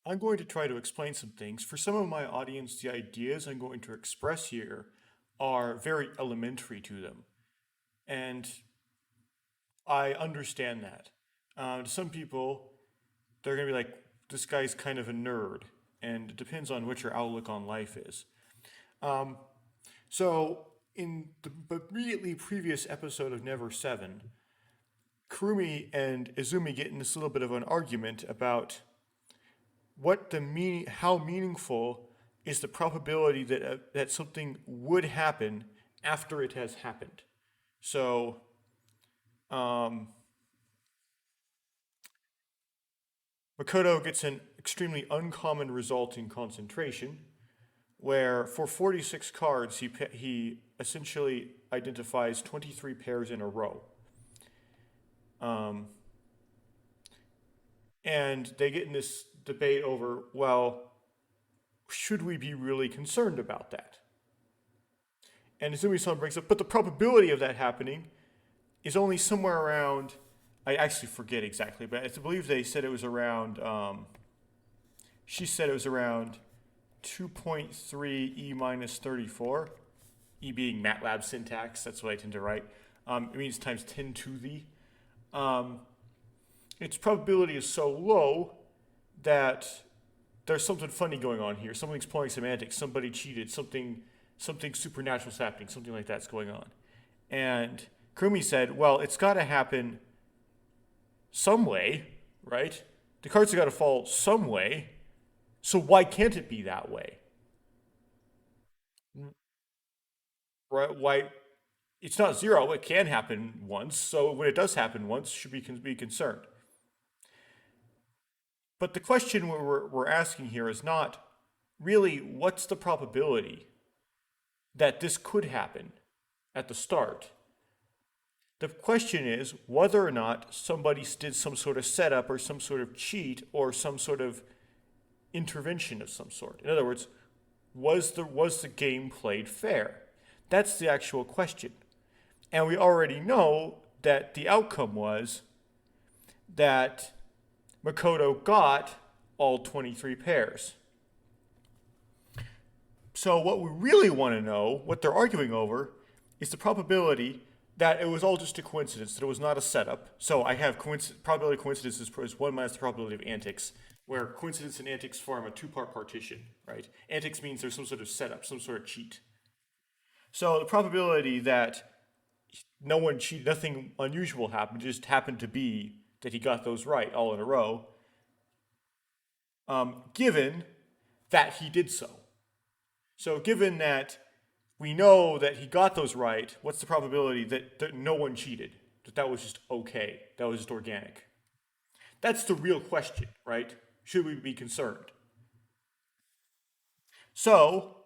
I'm going to try to explain some things. For some of my audience, the ideas I'm going to express here are very elementary to them. And I understand that. To some people, they're going to be like, this guy's kind of a nerd. And it depends on what your outlook on life is. Um, so, in the immediately previous episode of Never 7, Kurumi and Izumi get in this little bit of an argument about how meaningful is the probability that something would happen after it has happened. So, um, Makoto gets an extremely uncommon result in concentration, where for 46 cards, he essentially identifies 23 pairs in a row. Um, and they get in this debate over, well, should we be really concerned about that? And Izumi-san brings up, but the probability of that happening is only somewhere around, I actually forget exactly, but I believe they said it was around, she said it was around 2.3 e minus 34, e being MATLAB syntax, that's what I tend to write. It means times 10 to the. Um, its probability is so low that there's something funny going on here. Something's pulling semantics. Somebody cheated. Something supernatural's happening. Something like that's going on. And Kurumi said, well, it's got to happen some way, right? The cards have got to fall some way. So why can't it be that way? Right? Why? It's not zero. It can happen once. So when it does happen once, should be concerned. But the question we're asking here is not really what's the probability that this could happen at the start. The question is whether or not somebody did some sort of setup or some sort of cheat or some sort of intervention of some sort. In other words, was the game played fair? That's the actual question. And we already know that the outcome was that Makoto got all 23 pairs. So what we really want to know, what they're arguing over, is the probability that it was all just a coincidence, that it was not a setup. So I have probability of coincidence is 1 minus the probability of antics, where coincidence and antics form a two-part partition, right? Antics means there's some sort of setup, some sort of cheat. So the probability that no one cheated, nothing unusual happened, just happened to be that he got those right all in a row, given that he did so. So given that we know that he got those right, what's the probability that no one cheated? That was just okay, that was just organic? That's the real question, right? Should we be concerned? So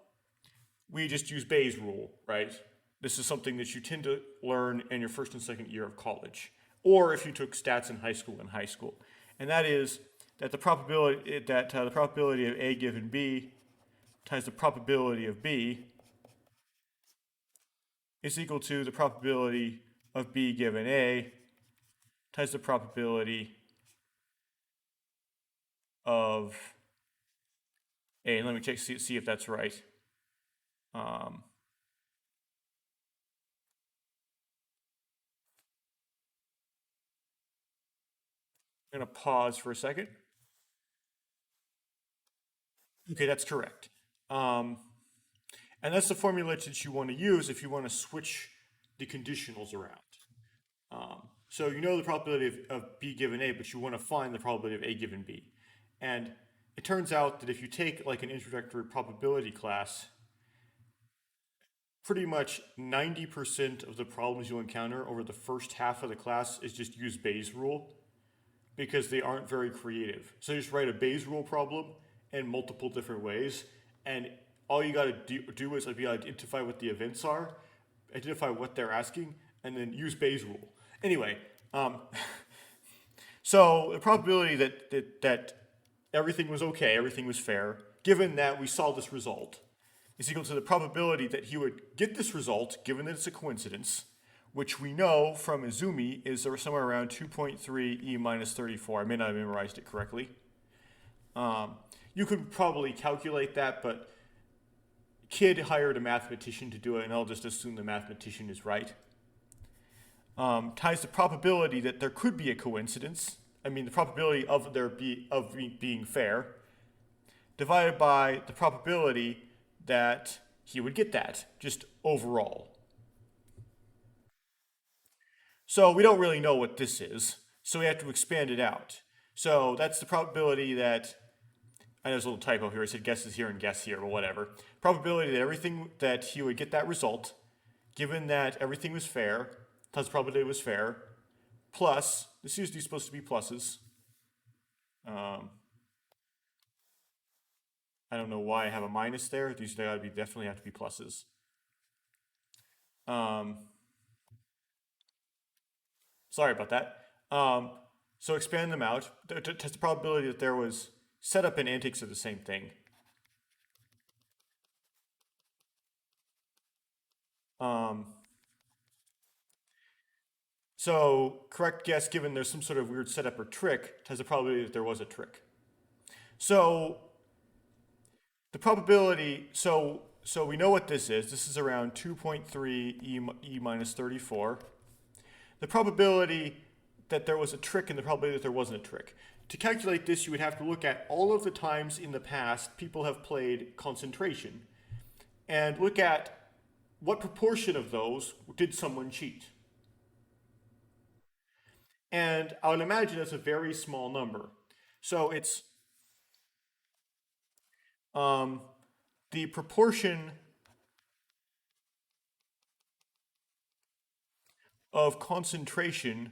we just use Bayes' rule, right? This is something that you tend to learn in your first and second year of college, or if you took stats in high school, and that is that the probability of A given B times the probability of B is equal to the probability of B given A times the probability of A. And let me check see if that's right. I'm going to pause for a second. Okay, that's correct. Um, and that's the formula that you want to use if you want to switch the conditionals around. So you know the probability of B given A, but you want to find the probability of A given B. And it turns out that if you take like an introductory probability class, pretty much 90% of the problems you'll encounter over the first half of the class is just use Bayes' rule because they aren't very creative. So you just write a Bayes' rule problem in multiple different ways, and all you got to do is identify what the events are, identify what they're asking, and then use Bayes' rule. Anyway, so the probability that everything was okay, everything was fair, given that we saw this result, is equal to the probability that he would get this result, given that it's a coincidence, which we know from Izumi is somewhere around 2.3 e minus 34. I may not have memorized it correctly. Um, you could probably calculate that, but Kidd hired a mathematician to do it, and I'll just assume the mathematician is right. Times the probability that there could be a coincidence. I mean, the probability of being fair, divided by the probability that he would get that, just overall. So we don't really know what this is, so we have to expand it out. So that's the probability that, I know there's a little typo here, I said guesses here and guess here, but whatever. Probability that everything, that he would get that result, given that everything was fair, times the probability was fair, plus, this is usually supposed to be pluses. Um, I don't know why I have a minus there. These gotta be definitely have to be pluses. Um, Sorry about that. So expand them out. Test the probability that there was setup and antics are the same thing. Um, so correct guess given there's some sort of weird setup or trick has the probability that there was a trick. So the probability, so we know what this is. This is around 2.3 e minus 34. The probability that there was a trick and the probability that there wasn't a trick. To calculate this, you would have to look at all of the times in the past people have played concentration and look at what proportion of those did someone cheat. And I would imagine it's a very small number. So it's um, the proportion of concentration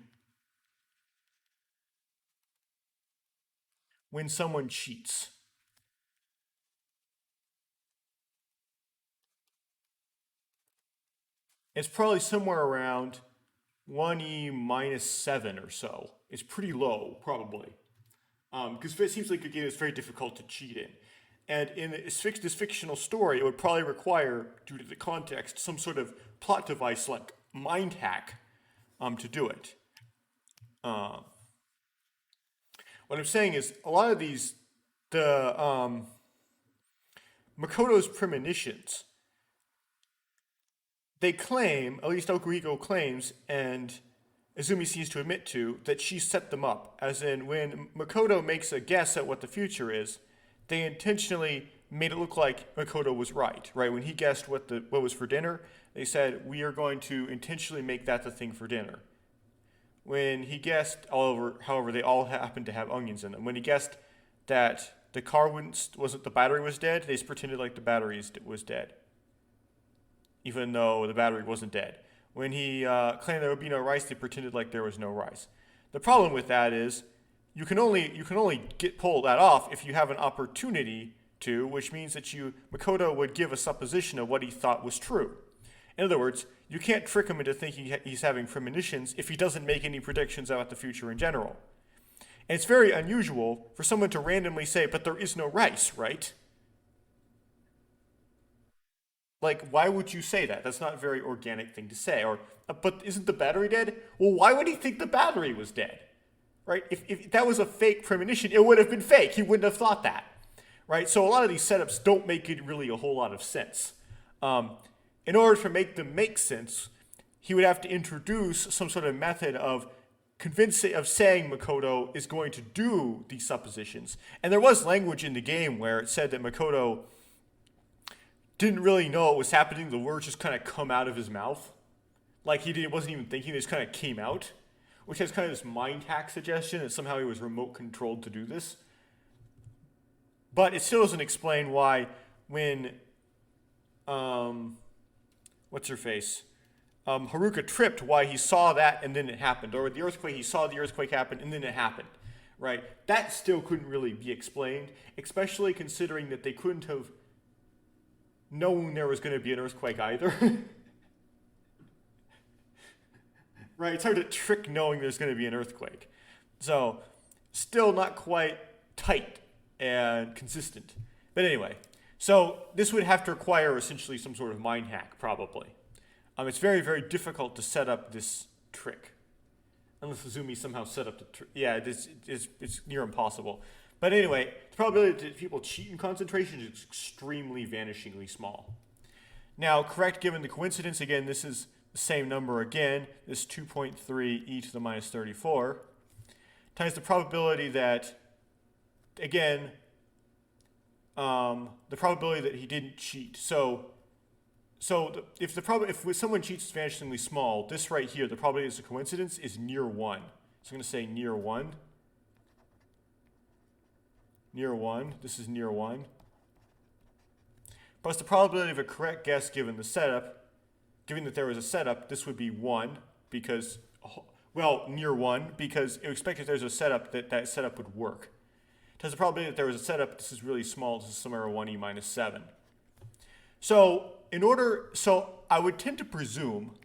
when someone cheats. It's probably somewhere around 1e minus 7 or so. It's pretty low, probably. Because it seems like a game that's very difficult to cheat in. And in this fictional story, it would probably require, due to the context, some sort of plot device like mind hack to do it. Um, what I'm saying is, a lot of these, the Makoto's premonitions, they claim, at least Okuhiko claims, and Izumi seems to admit to, that she set them up. As in, when Makoto makes a guess at what the future is, they intentionally made it look like Makoto was right. Right? When he guessed what was for dinner, they said, we are going to intentionally make that the thing for dinner. When he guessed, however, they all happened to have onions in them. When he guessed that the car wasn't the battery was dead, they just pretended like the battery was dead, even though the battery wasn't dead. When he claimed there would be no rice, they pretended like there was no rice. The problem with that is you can only pull that off if you have an opportunity to, which means that Makoto would give a supposition of what he thought was true. In other words, you can't trick him into thinking he's having premonitions if he doesn't make any predictions about the future in general. And it's very unusual for someone to randomly say, but there is no rice, right? Like, why would you say that? That's not a very organic thing to say. Or, but isn't the battery dead? Well, why would he think the battery was dead? Right? If that was a fake premonition, it would have been fake. He wouldn't have thought that. Right? So a lot of these setups don't make it really a whole lot of sense. In order to make them make sense, he would have to introduce some sort of method of saying Makoto is going to do these suppositions. And there was language in the game where it said that Makoto didn't really know what was happening. The words just kind of come out of his mouth. Like wasn't even thinking, they just kind of came out. Which has kind of this mind hack suggestion that somehow he was remote controlled to do this. But it still doesn't explain why when what's her face? Haruka tripped, why he saw that and then it happened. Or with the earthquake, he saw the earthquake happen and then it happened. Right? That still couldn't really be explained, especially considering that they couldn't have known there was going to be an earthquake either. Right? It's hard to trick knowing there's going to be an earthquake. So, still not quite tight and consistent. But anyway, so this would have to require essentially some sort of mind hack, probably. It's very, very difficult to set up this trick. Unless Izumi somehow set up the trick. Yeah, it's near impossible. But anyway, the probability that people cheat in concentration is extremely vanishingly small. Now, correct given the coincidence, again, this is the same number again, this 2.3 e to the minus 34, times the probability that, again, the probability that he didn't cheat. If someone cheats vanishingly small, this right here, the probability it's a coincidence, is near 1. So I'm going to say near 1. Near 1. This is near 1. Plus the probability of a correct guess given the setup, given that there was a setup, this would be 1 because, well, near 1 because it expected if there's a setup that setup would work. It has the probability that there was a setup, this is really small, this is somewhere 1e minus 7. So I would tend to presume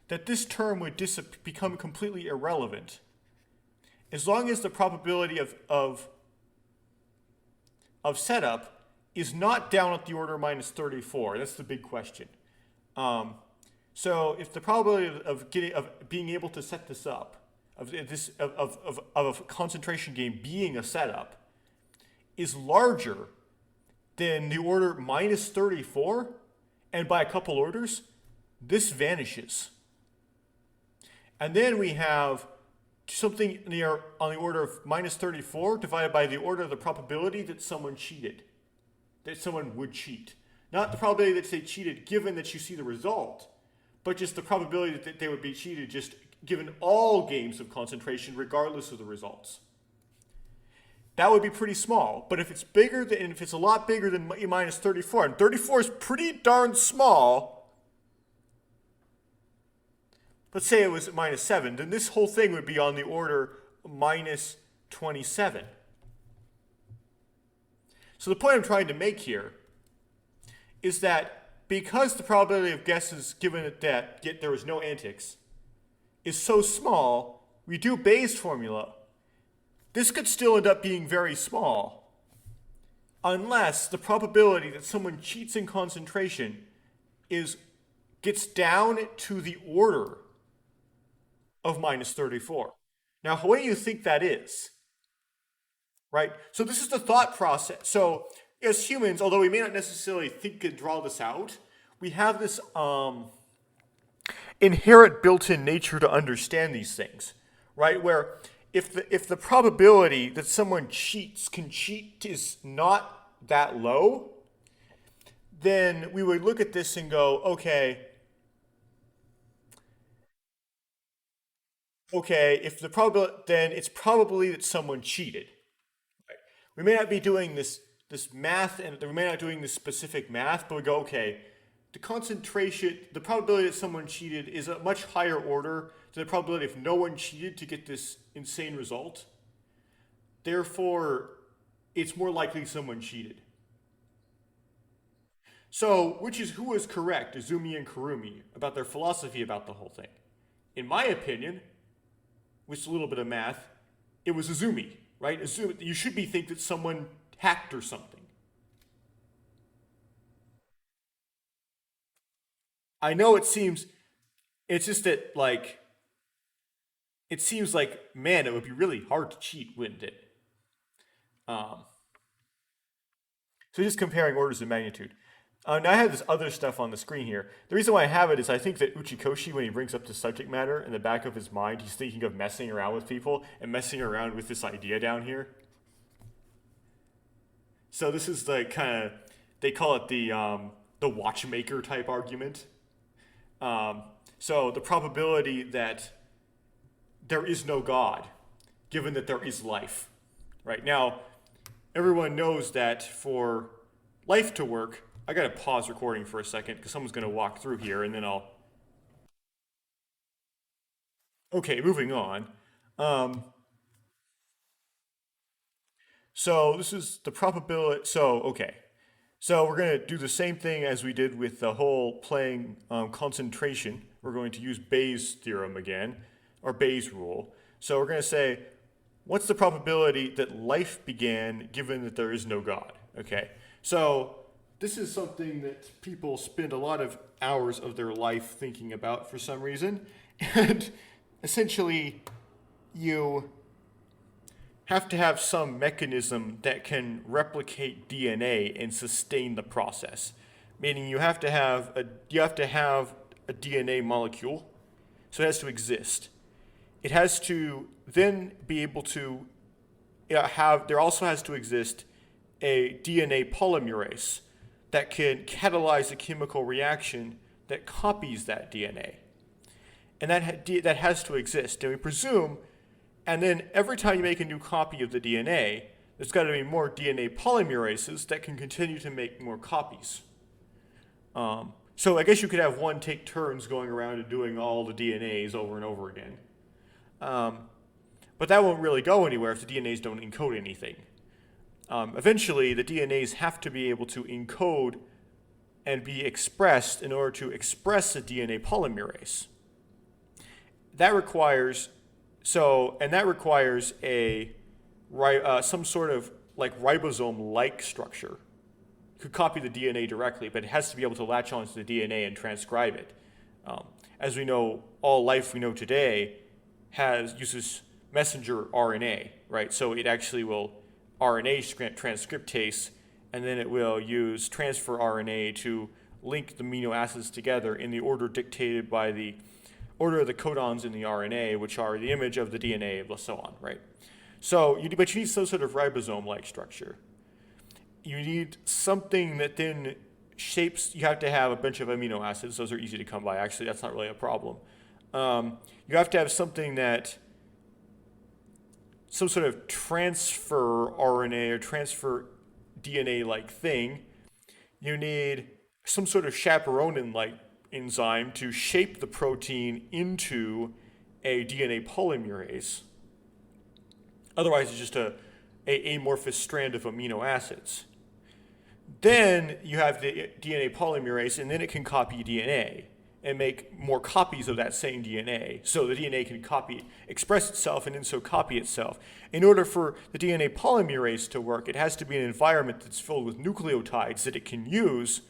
that this term would become completely irrelevant as long as the probability of setup is not down at the order minus 34. That's the big question. So if the probability of being able to set this up, of a concentration game being a setup, is larger than the order minus 34, and by a couple orders, this vanishes. And then we have something on the order of minus 34 divided by the order of the probability that someone cheated. That someone would cheat. Not the probability that they cheated given that you see the result, but just the probability that they would be cheated just given all games of concentration regardless of the results. That would be pretty small, but if it's a lot bigger than e minus 34, and 34 is pretty darn small, let's say it was minus 7, then this whole thing would be on the order minus 27. So the point I'm trying to make here is that because the probability of guesses given that yet there was no antics is so small, we do Bayes' formula. This could still end up being very small unless the probability that someone cheats in concentration gets down to the order of minus 34. Now, what do you think that is? Right? So this is the thought process. So as humans, although we may not necessarily think and draw this out, we have this inherent built-in nature to understand these things, right? Where if the probability that someone can cheat is not that low, then we would look at this and go, okay, if the probability, then it's probably that someone cheated. Right? We may not be doing this math, and we may not doing this specific math, but we go, okay, the probability that someone cheated is a much higher order than the probability if no one cheated to get this insane result. Therefore, it's more likely someone cheated. So, who was correct, Izumi and Kurumi, about their philosophy about the whole thing? In my opinion, with a little bit of math, it was Izumi, right? You should think that someone hacked or something. I know it's just that, like, it seems like, man, it would be really hard to cheat, wouldn't it? So just comparing orders of magnitude. Now I have this other stuff on the screen here. The reason why I have it is I think that Uchikoshi, when he brings up the subject matter, in the back of his mind, he's thinking of messing around with people and messing around with this idea down here. So this is the kind of, they call it the watchmaker type argument. So the probability that there is no God, given that there is life. Right now, everyone knows that for life to work, I gotta pause recording for a second because someone's gonna walk through here and then I'll. Okay, moving on. So this is the probability. So we're going to do the same thing as we did with the whole playing concentration. We're going to use Bayes' theorem again, or Bayes' rule. So we're going to say, what's the probability that life began given that there is no God? Okay, so this is something that people spend a lot of hours of their life thinking about for some reason. And essentially, you have to have some mechanism that can replicate DNA and sustain the process. Meaning you have to have a DNA molecule, so it has to exist. It has to then be able to have there also has to exist a DNA polymerase that can catalyze a chemical reaction that copies that DNA. And that has to exist. And we presume, and then every time you make a new copy of the DNA, there's got to be more DNA polymerases that can continue to make more copies. So I guess you could have one take turns going around and doing all the DNAs over and over again. But that won't really go anywhere if the DNAs don't encode anything. Eventually, the DNAs have to be able to encode and be expressed in order to express a DNA polymerase. That requires that requires a some sort of like ribosome-like structure. You could copy the DNA directly, but it has to be able to latch onto the DNA and transcribe it. As we know, all life we know today uses messenger RNA, right? So it actually will RNA transcriptase, and then it will use transfer RNA to link the amino acids together in the order dictated by the order of the codons in the RNA, which are the image of the DNA, and so on, right? But you need some sort of ribosome-like structure. You need something that then shapes. You have to have a bunch of amino acids. Those are easy to come by. Actually, that's not really a problem. You have to have something that some sort of transfer RNA or transfer DNA like thing. You need some sort of chaperonin like enzyme to shape the protein into a DNA polymerase. Otherwise, it's just a amorphous strand of amino acids. Then you have the DNA polymerase, and then it can copy DNA and make more copies of that same DNA. So the DNA can express itself, and then so copy itself. In order for the DNA polymerase to work, it has to be an environment that's filled with nucleotides that it can use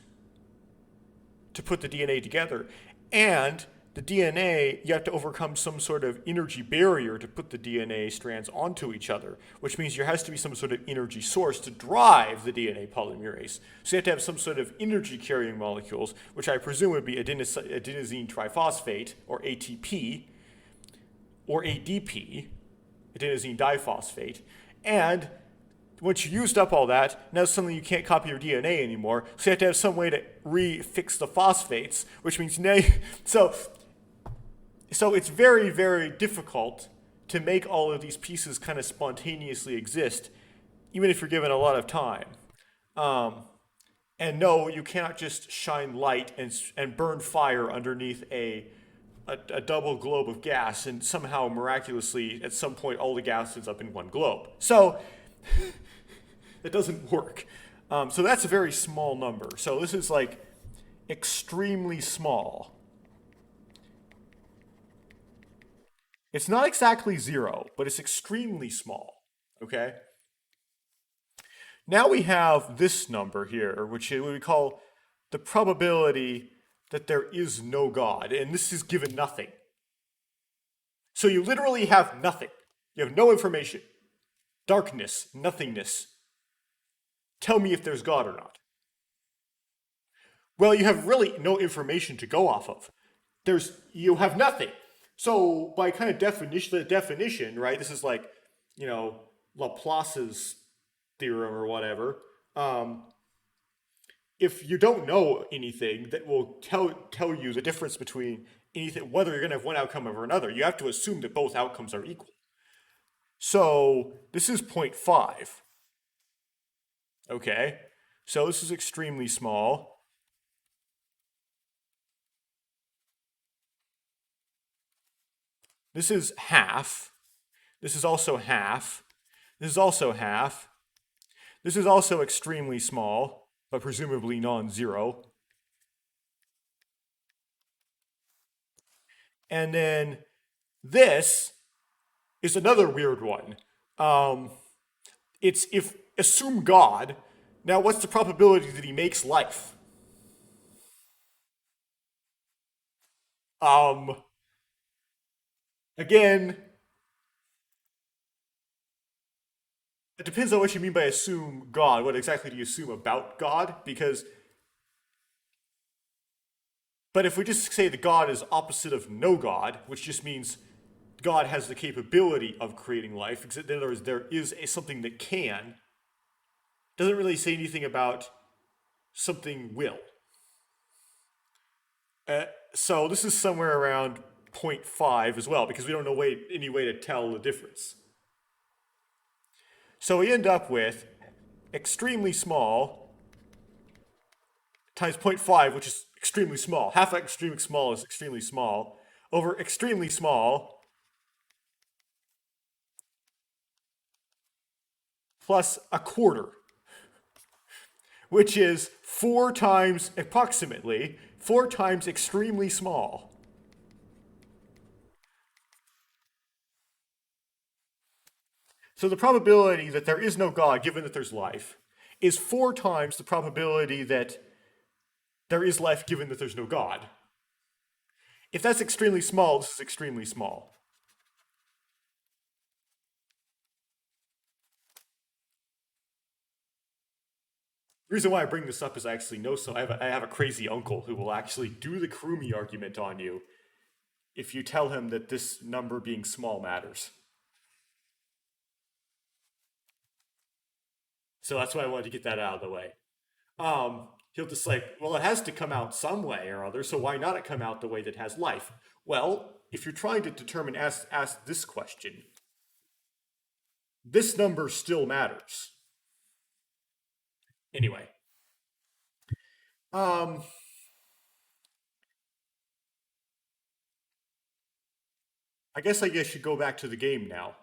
to put the DNA together. And the DNA, you have to overcome some sort of energy barrier to put the DNA strands onto each other, which means there has to be some sort of energy source to drive the DNA polymerase. So you have to have some sort of energy carrying molecules, which I presume would be adenosine triphosphate, or ATP, or ADP, adenosine diphosphate. And once you used up all that, now suddenly you can't copy your DNA anymore, so you have to have some way to refix the phosphates, which means now so it's very, very difficult to make all of these pieces kind of spontaneously exist, even if you're given a lot of time. Um, and no, you cannot just shine light and burn fire underneath a double globe of gas and somehow miraculously at some point all the gas ends up in one globe. So it doesn't work. So that's a very small number. So this is like extremely small. It's not exactly zero, but it's extremely small. Okay? Now we have this number here, which we call the probability that there is no God. And this is given nothing. So you literally have nothing. You have no information. Darkness, nothingness. Tell me if there's God or not. Well, you have really no information to go off of. You have nothing. So by kind of definition, right? This is like, Laplace's theorem or whatever. If you don't know anything that will tell you the difference between anything, whether you're going to have one outcome over another, you have to assume that both outcomes are equal. So this is 0.5. Okay, so this is extremely small. This is half. This is also half. This is also half. This is also extremely small, but presumably non-zero. And then this is another weird one. It's if assume God. Now, what's the probability that he makes life? Um, Again, It depends on what you mean by assume God. What exactly do you assume about God? Because, but if we just say that God is opposite of no God, which just means God has the capability of creating life, except in other words, there is something that can, doesn't really say anything about something will. So this is somewhere around zero point 0.5 as well, because we don't know any way to tell the difference. So we end up with extremely small times zero point 0.5, which is extremely small. Half of extremely small is extremely small, over extremely small plus a quarter, which is 4 times, approximately, 4 times extremely small. So the probability that there is no God, given that there's life, is 4 times the probability that there is life, given that there's no God. If that's extremely small, this is extremely small. The reason why I bring this up is I actually know so. I have a crazy uncle who will actually do the Krumi argument on you if you tell him that this number being small matters. So that's why I wanted to get that out of the way. He'll just like, well, it has to come out some way or other, so why not it come out the way that has life? Well, if you're trying to determine, ask this question, this number still matters. Anyway, um, I guess should go back to the game now.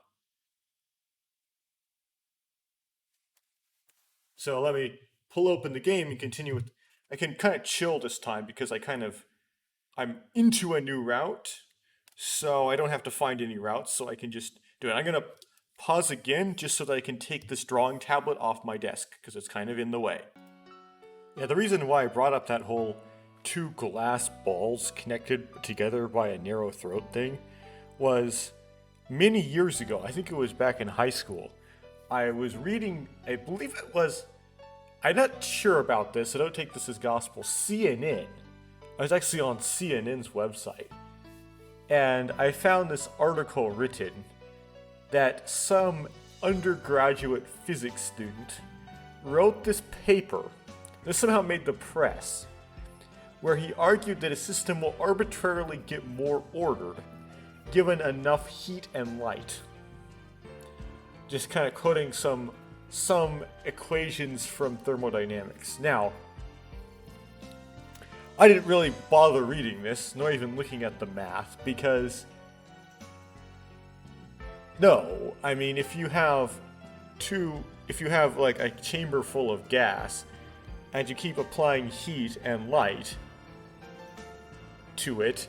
So let me pull open the game and continue with. I can kind of chill this time because I'm into a new route, so I don't have to find any routes, so I can just do it. I'm gonna pause again just so that I can take this drawing tablet off my desk because it's kind of in the way. Yeah, the reason why I brought up that whole two glass balls connected together by a narrow throat thing was many years ago. I think it was back in high school. I was reading, I believe it was, I'm not sure about this, so don't take this as gospel, CNN. I was actually on CNN's website. And I found this article written that some undergraduate physics student wrote this paper. This somehow made the press, where he argued that a system will arbitrarily get more ordered given enough heat and light. Just kind of quoting some equations from thermodynamics. Now, I didn't really bother reading this, nor even looking at the math, because no, I mean if you have like a chamber full of gas and you keep applying heat and light to it,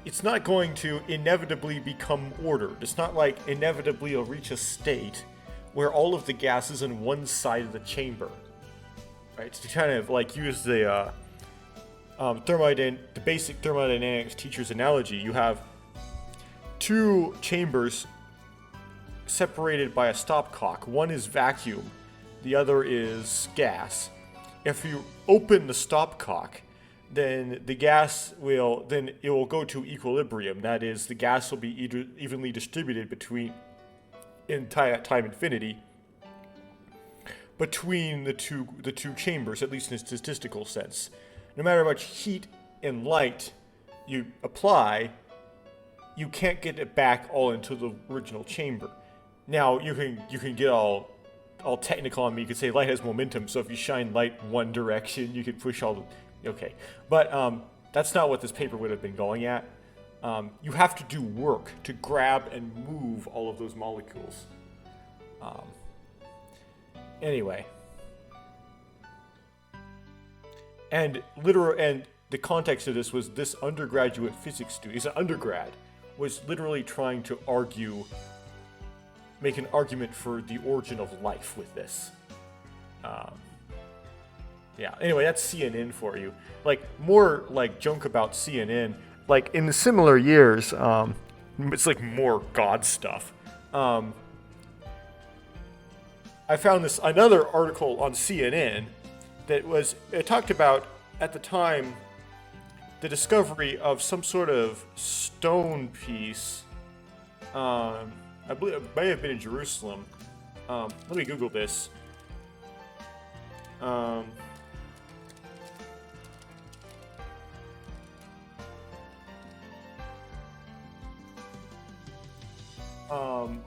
it's not going to inevitably become ordered. It's not like inevitably you'll reach a state where all of the gas is in one side of the chamber. Right? To kind of like use the basic thermodynamics teacher's analogy, you have two chambers separated by a stopcock. One is vacuum, the other is gas. If you open the stopcock, then it will go to equilibrium. That is, the gas will be evenly distributed in time infinity between the two chambers, at least in a statistical sense. No matter how much heat and light you apply, you can't get it back all into the original chamber. Now you can get all technical on me. You could say light has momentum, so if you shine light one direction, you can push all the. Okay, but that's not what this paper would have been going at. You have to do work to grab and move all of those molecules. Anyway, and the context of this was this undergraduate physics student. He's an undergrad, was literally trying to make an argument for the origin of life with this. Yeah, anyway, that's CNN for you. Like, more, like, junk about CNN. Like, in the similar years, it's like more God stuff. I found this another article on CNN that was it talked about at the time the discovery of some sort of stone piece. I believe it may have been in Jerusalem. Let me Google this. Um,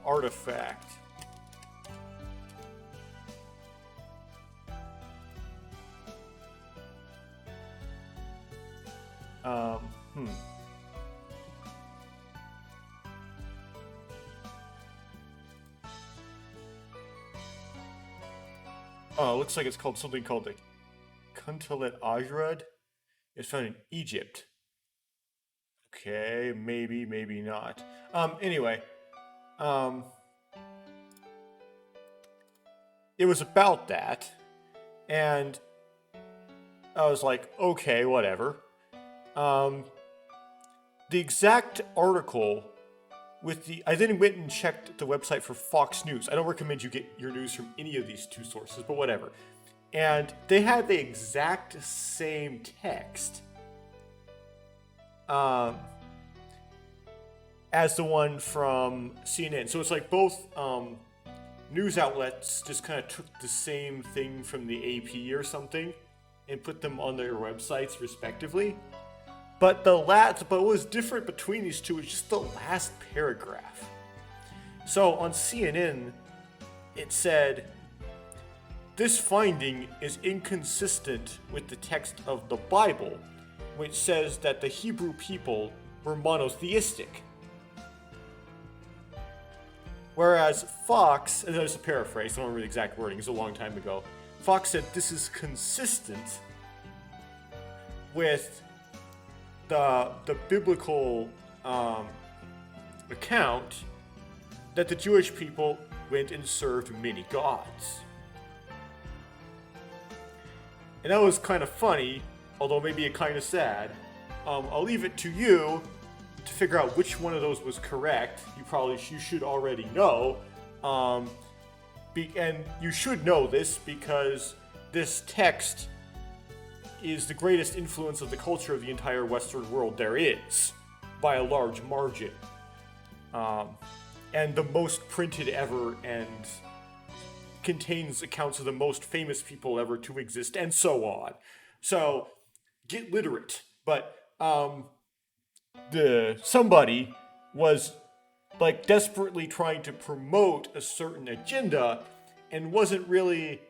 Artifact. Um, hmm. Oh, it looks like it's called something called the Kuntalet Ajrad. It's found in Egypt. Okay, maybe, maybe not. Anyway, um, it was about that, and I was like, okay, whatever. Um, the exact article with the I then went and checked the website for Fox News. I don't recommend you get your news from any of these two sources, but whatever. And they had the exact same text um, as the one from CNN. So it's like both news outlets just kind of took the same thing from the AP or something and put them on their websites respectively. But what was different between these two was just the last paragraph. So on CNN, it said, this finding is inconsistent with the text of the Bible, which says that the Hebrew people were monotheistic. Whereas Fox, and there's a paraphrase, I don't remember the exact wording, it's a long time ago. Fox said this is consistent with the biblical account that the Jewish people went and served many gods. And that was kind of funny, although maybe kind of sad. I'll leave it to you to figure out which one of those was correct. You should already know. And you should know this because this text is the greatest influence of the culture of the entire Western world there is, by a large margin. And the most printed ever, and contains accounts of the most famous people ever to exist, and so on. So, get literate. But somebody was like desperately trying to promote a certain agenda and wasn't really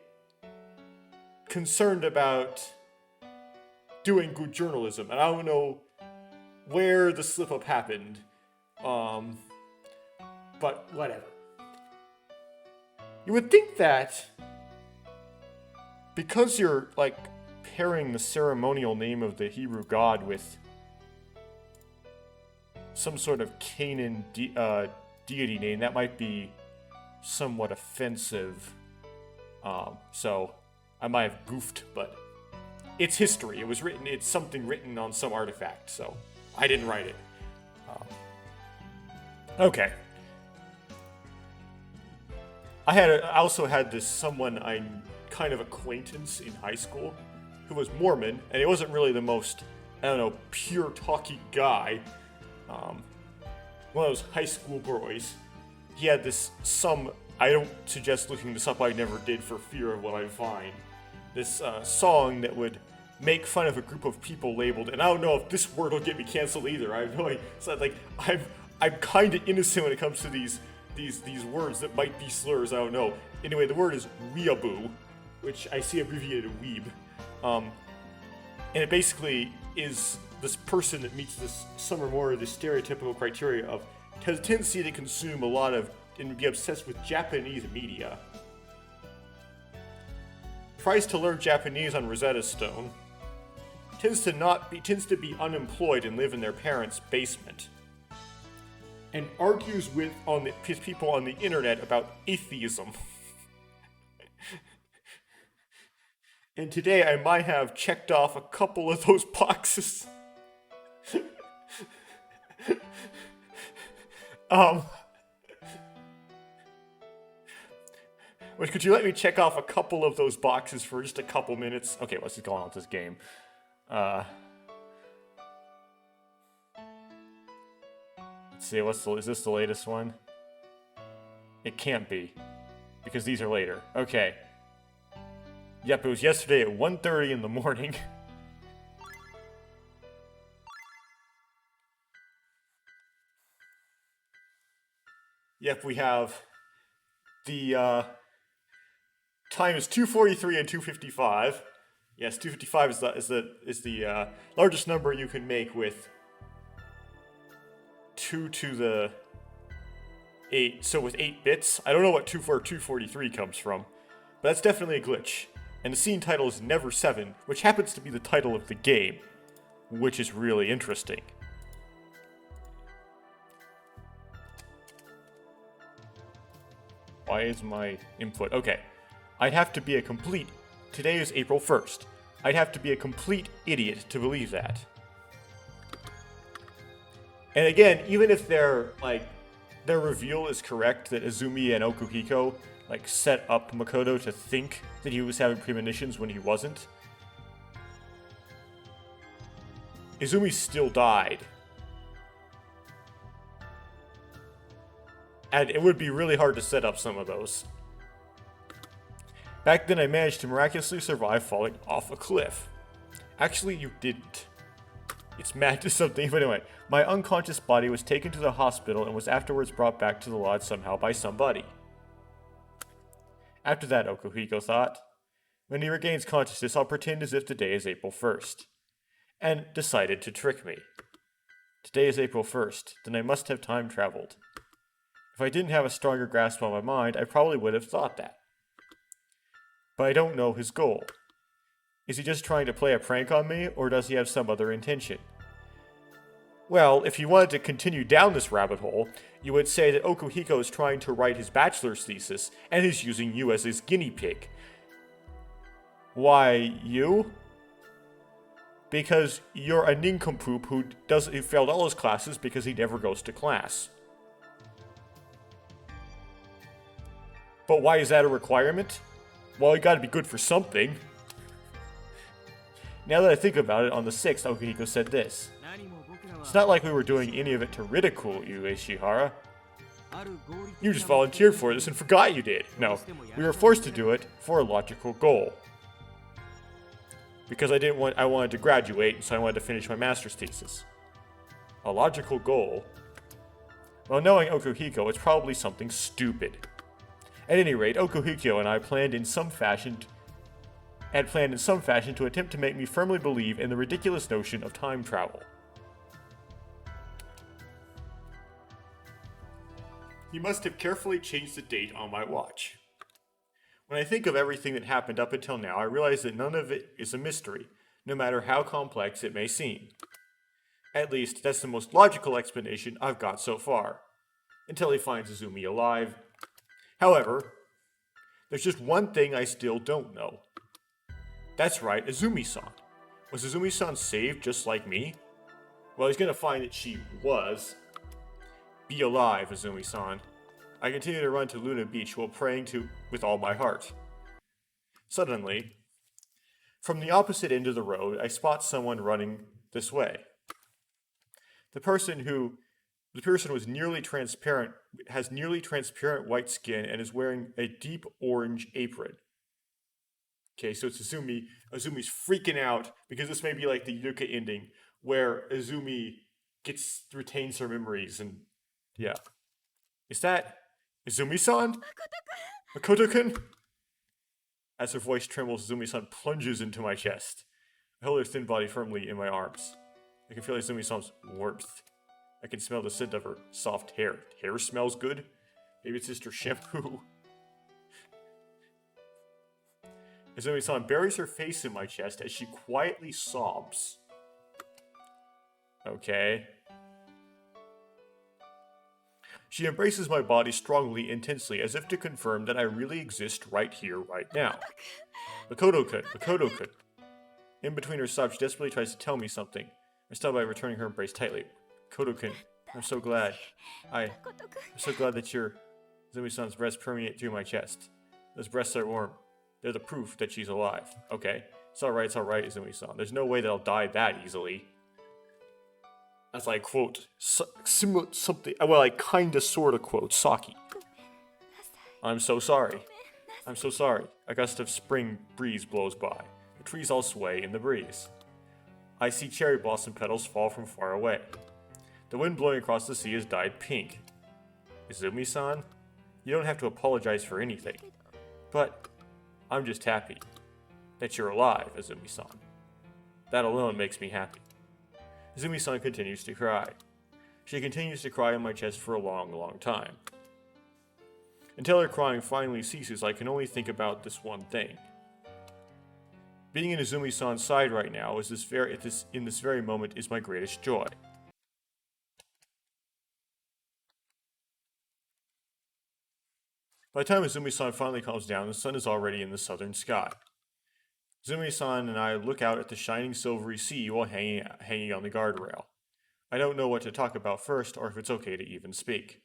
concerned about doing good journalism, and I don't know where the slip up happened, but whatever. You would think that because you're like pairing the ceremonial name of the Hebrew god with some sort of Canaan deity name, that might be somewhat offensive. So I might have goofed, but it's history. It's something written on some artifact, so I didn't write it. Okay. I also had this someone I'm kind of acquaintance in high school who was Mormon, and he wasn't really the most, pure talky guy. One of those high school boys. He had I don't suggest looking this up, I never did for fear of what I'd find. This song that would make fun of a group of people labeled, and I don't know if this word will get me canceled either. I have no idea. So I'm kind of innocent when it comes to these words that might be slurs. I don't know. Anyway, the word is weeaboo, which I see abbreviated weeb, and it basically is this person that meets some or more of the stereotypical criteria of has a tendency to consume a lot of and be obsessed with Japanese media. Tries to learn Japanese on Rosetta Stone. Tends to be unemployed and live in their parents' basement. And argues with people on the internet about atheism. And today I might have checked off a couple of those boxes. Wait, could you let me check off a couple of those boxes for just a couple minutes? Okay, let's just go on with this game. Let's see, is this the latest one? It can't be, because these are later. Okay. Yep, it was yesterday at 1:30 in the morning. Yep, we have the time is 2:43 and 2:55. Yes, 2:55 is the largest number you can make with 2 to the 8. So with 8 bits, I don't know where 243 comes from, but that's definitely a glitch. And the scene title is Never7, which happens to be the title of the game, which is really interesting. Why is my input? Okay. I'd have to be a complete... Today is April 1st. I'd have to be a complete idiot to believe that. And again, even if their reveal is correct that Izumi and Okuhiko set up Makoto to think that he was having premonitions when he wasn't, Izumi still died. And it would be really hard to set up some of those. Back then I managed to miraculously survive falling off a cliff. Actually, you didn't. It's mad to something, but anyway. My unconscious body was taken to the hospital and was afterwards brought back to the lodge somehow by somebody. After that, Okuhiko thought, when he regains consciousness, I'll pretend as if today is April 1st. And decided to trick me. Today is April 1st, then I must have time traveled. If I didn't have a stronger grasp on my mind, I probably would have thought that. But I don't know his goal. Is he just trying to play a prank on me, or does he have some other intention? Well, if you wanted to continue down this rabbit hole, you would say that Okuhiko is trying to write his bachelor's thesis, and is using you as his guinea pig. Why, you? Because you're a nincompoop who failed all his classes because he never goes to class. But why is that a requirement? Well, you gotta be good for something. Now that I think about it, on the 6th, Okuhiko said this. It's not like we were doing any of it to ridicule you, Ishihara. You just volunteered for this and forgot you did. No, we were forced to do it for a logical goal. Because I wanted to graduate, so I wanted to finish my master's thesis. A logical goal? Well, knowing Okuhiko, it's probably something stupid. At any rate, Okuhiko and I planned in some fashion to attempt to make me firmly believe in the ridiculous notion of time travel. He must have carefully changed the date on my watch. When I think of everything that happened up until now, I realize that none of it is a mystery, no matter how complex it may seem. At least, that's the most logical explanation I've got so far. Until he finds Izumi alive. However, there's just one thing I still don't know. That's right, Izumi-san. Was Izumi-san saved just like me? Well, he's gonna find that she was. Be alive, Izumi-san. I continue to run to Luna Beach while praying with all my heart. Suddenly, from the opposite end of the road, I spot someone running this way. The person was nearly transparent, has nearly transparent white skin, and is wearing a deep orange apron. Okay, so it's Izumi. Izumi's freaking out because this may be like the Yuka ending, where Izumi retains her memories, and yeah. Is that Izumi-san? Makoto-kun? As her voice trembles, Izumi-san plunges into my chest. I hold her thin body firmly in my arms. I can feel Izumi-san's warmth. I can smell the scent of her soft hair. Hair smells good? Maybe it's just her shampoo. Izumi-san buries her face in my chest as she quietly sobs. Okay. She embraces my body strongly, intensely, as if to confirm that I really exist right here, right now. Makoto-kun, Makoto-kun. In between her sobs, she desperately tries to tell me something. I stop by returning her embrace tightly. Makoto-kun, I'm so glad. I'm so glad that your Izumi-san's breasts permeate through my chest. Those breasts are warm. They're the proof that she's alive. Okay. It's alright, Izumi-san. There's no way that I'll die that easily. As I quote, something, well, I kinda sorta quote Saki. I'm so sorry. I'm so sorry. A gust of spring breeze blows by. The trees all sway in the breeze. I see cherry blossom petals fall from far away. The wind blowing across the sea is dyed pink. Izumi-san, you don't have to apologize for anything. But I'm just happy that you're alive, Izumi-san. That alone makes me happy. Izumi-san continues to cry. She continues to cry on my chest for a long, long time. Until her crying finally ceases, I can only think about this one thing. Being in Izumi-san's side right now is in this very moment is my greatest joy. By the time Izumi-san finally calms down, the sun is already in the southern sky. Izumi-san and I look out at the shining silvery sea while hanging on the guardrail. I don't know what to talk about first, or if it's okay to even speak.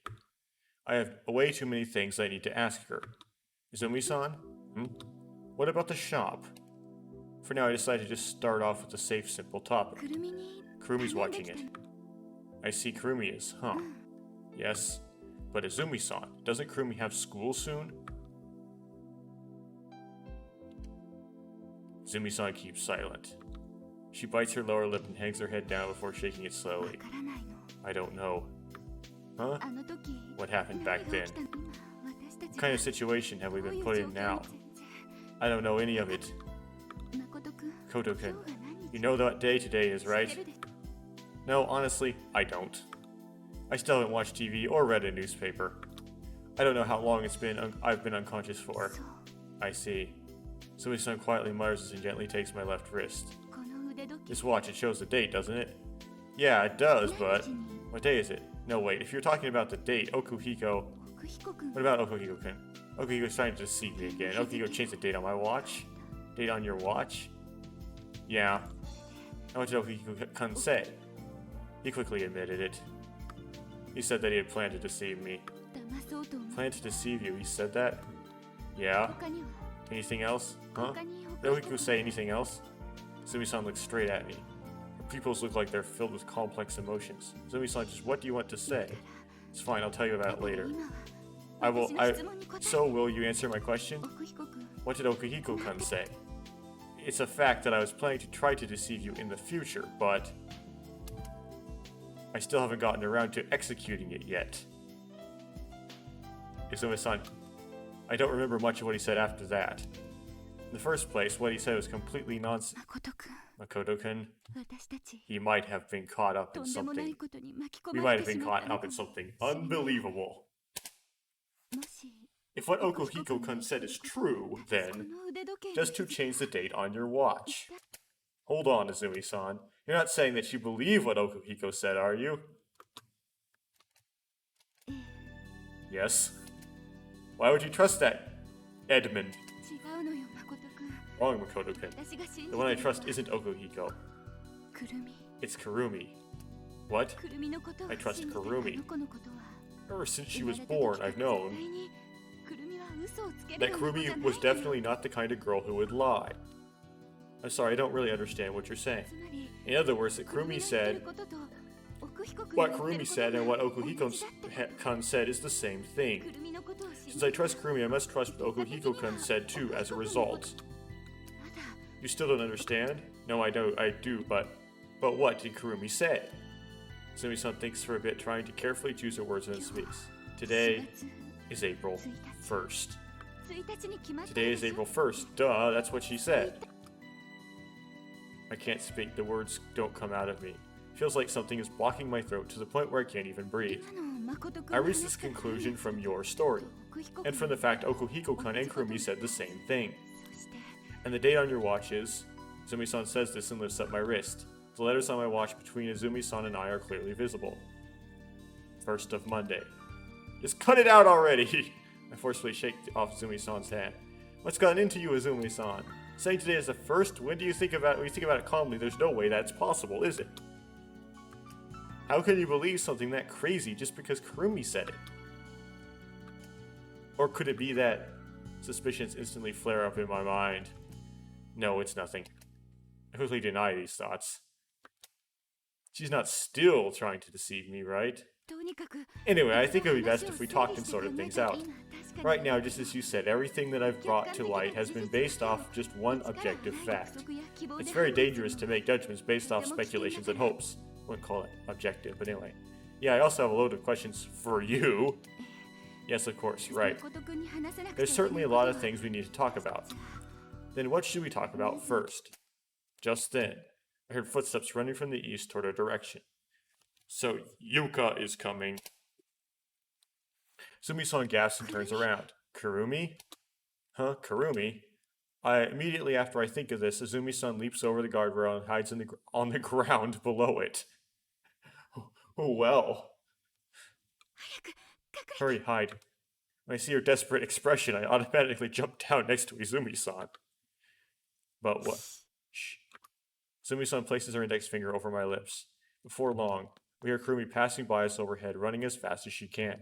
I have way too many things I need to ask her. Izumi-san? What about the shop? For now, I decide to just start off with a safe, simple topic. Kurumi's watching it. I see Kurumi is, huh? Yes. But Izumi-san, doesn't Kurumi have school soon? Izumi-san keeps silent. She bites her lower lip and hangs her head down before shaking it slowly. I don't know. Huh? What happened back then? What kind of situation have we been put in now? I don't know any of it. Koto-kun, you know what day today is, right? No, honestly, I don't. I still haven't watched TV or read a newspaper. I don't know how long I've been unconscious for. I see. Izumi-san quietly mutters and gently takes my left wrist. This watch, it shows the date, doesn't it? Yeah, it does, but... What day is it? No, wait, if you're talking about the date, Okuhiko... What about Okuhiko-kun? Okuhiko's trying to deceive me again. Okuhiko changed the date on my watch? Date on your watch? Yeah. And what did Okuhiko-kun say? He quickly admitted it. He said that he had planned to deceive me. Planned to deceive you, he said that? Yeah. Anything else? Huh? Did Okuhiko say anything else? Izumi-san looks straight at me. Her pupils look like they're filled with complex emotions. Izumi-san, just what do you want to say? It's fine, I'll tell you about it later. So will you answer my question? What did Okuhiko-kun say? It's a fact that I was planning to try to deceive you in the future, but... I still haven't gotten around to executing it yet. Izumi-san, I don't remember much of what he said after that. In the first place, what he said was completely nonsense. Makoto-kun, he might have been caught up in something. We might have been caught up in something unbelievable. If what Okuhiko-kun said is true, then just to change the date on your watch. Hold on, Izumi-san. You're not saying that you believe what Okuhiko said, are you? Yes. Why would you trust that, Edmund? Wrong, Makoto-kun. The one I trust isn't Okuhiko. It's Kurumi. What? I trust Kurumi. Ever since she was born, I've known that Kurumi was definitely not the kind of girl who would lie. I'm sorry, I don't really understand what you're saying. In other words, that Kurumi said... What Kurumi said and what Okuhiko-kun said is the same thing. Since I trust Kurumi, I must trust what Okuhiko-kun said too as a result. You still don't understand? No, I do, but what did Kurumi say? Izumi-san thinks for a bit, trying to carefully choose her words and speaks. Today is April 1st. Today is April 1st. Duh, that's what she said. I can't speak, the words don't come out of me. It feels like something is blocking my throat to the point where I can't even breathe. I reached this conclusion from your story, and from the fact Okuhiko-kun and Kurumi said the same thing. And the date on your watch is... Izumi-san says this and lifts up my wrist. The letters on my watch between Izumi-san and I are clearly visible. 1st of Monday. Just cut it out already! I forcefully shake off Izumi-san's hand. What's gotten into you, Izumi-san? Saying today is the 1st? When you think about it calmly, there's no way that's possible, is it? How can you believe something that crazy just because Kurumi said it? Or could it be that Suspicions instantly flare up in my mind. No, it's nothing. I quickly deny these thoughts. She's not still trying to deceive me, right? Anyway, I think it would be best if we talked and sorted things out. Right now, just as you said, everything that I've brought to light has been based off just one objective fact. It's very dangerous to make judgments based off speculations and hopes. I wouldn't call it objective, but anyway. Yeah, I also have a load of questions for you. Yes, of course, right. There's certainly a lot of things we need to talk about. Then what should we talk about first? Just then, I heard footsteps running from the east toward our direction. So, Yuka is coming. Sumi-san gasps and turns around. Kurumi? Huh? Kurumi? Immediately after I think of this, Azumi-san leaps over the guardrail and hides on the ground below it. Oh well. Hurry, hide. When I see her desperate expression, I automatically jump down next to Izumi-san. But what? Shh. Izumi-san places her index finger over my lips. Before long, we hear Kurumi passing by us overhead, running as fast as she can.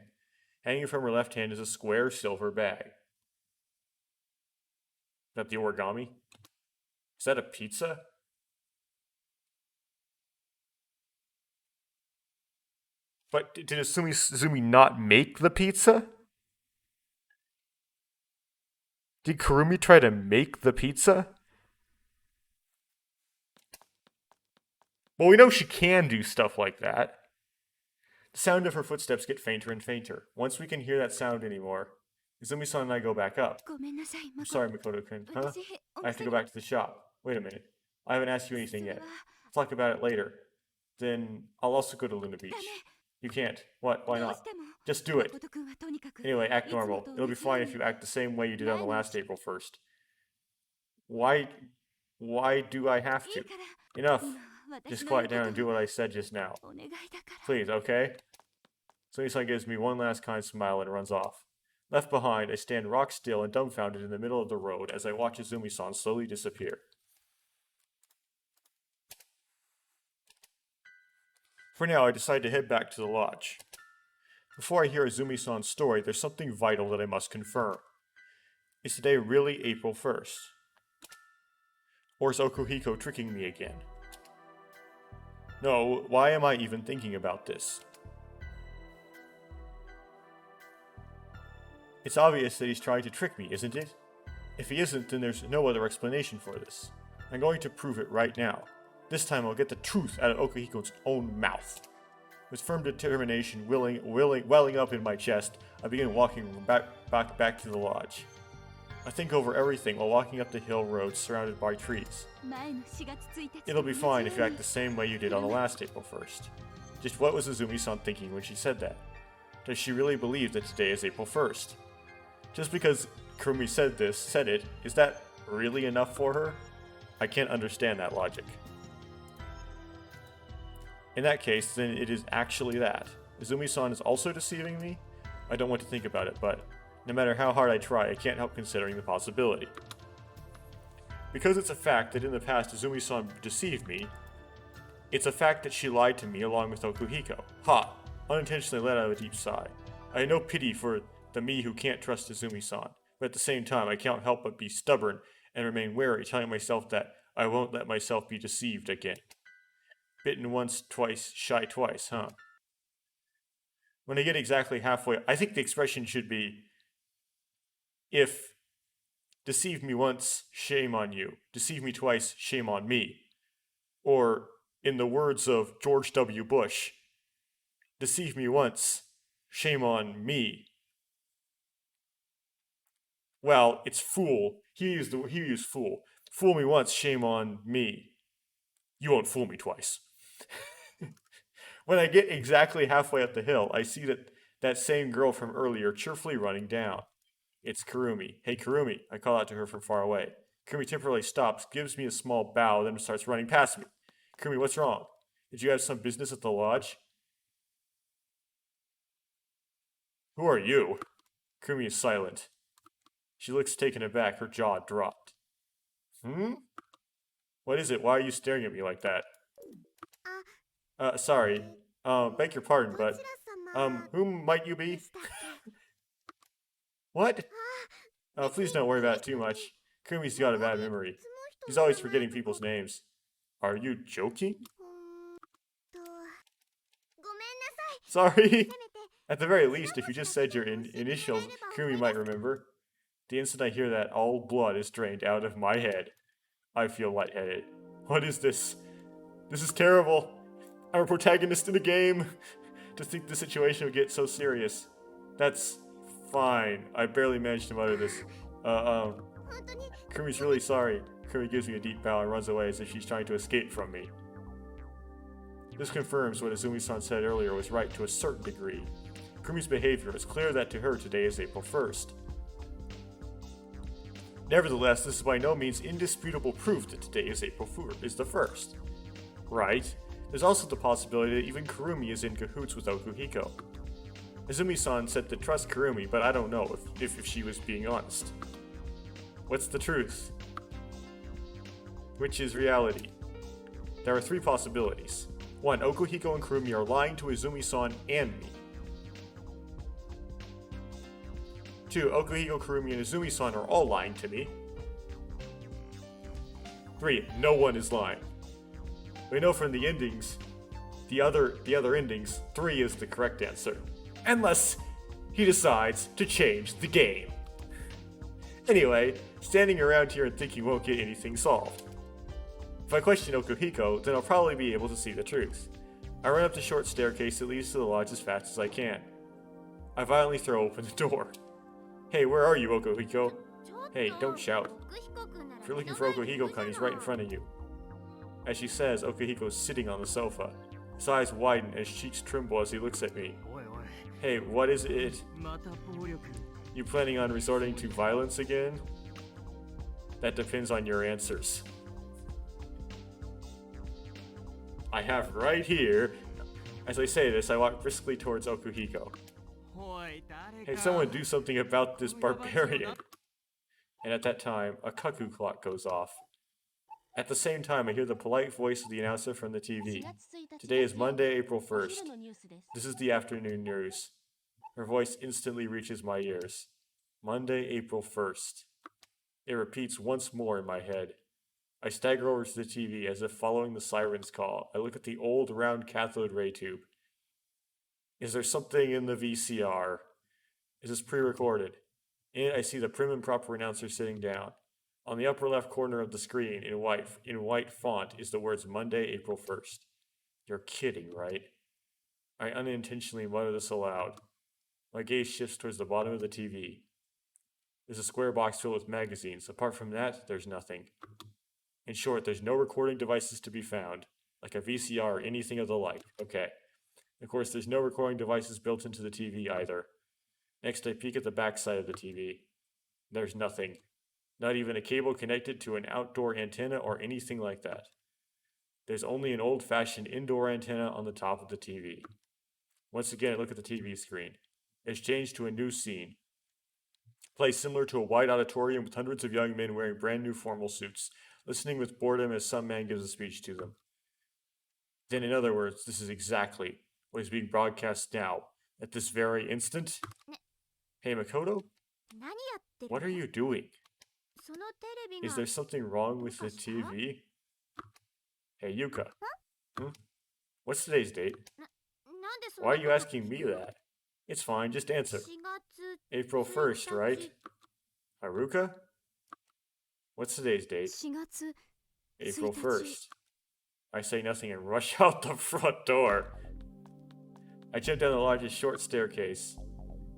Hanging from her left hand is a square silver bag. Is that the origami? Is that a pizza? But did Izumi not make the pizza? Did Kurumi try to make the pizza? Well, we know she can do stuff like that. The sound of her footsteps get fainter and fainter. Once we can hear that sound anymore, Izumi-san and I go back up. I'm sorry, Makoto-kun. Huh? I have to go back to the shop. Wait a minute. I haven't asked you anything yet. I'll talk about it later. Then I'll also go to Luna Beach. You can't. What? Why not? Just do it. Anyway, act normal. It'll be fine if you act the same way you did on the last April 1st. Why do I have to? Enough. Just quiet down and do what I said just now. Please, okay? Sumi-san gives me one last kind smile and runs off. Left behind, I stand rock still and dumbfounded in the middle of the road as I watch Izumi-san slowly disappear. For now, I decide to head back to the lodge. Before I hear Izumi-san's story, there's something vital that I must confirm. Is today really April 1st? Or is Okuhiko tricking me again? No, why am I even thinking about this? It's obvious that he's trying to trick me, isn't it? If he isn't, then there's no other explanation for this. I'm going to prove it right now. This time I'll get the truth out of Okuhiko's own mouth. With firm determination welling up in my chest, I begin walking back to the lodge. I think over everything while walking up the hill road surrounded by trees. It'll be fine if you act the same way you did on the last April 1st. Just what was Izumi-san thinking when she said that? Does she really believe that today is April 1st? Just because Kurumi said it, is that really enough for her? I can't understand that logic. In that case, then it is actually that. Izumi-san is also deceiving me? I don't want to think about it, but no matter how hard I try, I can't help considering the possibility. Because it's a fact that in the past Izumi-san deceived me, it's a fact that she lied to me along with Okuhiko. Ha! Unintentionally let out a deep sigh. I have no pity for the me who can't trust Izumi-san, but at the same time I can't help but be stubborn and remain wary, telling myself that I won't let myself be deceived again. Bitten once, twice, shy twice, huh? When I get exactly halfway, I think the expression should be, if deceive me once, shame on you. Deceive me twice, shame on me. Or, in the words of George W. Bush, deceive me once, shame on me. Well, it's fool. He used fool. Fool me once, shame on me. You won't fool me twice. When I get exactly halfway up the hill, I see that same girl from earlier cheerfully running down. It's Kurumi. Hey, Kurumi, I call out to her from far away. Kurumi temporarily stops, gives me a small bow, then starts running past me. Kurumi, what's wrong? Did you have some business at the lodge? Who are you? Kurumi is silent. She looks taken aback, her jaw dropped. What is it? Why are you staring at me like that? Sorry. Beg your pardon, but, whom might you be? What? Oh, please don't worry about it too much. Kurumi's got a bad memory. He's always forgetting people's names. Are you joking? Sorry. At the very least, if you just said your initials, Kurumi might remember. The instant I hear that, all blood is drained out of my head. I feel lightheaded. What is this? This is terrible. I'm a protagonist in a game. To think the situation would get so serious. That's fine. I barely managed to mutter this. Kurumi's really sorry. Kurumi gives me a deep bow and runs away as if she's trying to escape from me. This confirms what Izumi-san said earlier was right to a certain degree. Kurumi's behavior is clear that to her today is April 1st. Nevertheless, this is by no means indisputable proof that today is April 1st. Right? There's also the possibility that even Kurumi is in cahoots with Okuhiko. Izumi-san said to trust Kurumi, but I don't know if she was being honest. What's the truth? Which is reality? There are three possibilities. 1. Okuhiko and Kurumi are lying to Izumi-san and me. 2. Okuhiko, Kurumi, and Izumi-san are all lying to me. 3. No one is lying. We know from the endings, the other endings, 3 is the correct answer. Unless he decides to change the game. Anyway, standing around here and thinking won't get anything solved. If I question Okuhiko, then I'll probably be able to see the truth. I run up the short staircase that leads to the lodge as fast as I can. I violently throw open the door. Hey, where are you, Okuhiko? Hey, don't shout. If you're looking for Okuhiko-kun, he's right in front of you. As she says, Okuhiko's sitting on the sofa. His eyes widen and his cheeks tremble as he looks at me. Hey, what is it? You planning on resorting to violence again? That depends on your answers. I have right here. As I say this, I walk briskly towards Okuhiko. Hey, someone do something about this barbarian. And at that time, a cuckoo clock goes off. At the same time, I hear the polite voice of the announcer from the TV. Today is Monday, April 1st. This is the afternoon news. Her voice instantly reaches my ears. Monday, April 1st. It repeats once more in my head. I stagger over to the TV as if following the siren's call. I look at the old round cathode ray tube. Is there something in the VCR? Is this pre-recorded? In it, I see the prim and proper announcer sitting down. On the upper left corner of the screen, in white font, is the words Monday, April 1st. You're kidding, right? I unintentionally mutter this aloud. My gaze shifts towards the bottom of the TV. There's a square box filled with magazines. Apart from that, there's nothing. In short, there's no recording devices to be found, like a VCR or anything of the like. Okay. Of course, there's no recording devices built into the TV either. Next, I peek at the backside of the TV. There's nothing. Not even a cable connected to an outdoor antenna or anything like that. There's only an old-fashioned indoor antenna on the top of the TV. Once again, I look at the TV screen. It's changed to a new scene. Place similar to a wide auditorium with hundreds of young men wearing brand new formal suits, listening with boredom as some man gives a speech to them. Then, in other words, this is exactly what is being broadcast now, at this very instant. Hey, Makoto? What are you doing? Is there something wrong with the TV? Hey, Yuka. What's today's date? Why are you asking me that? It's fine, just answer. April 1st, right? Haruka? What's today's date? April 1st. I say nothing and rush out the front door. I jump down the largest short staircase.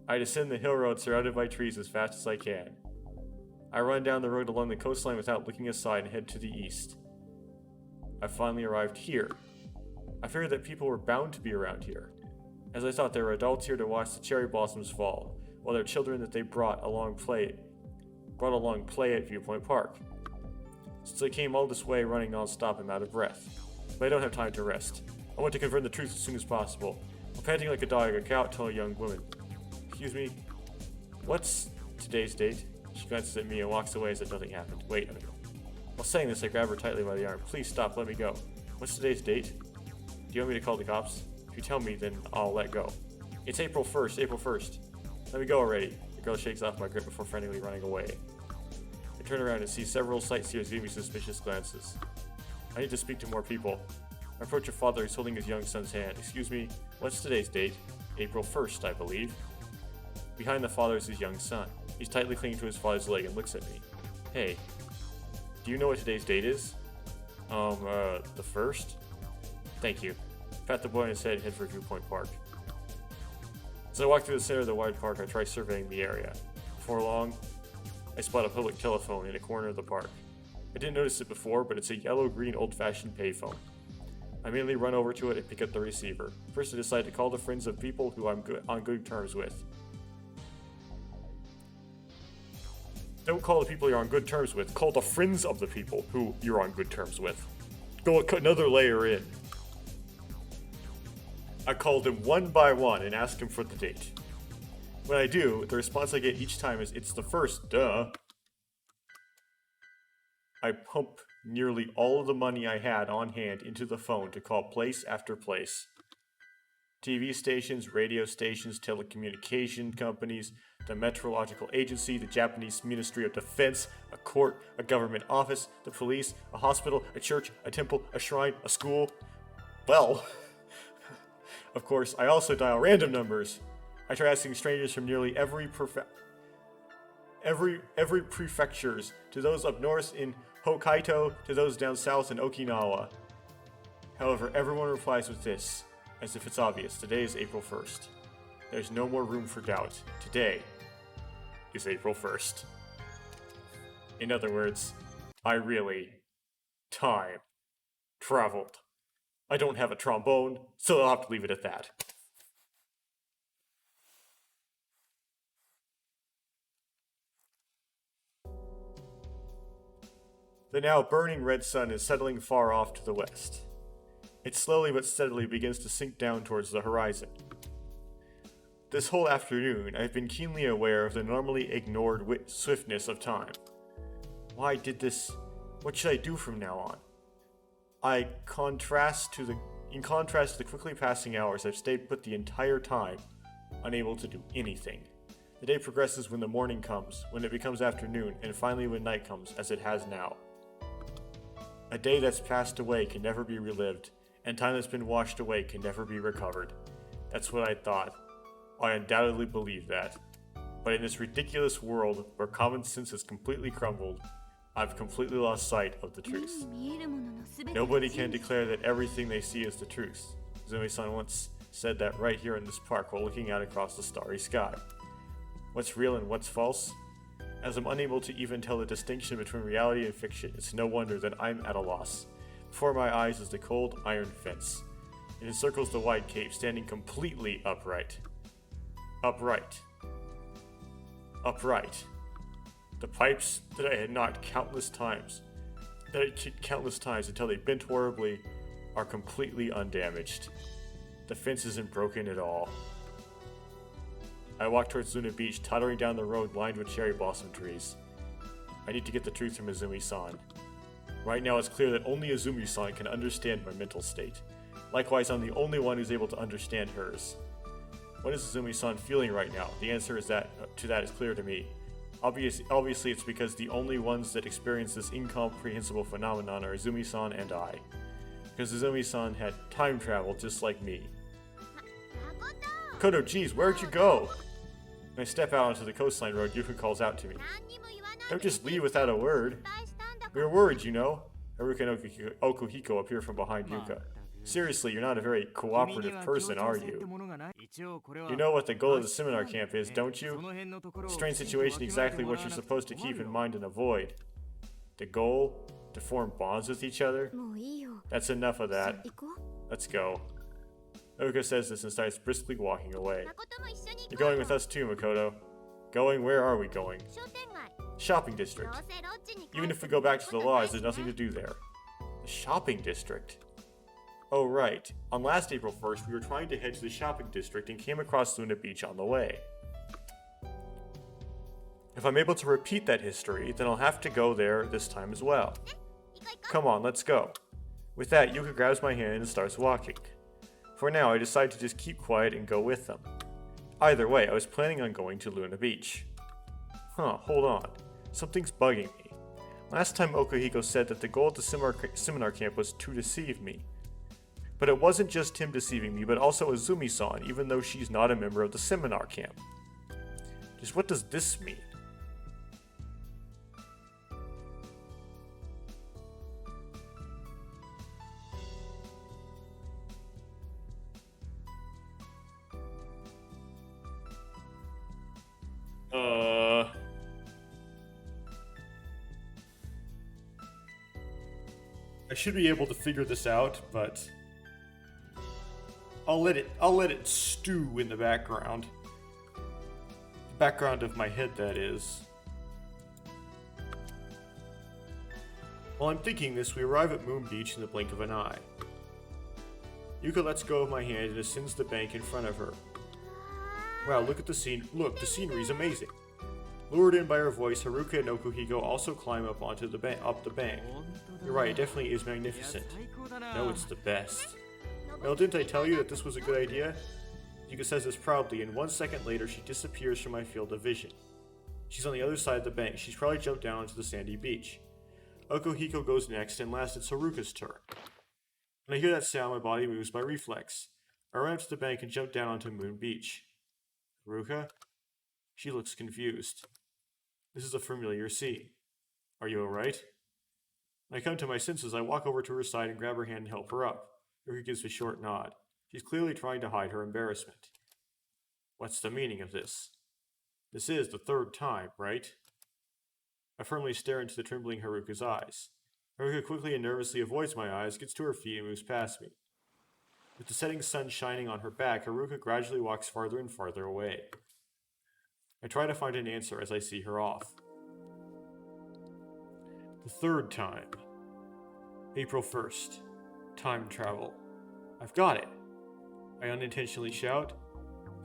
I descend the hill road surrounded by trees as fast as I can. I run down the road along the coastline without looking aside and head to the east. I finally arrived here. I figured that people were bound to be around here, as I thought there were adults here to watch the cherry blossoms fall, while their children that they brought along play at Viewpoint Park. Since I came all this way running non-stop, I'm out of breath. But I don't have time to rest. I want to confirm the truth as soon as possible. I'm panting like a dog, I go out to a young woman. Excuse me, what's today's date? She glances at me and walks away as if nothing happened. Wait a minute. While saying this, I grab her tightly by the arm. Please stop, let me go. What's today's date? Do you want me to call the cops? If you tell me, then I'll let go. It's April 1st, April 1st. Let me go already. The girl shakes off my grip before frantically running away. I turn around and see several sightseers giving me suspicious glances. I need to speak to more people. I approach a father who's holding his young son's hand. Excuse me, what's today's date? April 1st, I believe. Behind the father is his young son. He's tightly clinging to his father's leg and looks at me. Hey, do you know what today's date is? The 1st? Thank you. Pat the boy on his head and head for Viewpoint Park. As I walk through the center of the wide park, I try surveying the area. Before long, I spot a public telephone in a corner of the park. I didn't notice it before, but it's a yellow-green old-fashioned payphone. I immediately run over to it and pick up the receiver. First, I decide to call the friends of people who I'm on good terms with. Don't call the people you're on good terms with. Call the friends of the people who you're on good terms with. Go another layer in. I call them one by one and ask them for the date. When I do, the response I get each time is, "It's the 1st, duh." I pump nearly all of the money I had on hand into the phone to call place after place. TV stations, radio stations, telecommunication companies, the Meteorological Agency, the Japanese Ministry of Defense, a court, a government office, the police, a hospital, a church, a temple, a shrine, a school. Well, of course, I also dial random numbers. I try asking strangers from nearly every prefectures, to those up north in Hokkaido, to those down south in Okinawa. However, everyone replies with this, as if it's obvious. Today is April 1st. There's no more room for doubt. Today is April 1st. In other words, I really time traveled. I don't have a trombone, so I'll have to leave it at that. The now burning red sun is settling far off to the west. It slowly but steadily begins to sink down towards the horizon. This whole afternoon, I've been keenly aware of the normally ignored swiftness of time. Why did this? What should I do from now on? In contrast to the quickly passing hours, I've stayed put the entire time, unable to do anything. The day progresses when the morning comes, when it becomes afternoon, and finally when night comes, as it has now. A day that's passed away can never be relived, and time that's been washed away can never be recovered. That's what I thought. I undoubtedly believe that. But in this ridiculous world where common sense has completely crumbled, I've completely lost sight of the truth. Nobody can declare that everything they see is the truth. Zumi-san once said that right here in this park while looking out across the starry sky. What's real and what's false? As I'm unable to even tell the distinction between reality and fiction, it's no wonder that I'm at a loss. Before my eyes is the cold iron fence. It encircles the wide cape, standing completely upright. Upright. Upright. The pipes that I had knocked countless times until they bent horribly, are completely undamaged. The fence isn't broken at all. I walk towards Luna Beach, tottering down the road lined with cherry blossom trees. I need to get the truth from Izumi-san. Right now it's clear that only Izumi-san can understand my mental state. Likewise, I'm the only one who's able to understand hers. What is Izumi-san feeling right now? The answer is to that is clear to me. Obviously, it's because the only ones that experience this incomprehensible phenomenon are Izumi-san and I. Because Izumi-san had time travel just like me. Kodo, geez, where'd you go? When I step out onto the coastline road, Yuka calls out to me. Don't just leave without a word. We were worried, you know. Haruka and Okuhiko appear from behind Yuka. Seriously, you're not a very cooperative person, are you? You know what the goal of the seminar camp is, don't you? Strange situation, exactly what you're supposed to keep in mind and avoid. The goal? To form bonds with each other? That's enough of that. Let's go. Haruka says this and starts briskly walking away. You're going with us too, Makoto. Going? Where are we going? Shopping district. Even if we go back to the lodge, there's nothing to do there. The shopping district? Oh right, on last April 1st we were trying to head to the shopping district and came across Luna Beach on the way. If I'm able to repeat that history, then I'll have to go there this time as well. Come on, let's go. With that, Yuka grabs my hand and starts walking. For now, I decide to just keep quiet and go with them. Either way, I was planning on going to Luna Beach. Hold on. Something's bugging me. Last time Okuhiko said that the goal of the seminar camp was to deceive me. But it wasn't just him deceiving me, but also Azumi-san, even though she's not a member of the seminar camp. Just what does this mean? I should be able to figure this out, but I'll let it stew in the background. The background of my head, that is. While I'm thinking this, we arrive at Moon Beach in the blink of an eye. Yuka lets go of my hand and ascends the bank in front of her. Wow, look at the scene. Look, the scenery's amazing. Lured in by her voice, Haruka and Okuhiko also climb up onto the bank. You're right, it definitely is magnificent. No, it's the best. Well, didn't I tell you that this was a good idea? Yuka says this proudly, and 1 second later she disappears from my field of vision. She's on the other side of the bank. She's probably jumped down onto the sandy beach. Okuhiko goes next, and last it's Haruka's turn. When I hear that sound, my body moves by reflex. I run up to the bank and jump down onto Moon Beach. Haruka? She looks confused. This is a familiar scene. Are you alright? When I come to my senses, I walk over to her side and grab her hand and help her up. Haruka gives a short nod. She's clearly trying to hide her embarrassment. What's the meaning of this? This is the third time, right? I firmly stare into the trembling Haruka's eyes. Haruka quickly and nervously avoids my eyes, gets to her feet, and moves past me. With the setting sun shining on her back, Haruka gradually walks farther and farther away. I try to find an answer as I see her off. The third time. April 1st. Time travel. I've got it! I unintentionally shout.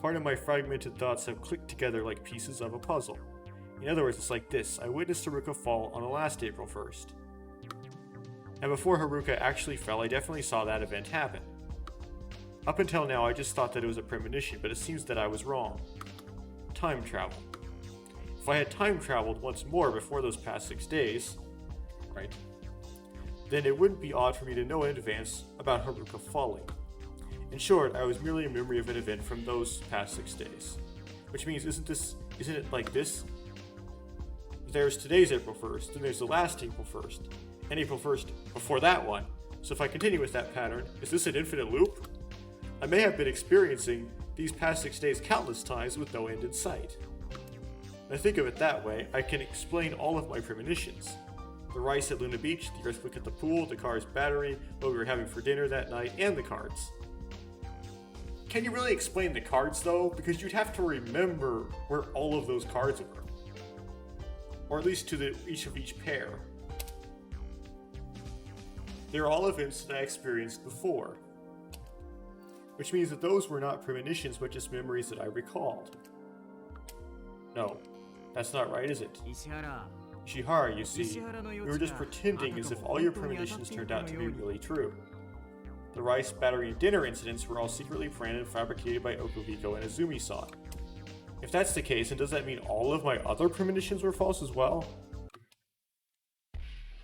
Part of my fragmented thoughts have clicked together like pieces of a puzzle. In other words, it's like this. I witnessed Haruka fall on the last April 1st. And before Haruka actually fell, I definitely saw that event happen. Up until now, I just thought that it was a premonition, but it seems that I was wrong. Time travel. If I had time traveled once more before those past 6 days, right, then it wouldn't be odd for me to know in advance about Haruka falling. In short, I was merely a memory of an event from those past 6 days. Which means, isn't it like this? There's today's April 1st, then there's the last April 1st, and April 1st before that one. So if I continue with that pattern, is this an infinite loop? I may have been experiencing these past 6 days countless times with no end in sight. When I think of it that way, I can explain all of my premonitions. The rice at Luna Beach, the earthquake at the pool, the car's battery, what we were having for dinner that night, and the cards. Can you really explain the cards though? Because you'd have to remember where all of those cards were. Or at least to each pair. They're all events that I experienced before. Which means that those were not premonitions, but just memories that I recalled. No, that's not right, is it? Ishihara, you see, you were just pretending as if all your premonitions turned out to be really true. The rice, battery, and dinner incidents were all secretly planned and fabricated by Okuhiko and Azumi-san. If that's the case, then does that mean all of my other premonitions were false as well?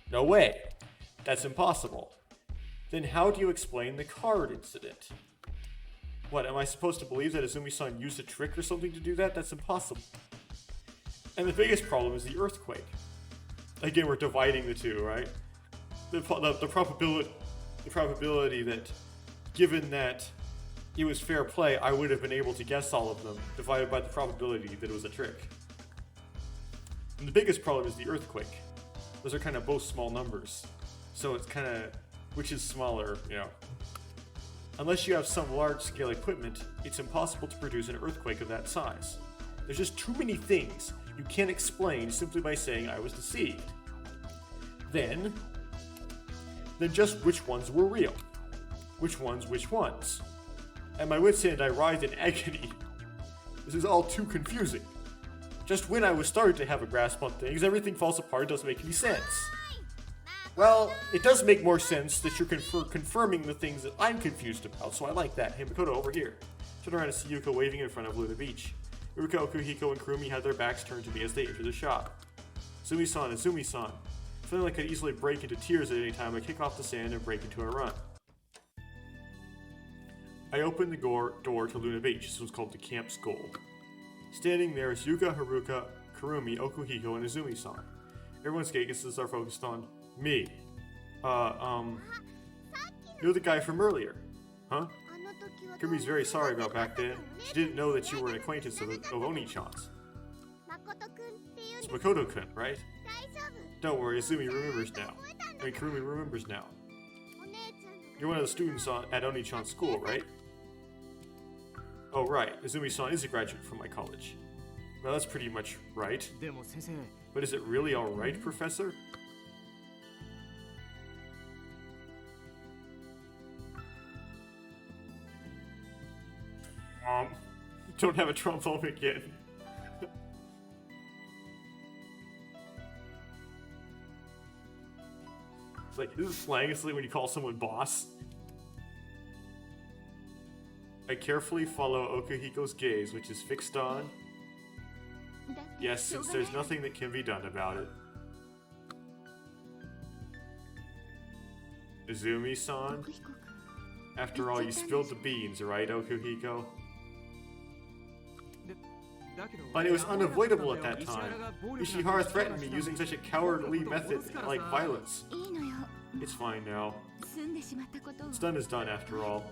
No way! That's impossible. Then how do you explain the card incident? What, am I supposed to believe that Azumi-san used a trick or something to do that? That's impossible. And the biggest problem is the earthquake. Again, we're dividing the two, right? The probability that, given that it was fair play, I would have been able to guess all of them, divided by the probability that it was a trick. And the biggest problem is the earthquake. Those are kind of both small numbers. So it's kind of, which is smaller, you know. Unless you have some large-scale equipment, it's impossible to produce an earthquake of that size. There's just too many things you can't explain simply by saying I was deceived. Then just which ones were real? Which ones? At my wit's end, I writhed in agony. This is all too confusing. Just when I was starting to have a grasp on things, everything falls apart and doesn't make any sense. Well, it does make more sense that you're confirming the things that I'm confused about, so I like that. Hey, Makoto, over here. Turn around and see Yuka waving in front of Luna Beach. Ruka, Okuhiko, and Kurumi had their backs turned to me as they entered the shop. Izumi-san, Izumi-san. Feeling like I could easily break into tears at any time, I kick off the sand and break into a run. I opened the door to Luna Beach. This was called the Camp's Goal. Standing there is Yuka, Haruka, Kurumi, Okuhiko, and Izumi-san. Everyone's gaze are focused on me. You're the guy from earlier, huh? Kurumi's very sorry about back then. She didn't know that you were an acquaintance of Oni-chan's. It's Makoto-kun, right? Don't worry, Izumi remembers now. Kurumi remembers now. You're one of the students at Oni-chan's school, right? Oh, right. Izumi-san is a graduate from my college. Well, that's pretty much right. But is it really alright, Professor? Don't have a trombone again. It's like, this is slang. It's like when you call someone boss. I carefully follow Okuhiko's gaze, which is fixed on... Yes, since there's nothing that can be done about it. Izumi-san? After all, you spilled the beans, right, Okuhiko? But it was unavoidable at that time. Ishihara threatened me using such a cowardly method like violence. It's fine now. What's done is done, after all.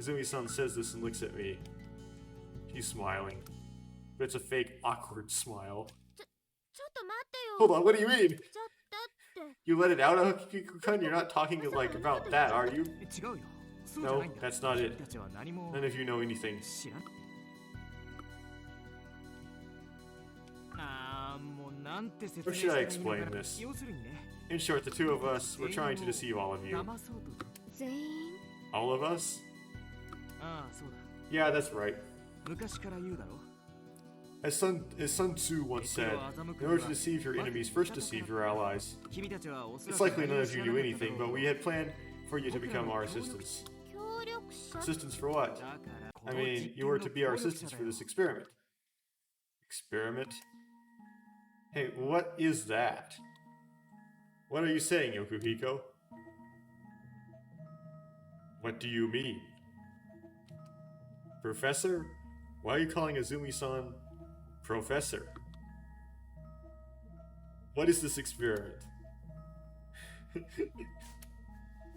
Izumi-san says this and looks at me. He's smiling. But it's a fake, awkward smile. Hold on, what do you mean? You let it out, Okuhiko-kun? You're not talking like about that, are you? No, that's not it. None of you know anything. Or should I explain this? In short, the two of us were trying to deceive all of you. All of us? Yeah, that's right. As Sun Tzu once said, in order to deceive your enemies, first deceive your allies. It's likely none of you knew anything, but we had planned for you to become our assistants. Assistants for what? I mean, you were to be our assistants for this experiment. Experiment? Hey, what is that? What are you saying, Okuhiko? What do you mean? Professor? Why are you calling Izumi-san Professor? What is this experiment?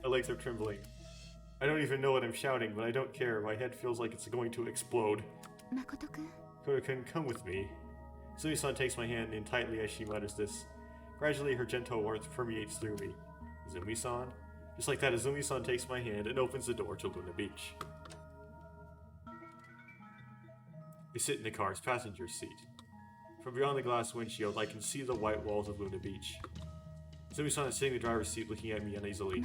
My legs are trembling. I don't even know what I'm shouting, but I don't care. My head feels like it's going to explode. Makoto-kun, come with me. Izumi-san takes my hand in tightly as she mutters this. Gradually, her gentle warmth permeates through me. Izumi-san? Just like that, Izumi-san takes my hand and opens the door to Luna Beach. We sit in the car's passenger seat. From beyond the glass windshield, I can see the white walls of Luna Beach. Izumi-san is sitting in the driver's seat looking at me uneasily.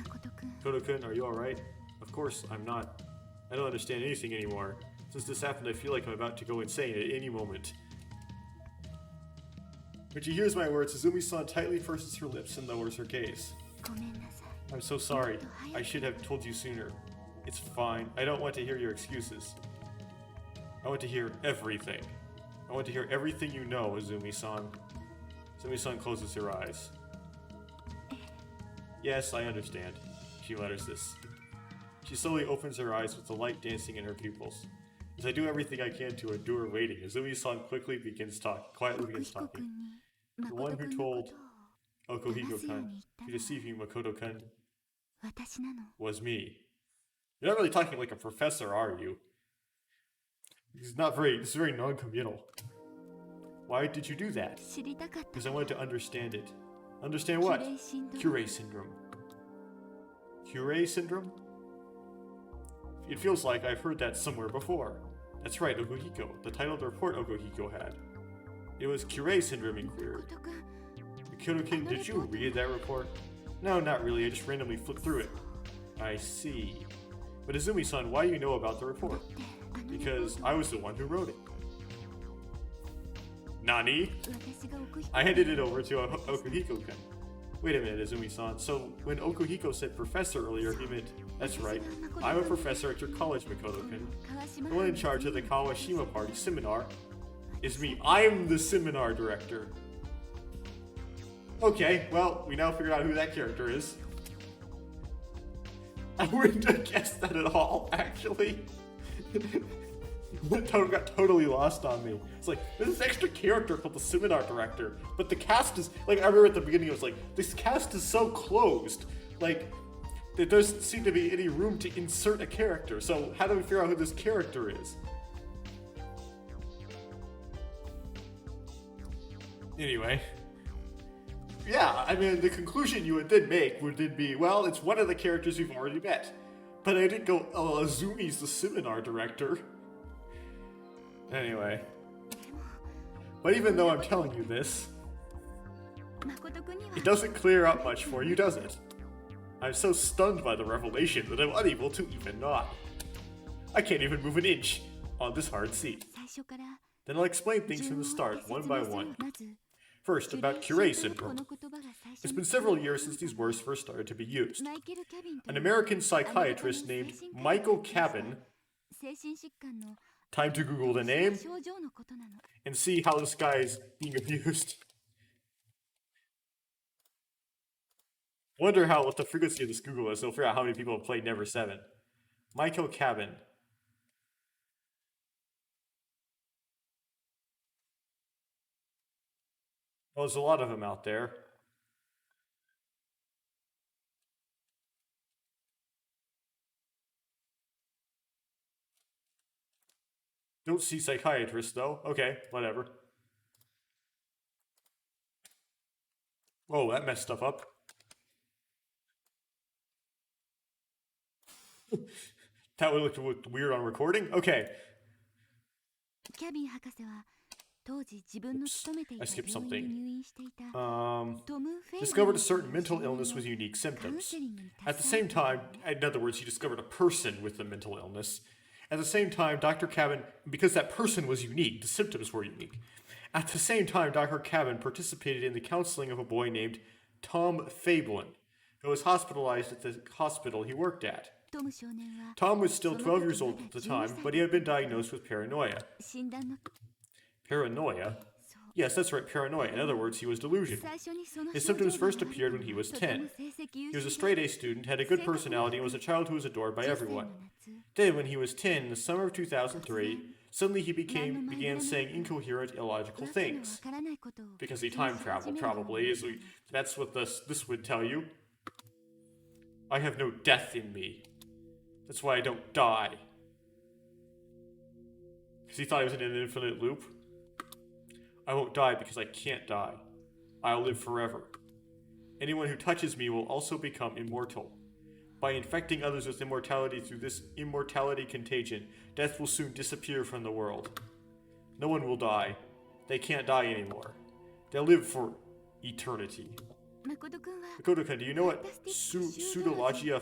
Makoto-kun, are you alright? Of course, I'm not. I don't understand anything anymore. Since this happened, I feel like I'm about to go insane at any moment. When she hears my words, Izumi-san tightly purses her lips and lowers her gaze. I'm so sorry. I should have told you sooner. It's fine. I don't want to hear your excuses. I want to hear everything. I want to hear everything you know, Izumi-san. Izumi-san closes her eyes. Yes, I understand. She mutters this. She slowly opens her eyes with the light dancing in her pupils. As I do everything I can to endure waiting, Izumi-san quietly begins talking. The one who told Okuhiko-kun to deceive you, Makoto-kun, was me. You're not really talking like a professor, are you? This is very non-communal. Why did you do that? Because I wanted to understand it. Understand what? Curé syndrome. Curé syndrome? It feels like I've heard that somewhere before. That's right, Okuhiko. The title of the report Okuhiko had. It was Curé syndrome inquired. Makoto-kun, did you read that report? No, not really. I just randomly flipped through it. I see. But Izumi-san, why do you know about the report? Because I was the one who wrote it. Nani? I handed it over to Okuhiko-kun. Wait a minute, Izumi-san. So, when Okuhiko said professor earlier, he meant That's right. I'm a professor at your college, Makoto-kun. The one in charge of the Kawashima Party seminar is me. I'm the seminar director. Okay, well, we now figured out who that character is. I wouldn't have guessed that at all, actually. That got totally lost on me. It's like, there's this extra character called the seminar director, but the cast is, like, I remember at the beginning, I was like, this cast is so closed. Like, there doesn't seem to be any room to insert a character, so how do we figure out who this character is? Anyway. Yeah, I mean, the conclusion you would then make would then be, well, it's one of the characters we've already met. But I didn't go, oh, Azumi's the seminar director. Anyway. But even though I'm telling you this, it doesn't clear up much for you, does it? I'm so stunned by the revelation that I'm unable to even nod. I can't even move an inch on this hard seat. Then I'll explain things from the start, one by one. First, about Curie syndrome. It's been several years since these words first started to be used. An American psychiatrist named Michael Cabin. Time to Google the name and see how this guy is being abused. Wonder what the frequency of this Google is, so we'll figure out how many people have played Never7. Michael Cabin. Well, there's a lot of them out there. Don't see psychiatrists, though. Okay, whatever. Whoa, that messed stuff up. That would look weird on recording? Okay. Oops, I skipped something. Discovered a certain mental illness with unique symptoms. At the same time, in other words, he discovered a person with a mental illness. At the same time, Dr. Cabin, because that person was unique, the symptoms were unique. At the same time, Dr. Cabin participated in the counseling of a boy named Tom Fablin, who was hospitalized at the hospital he worked at. Tom was still 12 years old at the time, but he had been diagnosed with paranoia. Paranoia? Yes, that's right, paranoia. In other words, he was delusional. His symptoms first appeared when he was 10. He was a straight-A student, had a good personality, and was a child who was adored by everyone. Then, when he was 10, in the summer of 2003, suddenly he began saying incoherent, illogical things. Because he time traveled, probably. That's what this would tell you. I have no death in me. That's why I don't die. Because he thought he was in an infinite loop. I won't die because I can't die. I'll live forever. Anyone who touches me will also become immortal. By infecting others with immortality through this immortality contagion, death will soon disappear from the world. No one will die. They can't die anymore. They'll live for eternity. Makoto-kun, do you know what pseudologia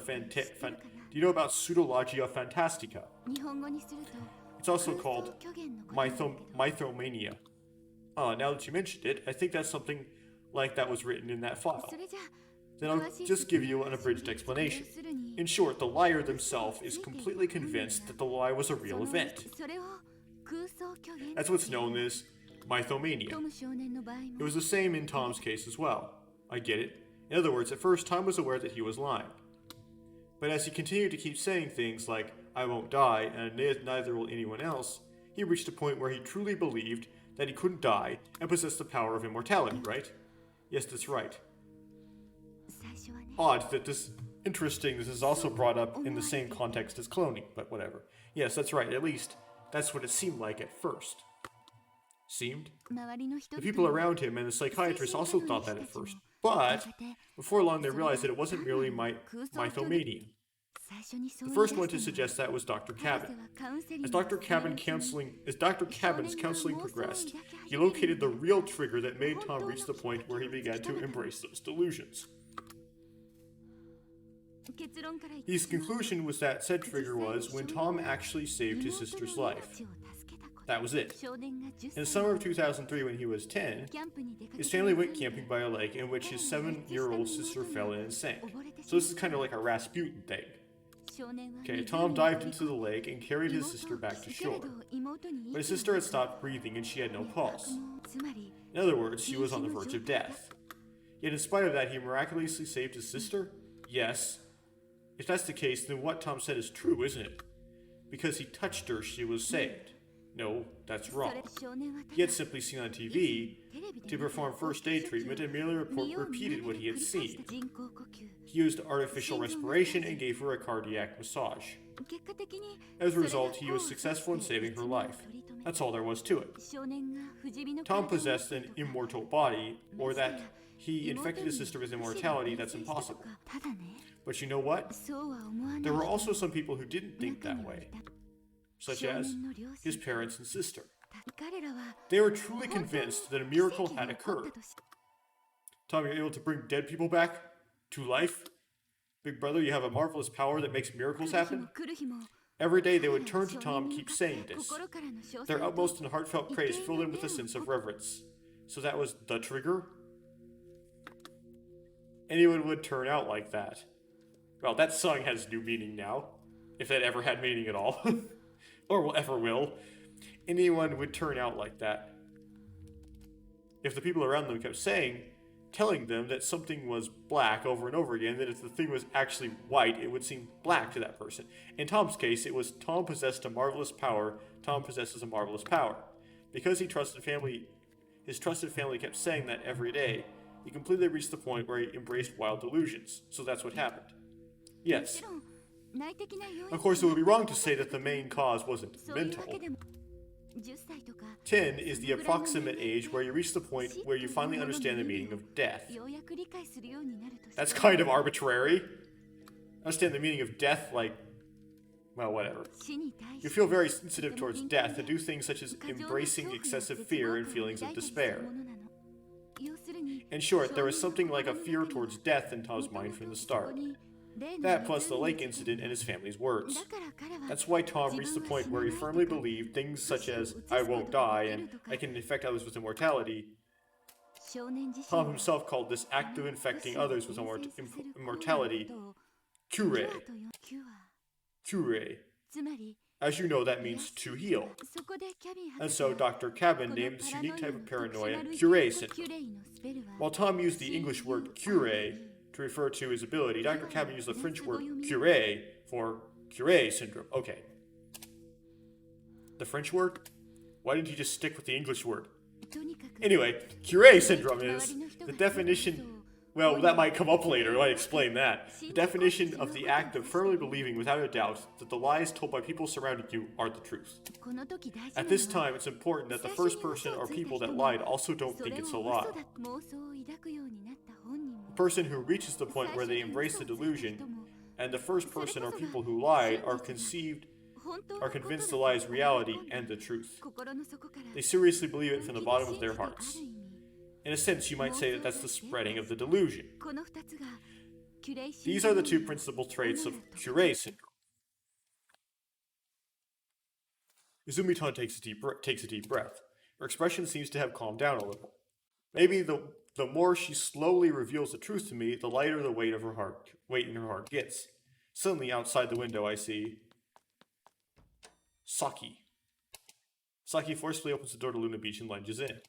do you know about pseudologia fantastica? It's also called mythomania. Now that you mentioned it, I think that's something like that was written in that file. Then I'll just give you an abridged explanation. In short, the liar themselves is completely convinced that the lie was a real event. That's what's known as mythomania. It was the same in Tom's case as well. I get it. In other words, at first, Tom was aware that he was lying. But as he continued to keep saying things like, I won't die, and neither will anyone else, he reached a point where he truly believed that he couldn't die and possessed the power of immortality, right? Yes, that's right. Odd that this is also brought up in the same context as cloning, but whatever. Yes, that's right, at least that's what it seemed like at first. Seemed? The people around him and the psychiatrist also thought that at first, but before long they realized that it wasn't really mythomania. The first one to suggest that was Dr. Cabin. As Dr. Cabin's counseling progressed, he located the real trigger that made Tom reach the point where he began to embrace those delusions. His conclusion was that said trigger was when Tom actually saved his sister's life. That was it. In the summer of 2003, when he was 10, his family went camping by a lake in which his 7-year-old sister fell in and sank. So this is kind of like a Rasputin thing. Okay, Tom dived into the lake and carried his sister back to shore. But his sister had stopped breathing and she had no pulse. In other words, she was on the verge of death. Yet in spite of that, he miraculously saved his sister? Yes. If that's the case, then what Tom said is true, isn't it? Because he touched her, she was saved. No, that's wrong. He had simply seen on TV to perform first aid treatment and merely repeated what he had seen. He used artificial respiration and gave her a cardiac massage. As a result, he was successful in saving her life. That's all there was to it. Tom possessed an immortal body, or that he infected his sister with immortality. That's impossible. But you know what? There were also some people who didn't think that way, such as his parents and sister. They were truly convinced that a miracle had occurred. Tom, you're able to bring dead people back to life? Big brother, you have a marvelous power that makes miracles happen? Every day they would turn to Tom, keep saying this. Their utmost and heartfelt praise filled him with a sense of reverence. So that was the trigger? Anyone would turn out like that. Well, that song has new meaning now, if that ever had meaning at all. Or ever will. Anyone would turn out like that. If the people around them kept telling them that something was black over and over again, that if the thing was actually white, it would seem black to that person. In Tom's case, it was Tom possessed a marvelous power. Tom possesses a marvelous power. Because his trusted family kept saying that every day, he completely reached the point where he embraced wild delusions. So that's what happened. Yes. Of course, it would be wrong to say that the main cause wasn't mental. 10 is the approximate age where you reach the point where you finally understand the meaning of death. That's kind of arbitrary. Understand the meaning of death, like, well, whatever. You feel very sensitive towards death and do things such as embracing excessive fear and feelings of despair. In short, there was something like a fear towards death in Tom's mind from the start. That plus the lake incident and his family's words. That's why Tom reached the point where he firmly believed things such as, I won't die and I can infect others with immortality. Tom himself called this act of infecting others with immortality, cure. Cure. As you know, that means to heal. And so Dr. Cabin named this unique type of paranoia cure syndrome. While Tom used the English word cure to refer to his ability, Dr. Cabin used the French word cure for cure syndrome. Okay. The French word? Why didn't he just stick with the English word? Anyway, cure syndrome is the definition. Well, that might come up later, I might explain that. The definition of the act of firmly believing without a doubt that the lies told by people surrounding you are the truth. At this time, it's important that the first person or people that lied also don't think it's a lie. The person who reaches the point where they embrace the delusion, and the first person or people who lied are convinced the lie is reality and the truth. They seriously believe it from the bottom of their hearts. In a sense, you might say that that's the spreading of the delusion. These are the two principal traits of cure syndrome. Izumi-tan takes a deep breath. Her expression seems to have calmed down a little. Maybe the more she slowly reveals the truth to me, the lighter the weight in her heart gets. Suddenly, outside the window, I see Saki. Saki forcefully opens the door to Luna Beach and lunges in.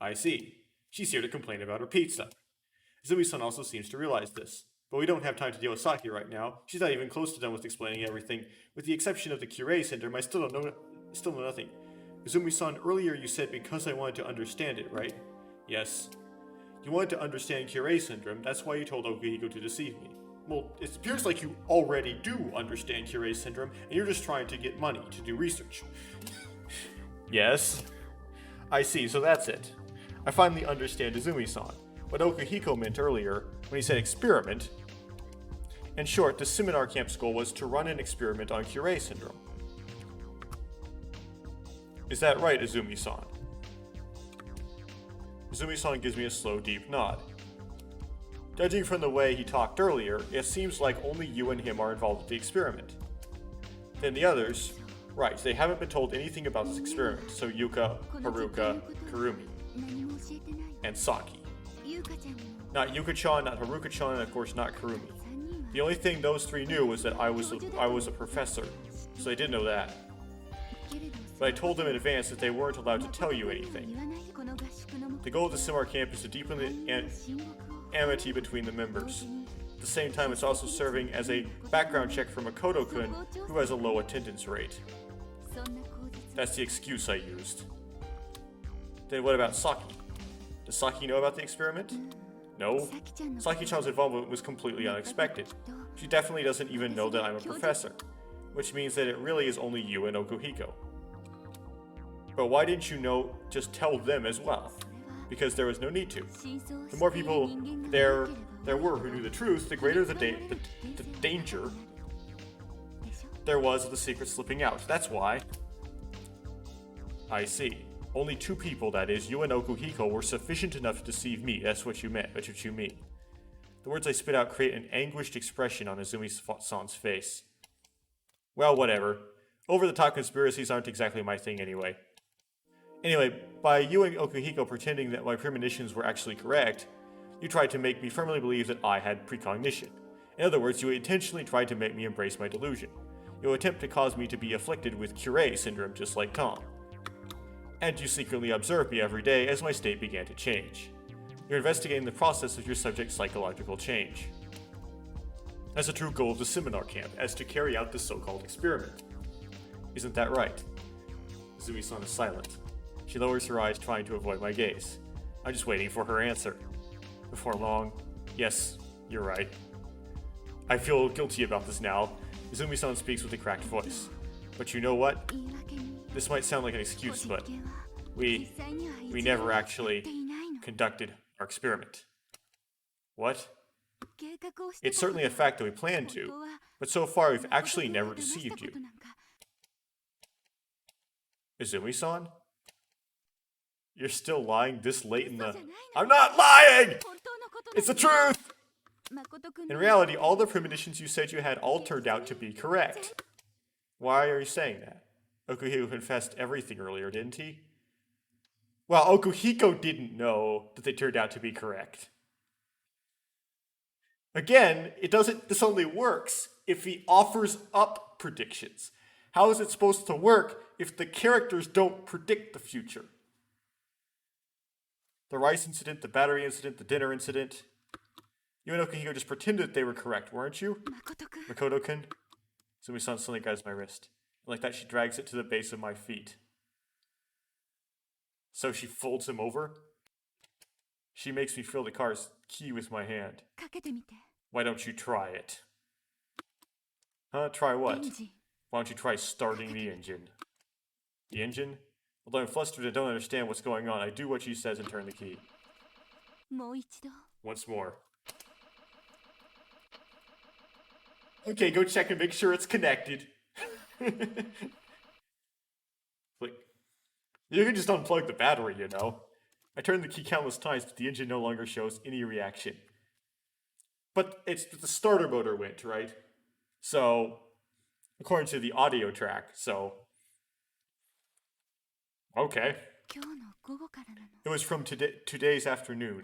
I see. She's here to complain about her pizza. Izumi-san also seems to realize this. But we don't have time to deal with Saki right now. She's not even close to done with explaining everything. With the exception of the cure syndrome, I still know nothing. Izumi-san, earlier you said because I wanted to understand it, right? Yes. You wanted to understand cure syndrome, that's why you told Okuhiko to deceive me. Well, it appears like you already do understand cure syndrome, and you're just trying to get money to do research. Yes. I see, so that's it. I finally understand Izumi-san, what Okuhiko meant earlier when he said experiment. In short, the seminar camp's goal was to run an experiment on cure syndrome. Is that right, Izumi-san? Izumi-san gives me a slow, deep nod. Judging from the way he talked earlier, it seems like only you and him are involved with the experiment. Then the others, right, they haven't been told anything about this experiment, so Yuka, Haruka, Kurumi, and Saki. Not Yuka-chan, not Haruka-chan, and of course not Kurumi. The only thing those three knew was that I was a professor, so they did know that. But I told them in advance that they weren't allowed to tell you anything. The goal of the Simar camp is to deepen the amity between the members. At the same time, it's also serving as a background check for Makoto-kun, who has a low attendance rate. That's the excuse I used. Then what about Saki? Does Saki know about the experiment? No. Saki-chan's involvement was completely unexpected. She definitely doesn't even know that I'm a professor, which means that it really is only you and Okuhiko. But why didn't you just tell them as well? Because there was no need to. The more people there were who knew the truth, the greater the danger there was of the secret slipping out. That's why. I see. Only two people, that is, you and Okuhiko, were sufficient enough to deceive me. That's what you meant. That's what you mean. The words I spit out create an anguished expression on Izumi-san's face. Well, whatever. Over-the-top conspiracies aren't exactly my thing anyway. Anyway, by you and Okuhiko pretending that my premonitions were actually correct, you tried to make me firmly believe that I had precognition. In other words, you intentionally tried to make me embrace my delusion. You attempt to cause me to be afflicted with Curie syndrome just like Tom. And you secretly observed me every day as my state began to change. You're investigating the process of your subject's psychological change. As a true goal of the seminar camp, as to carry out this so-called experiment. Isn't that right? Izumi-san is silent. She lowers her eyes, trying to avoid my gaze. I'm just waiting for her answer. Before long, yes, you're right. I feel guilty about this now. Izumi-san speaks with a cracked voice. But you know what? This might sound like an excuse, but we never actually conducted our experiment. What? It's certainly a fact that we planned to, but so far we've actually never deceived you. Izumi-san? You're still lying this late in the... I'm not lying! It's the truth! In reality, all the premonitions you said you had all turned out to be correct. Why are you saying that? Okuhiko confessed everything earlier, didn't he? Well, Okuhiko didn't know that they turned out to be correct. Again, this only works if he offers up predictions. How is it supposed to work if the characters don't predict the future? The rice incident, the battery incident, the dinner incident. You and Okuhiko just pretended they were correct, weren't you? Makoto-kun? Izumi-san suddenly grabs my wrist. Like that, she drags it to the base of my feet. So she folds him over? She makes me feel the car's key with my hand. Why don't you try it? Huh? Try what? Why don't you try starting the engine? The engine? Although I'm flustered and don't understand what's going on, I do what she says and turn the key. Once more. Okay, go check and make sure it's connected. Like, you can just unplug the battery, you know. I turned the key countless times, but the engine no longer shows any reaction. But the starter motor went, right? So, according to the audio track, so... Okay. It was from today's afternoon.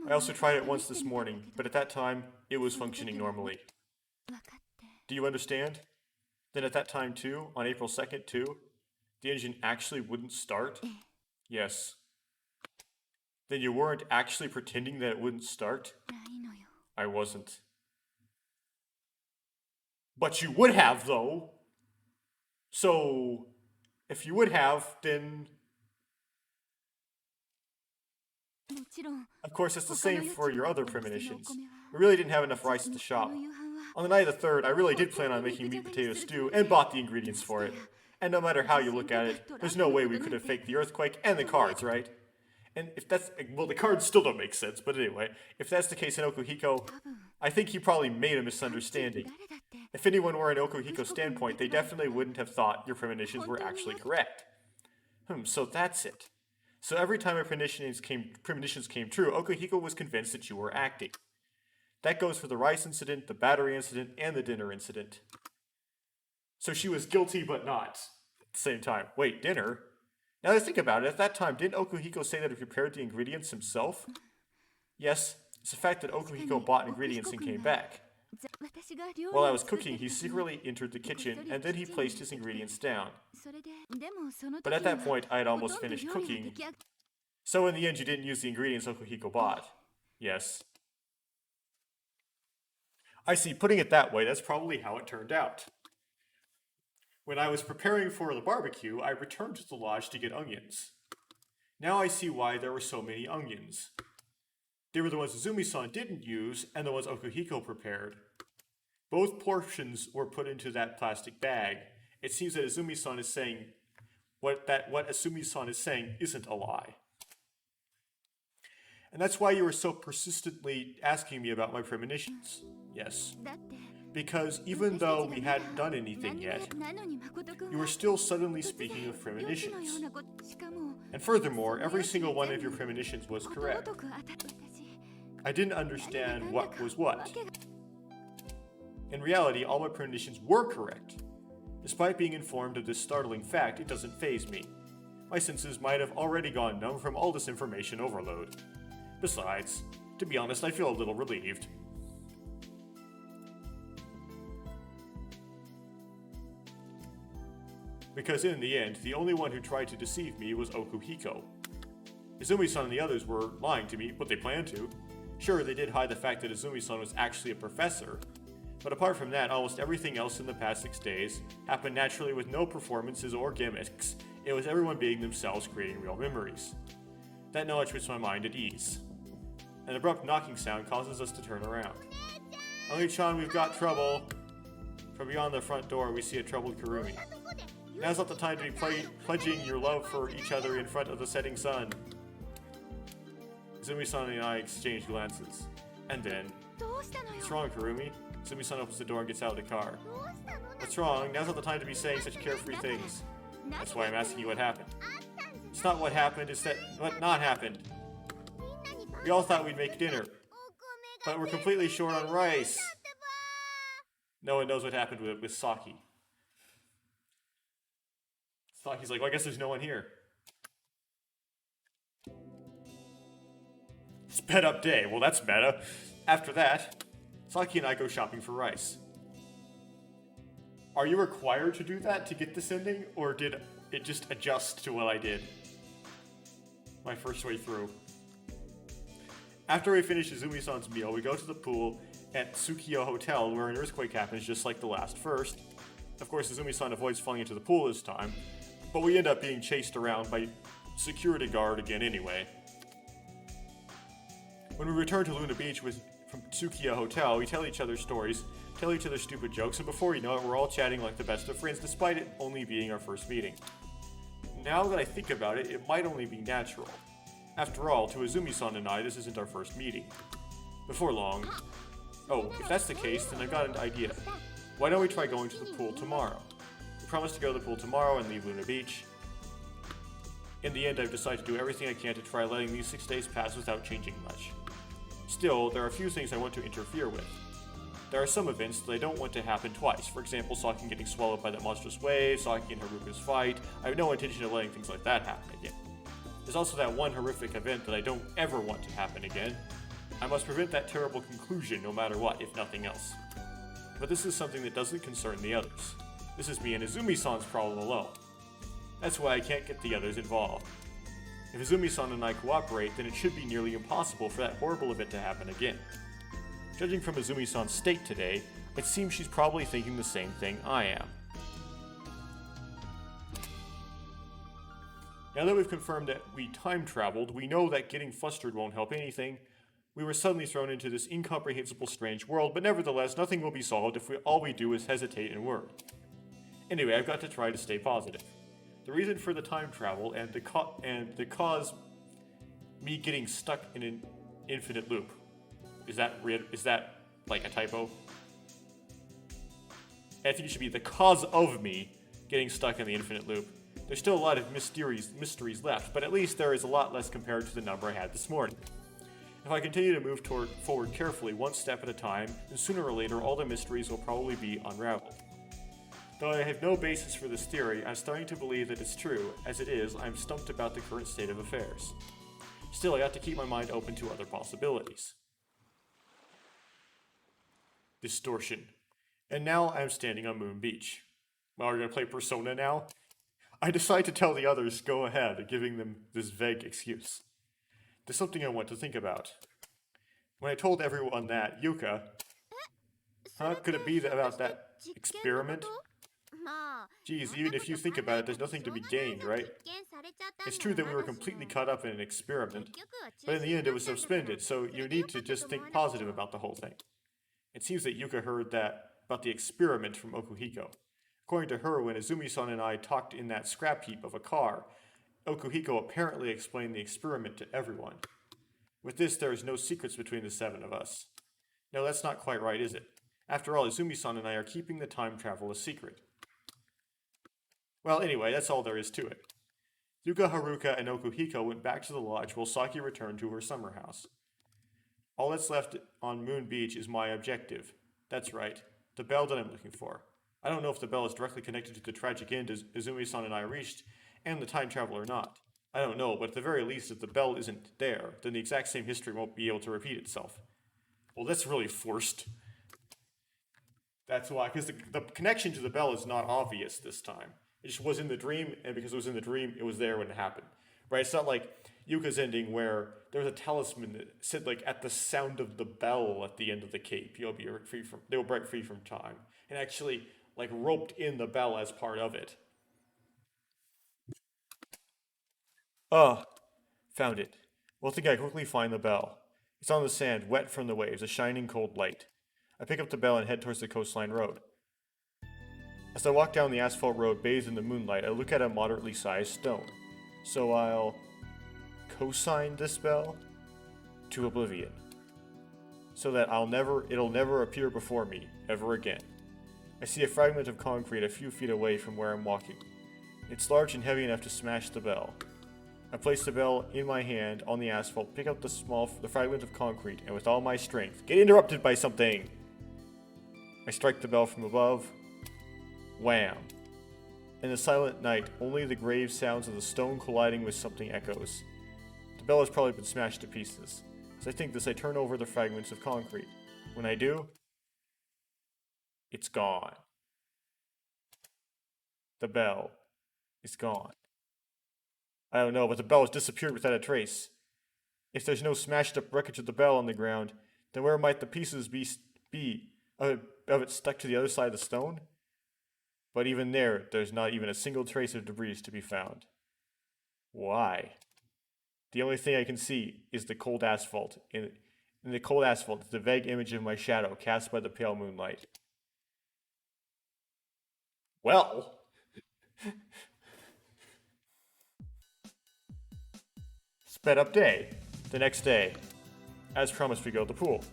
I also tried it once this morning, but at that time, it was functioning normally. Do you understand? Then at that time too, on April 2nd too, the engine actually wouldn't start? Yes. Then you weren't actually pretending that it wouldn't start? I wasn't. But you would have, though. So, if you would have, then... Of course, it's the same for your other premonitions. We really didn't have enough rice at the shop. On the night of the 3rd, I really did plan on making meat potato stew and bought the ingredients for it. And no matter how you look at it, there's no way we could have faked the earthquake and the cards, right? And if that's... Well, the cards still don't make sense, but anyway. If that's the case in Okuhiko, I think he probably made a misunderstanding. If anyone were in Okuhiko's standpoint, they definitely wouldn't have thought your premonitions were actually correct. So that's it. So every time our premonitions came true, Okuhiko was convinced that you were acting. That goes for the rice incident, the battery incident, and the dinner incident. So she was guilty, but not at the same time. Wait, dinner? Now that I think about it, at that time, didn't Okuhiko say that he prepared the ingredients himself? Yes, it's the fact that Okuhiko bought ingredients and came back. While I was cooking, he secretly entered the kitchen, and then he placed his ingredients down. But at that point, I had almost finished cooking, so in the end you didn't use the ingredients Okuhiko bought. Yes. I see, putting it that way, that's probably how it turned out. When I was preparing for the barbecue, I returned to the lodge to get onions. Now I see why there were so many onions. They were the ones Izumi-san didn't use, and the ones Okuhiko prepared. Both portions were put into that plastic bag. It seems that Izumi-san is saying what Izumi-san is saying isn't a lie. And that's why you were so persistently asking me about my premonitions. Yes. Because even though we hadn't done anything yet, you were still suddenly speaking of premonitions. And furthermore, every single one of your premonitions was correct. I didn't understand what was what. In reality, all my premonitions were correct. Despite being informed of this startling fact, it doesn't faze me. My senses might have already gone numb from all this information overload. Besides, to be honest, I feel a little relieved. Because in the end, the only one who tried to deceive me was Okuhiko. Izumi-san and the others were lying to me, but they planned to. Sure, they did hide the fact that Izumi-san was actually a professor, but apart from that, almost everything else in the past 6 days happened naturally with no performances or gimmicks. It was everyone being themselves, creating real memories. That knowledge puts my mind at ease. An abrupt knocking sound causes us to turn around. Oni-chan, we've got trouble! From beyond the front door, we see a troubled Kurumi. Now's not the time to be pledging your love for each other in front of the setting sun. Izumi-san and I exchange glances. And then, what's wrong, Kurumi? Izumi-san opens the door and gets out of the car. What's wrong? Now's not the time to be saying such carefree things. That's why I'm asking you what happened. It's not what happened, it's that what not happened. We all thought we'd make dinner, but we're completely short on rice. No one knows what happened with Saki. Saki's like, well, I guess there's no one here. Sped up day. Well, that's meta. After that, Saki and I go shopping for rice. Are you required to do that to get this ending, or did it just adjust to what I did my first way through? After we finish Izumi-san's meal, we go to the pool at Tsukiyo Hotel, where an earthquake happens just like the last first. Of course, Izumi-san avoids falling into the pool this time, but we end up being chased around by security guard again anyway. When we return to Luna Beach from Tsukiya Hotel, we tell each other stories, tell each other stupid jokes, and before you know it, we're all chatting like the best of friends, despite it only being our first meeting. Now that I think about it, it might only be natural. After all, to Izumi-san and I, this isn't our first meeting. Before long... Oh, if that's the case, then I've got an idea. Why don't we try going to the pool tomorrow? We promised to go to the pool tomorrow and leave Luna Beach. In the end, I've decided to do everything I can to try letting these 6 days pass without changing much. Still, there are a few things I want to interfere with. There are some events that I don't want to happen twice. For example, Saki getting swallowed by that monstrous wave, Saki and Haruka's fight. I have no intention of letting things like that happen again. There's also that one horrific event that I don't ever want to happen again. I must prevent that terrible conclusion no matter what, if nothing else. But this is something that doesn't concern the others. This is me and Izumi-san's problem alone. That's why I can't get the others involved. If Izumi-san and I cooperate, then it should be nearly impossible for that horrible event to happen again. Judging from Izumi-san's state today, it seems she's probably thinking the same thing I am. Now that we've confirmed that we time traveled, we know that getting flustered won't help anything. We were suddenly thrown into this incomprehensible, strange world, but nevertheless, nothing will be solved if all we do is hesitate and worry. Anyway, I've got to try to stay positive. The reason for the time travel and the cause me getting stuck in an infinite loop. Is that like a typo? I think it should be the cause of me getting stuck in the infinite loop. There's still a lot of mysteries left, but at least there is a lot less compared to the number I had this morning. If I continue to move forward carefully, one step at a time, then sooner or later all the mysteries will probably be unraveled. Though I have no basis for this theory, I'm starting to believe that it's true. As it is, I'm stumped about the current state of affairs. Still, I have to keep my mind open to other possibilities. distortion. And now I'm standing on Moon Beach. Well, we're gonna play Persona now? I decide to tell the others go ahead, giving them this vague excuse. There's something I want to think about. When I told everyone that, Yuka, could it be about that experiment? Geez, even if you think about it, there's nothing to be gained, right? It's true that we were completely caught up in an experiment, but in the end it was suspended, so you need to just think positive about the whole thing. It seems that Yuka heard that about the experiment from Okuhiko. According to her, when Izumi-san and I talked in that scrap heap of a car, Okuhiko apparently explained the experiment to everyone. With this, there is no secrets between the 7 of us. No, that's not quite right, is it? After all, Izumi-san and I are keeping the time travel a secret. Well, anyway, that's all there is to it. Yuka, Haruka, and Okuhiko went back to the lodge while Saki returned to her summer house. All that's left on Moon Beach is my objective. That's right, the bell that I'm looking for. I don't know if the bell is directly connected to the tragic end Izumi-san and I reached, and the time travel or not. I don't know, but at the very least, if the bell isn't there, then the exact same history won't be able to repeat itself. Well, that's really forced. That's why, because the connection to the bell is not obvious this time. It just was in the dream, and because it was in the dream, it was there when it happened. Right? It's not like Yuka's ending where there was a talisman that said, like, at the sound of the bell at the end of the cape, they will break free from time. And actually, like, roped in the bell as part of it. Found it. Well, I think I quickly find the bell. It's on the sand, wet from the waves, a shining cold light. I pick up the bell and head towards the coastline road. As I walk down the asphalt road bathed in the moonlight, I look at a moderately sized stone. So I'll cosign this bell to oblivion. So that it'll never appear before me, ever again. I see a fragment of concrete a few feet away from where I'm walking. It's large and heavy enough to smash the bell. I place the bell in my hand on the asphalt, pick up the fragment of concrete, and with all my strength, get interrupted by something! I strike the bell from above. Wham! In the silent night, only the grave sounds of the stone colliding with something echoes. The bell has probably been smashed to pieces. As I think this, I turn over the fragments of concrete. When I do, it's gone. The bell is gone. I don't know, but the bell has disappeared without a trace. If there's no smashed up wreckage of the bell on the ground, then where might the pieces be of it stuck to the other side of the stone? But even there's not even a single trace of debris to be found. Why? The only thing I can see is the cold asphalt. In the cold asphalt is the vague image of my shadow cast by the pale moonlight. Well... Sped up day. The next day. As promised, we go to the pool.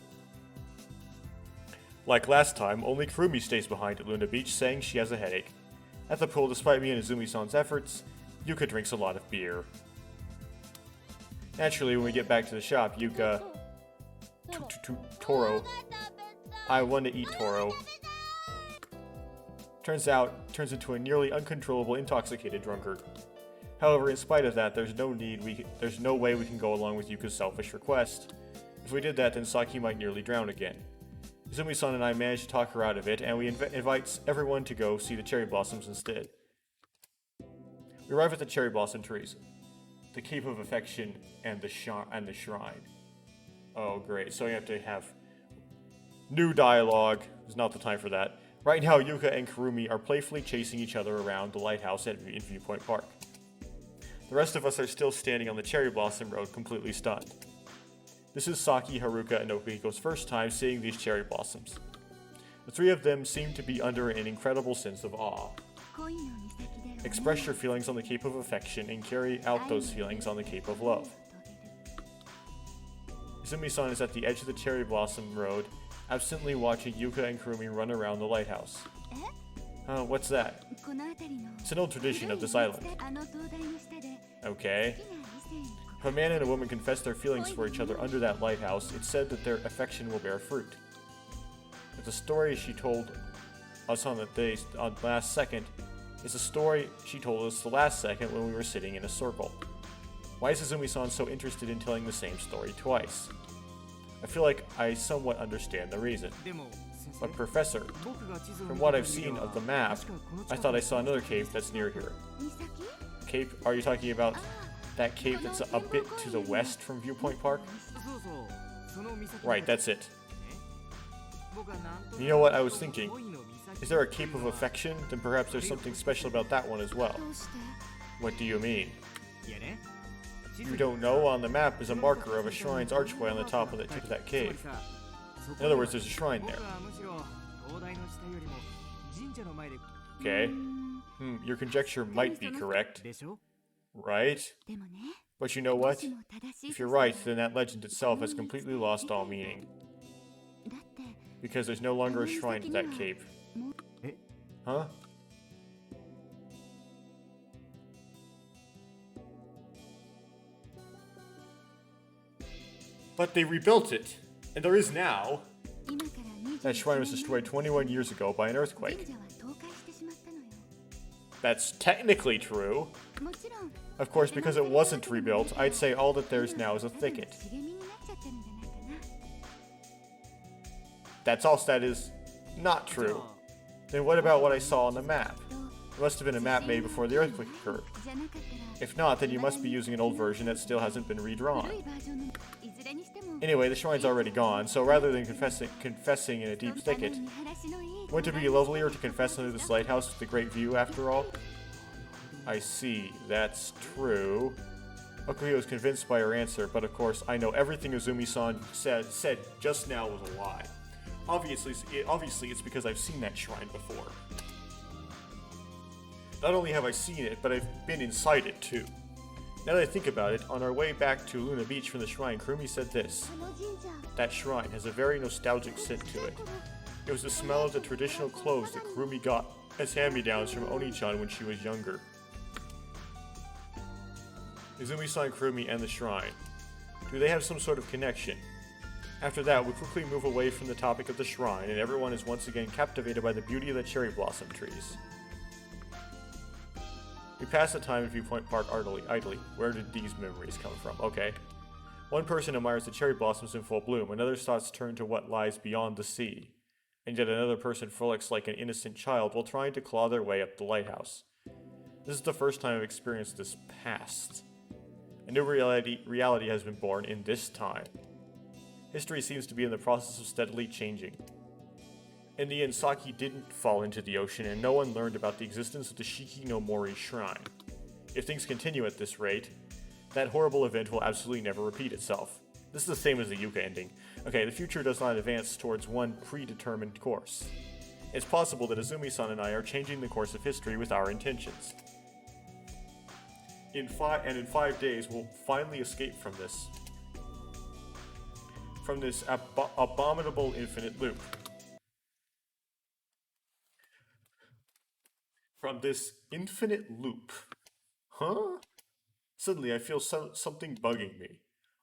Like last time, only Kurumi stays behind at Luna Beach, saying she has a headache. At the pool, despite me and Izumi-san's efforts, Yuka drinks a lot of beer. Naturally, when we get back to the shop, Yuka... Toro. I want to eat Toro. Turns into a nearly uncontrollable, intoxicated drunkard. However, in spite of that, there's no way we can go along with Yuka's selfish request. If we did that, then Saki might nearly drown again. Izumi-san and I manage to talk her out of it, and we invite everyone to go see the cherry blossoms instead. We arrive at the cherry blossom trees, the Cape of Affection, and the shrine. Oh, great. So you have to have new dialogue. There's not the time for that. Right now, Yuka and Kurumi are playfully chasing each other around the lighthouse in Viewpoint Park. The rest of us are still standing on the cherry blossom road, completely stunned. This is Saki, Haruka, and Okuhiko's first time seeing these cherry blossoms. The three of them seem to be under an incredible sense of awe. Express your feelings on the Cape of Affection and carry out those feelings on the Cape of Love. Izumi-san is at the edge of the cherry blossom road, absently watching Yuka and Kurumi run around the lighthouse. What's that? It's an old tradition of this island. Okay. If a man and a woman confess their feelings for each other under that lighthouse, it's said that their affection will bear fruit. But the story she told us on last second is a story she told us the last second when we were sitting in a circle. Why is Izumi-san so interested in telling the same story twice? I feel like I somewhat understand the reason. But Professor, from what I've seen of the map, I thought I saw another cave that's near here. Cave? Are you talking about that cave that's a bit to the west from Viewpoint Park? Right, that's it. You know what I was thinking? Is there a Cape of Affection? Then perhaps there's something special about that one as well. What do you mean? You don't know? On the map is a marker of a shrine's archway on the top of the tip of that cave. In other words, there's a shrine there. Okay. Your conjecture might be correct. Right? But you know what? If you're right, then that legend itself has completely lost all meaning. Because there's no longer a shrine to that cave. Huh? But they rebuilt it, and there is now. That shrine was destroyed 21 years ago by an earthquake. That's technically true. Of course, because it wasn't rebuilt, I'd say all that there's now is a thicket. That's also that is not true. Then what about what I saw on the map? It must have been a map made before the earthquake occurred. If not, then you must be using an old version that still hasn't been redrawn. Anyway, the shrine's already gone, so rather than confessing in a deep thicket, wouldn't it be lovelier to confess under this lighthouse with the great view after all? I see, that's true. Okuyo was convinced by her answer, but of course I know everything Izumi-san said just now was a lie. Obviously it's because I've seen that shrine before. Not only have I seen it, but I've been inside it too. Now that I think about it, on our way back to Luna Beach from the shrine, Kurumi said this. That shrine has a very nostalgic scent to it. It was the smell of the traditional clothes that Kurumi got as hand-me-downs from Oni-chan when she was younger. Izumi-san, Kurumi, and the shrine. Do they have some sort of connection? After that, we quickly move away from the topic of the shrine, and everyone is once again captivated by the beauty of the cherry blossom trees. We pass the time at Viewpoint Park idly. Where did these memories come from? Okay. One person admires the cherry blossoms in full bloom, another's thoughts turn to what lies beyond the sea. And yet another person frolics like an innocent child while trying to claw their way up the lighthouse. This is the first time I've experienced this past. A new reality has been born in this time. History seems to be in the process of steadily changing. In the end, Saki didn't fall into the ocean, and no one learned about the existence of the Shiki no Mori Shrine. If things continue at this rate, that horrible event will absolutely never repeat itself. This is the same as the Yuka ending. Okay, the future does not advance towards one predetermined course. It's possible that Izumi-san and I are changing the course of history with our intentions. In 5 days, we'll finally escape from this. From this abominable infinite loop. From this infinite loop. Huh? Suddenly I feel something bugging me.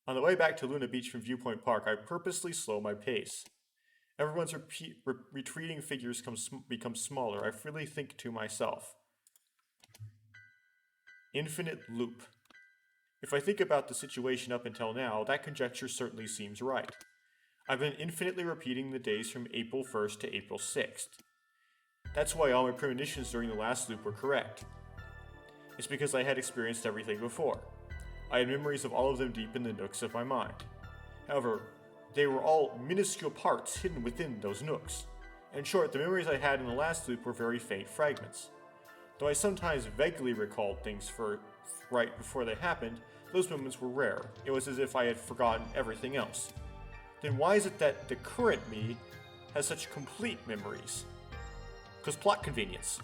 On the way back to Luna Beach from Viewpoint Park, I purposely slow my pace. Everyone's retreating figures become smaller. I freely think to myself. Infinite loop. If I think about the situation up until now, that conjecture certainly seems right. I've been infinitely repeating the days from April 1st to April 6th. That's why all my premonitions during the last loop were correct. It's because I had experienced everything before. I had memories of all of them deep in the nooks of my mind. However, they were all minuscule parts hidden within those nooks. In short, the memories I had in the last loop were very faint fragments. Though I sometimes vaguely recalled things right before they happened, those moments were rare. It was as if I had forgotten everything else. Then why is it that the current me has such complete memories? Because plot convenience.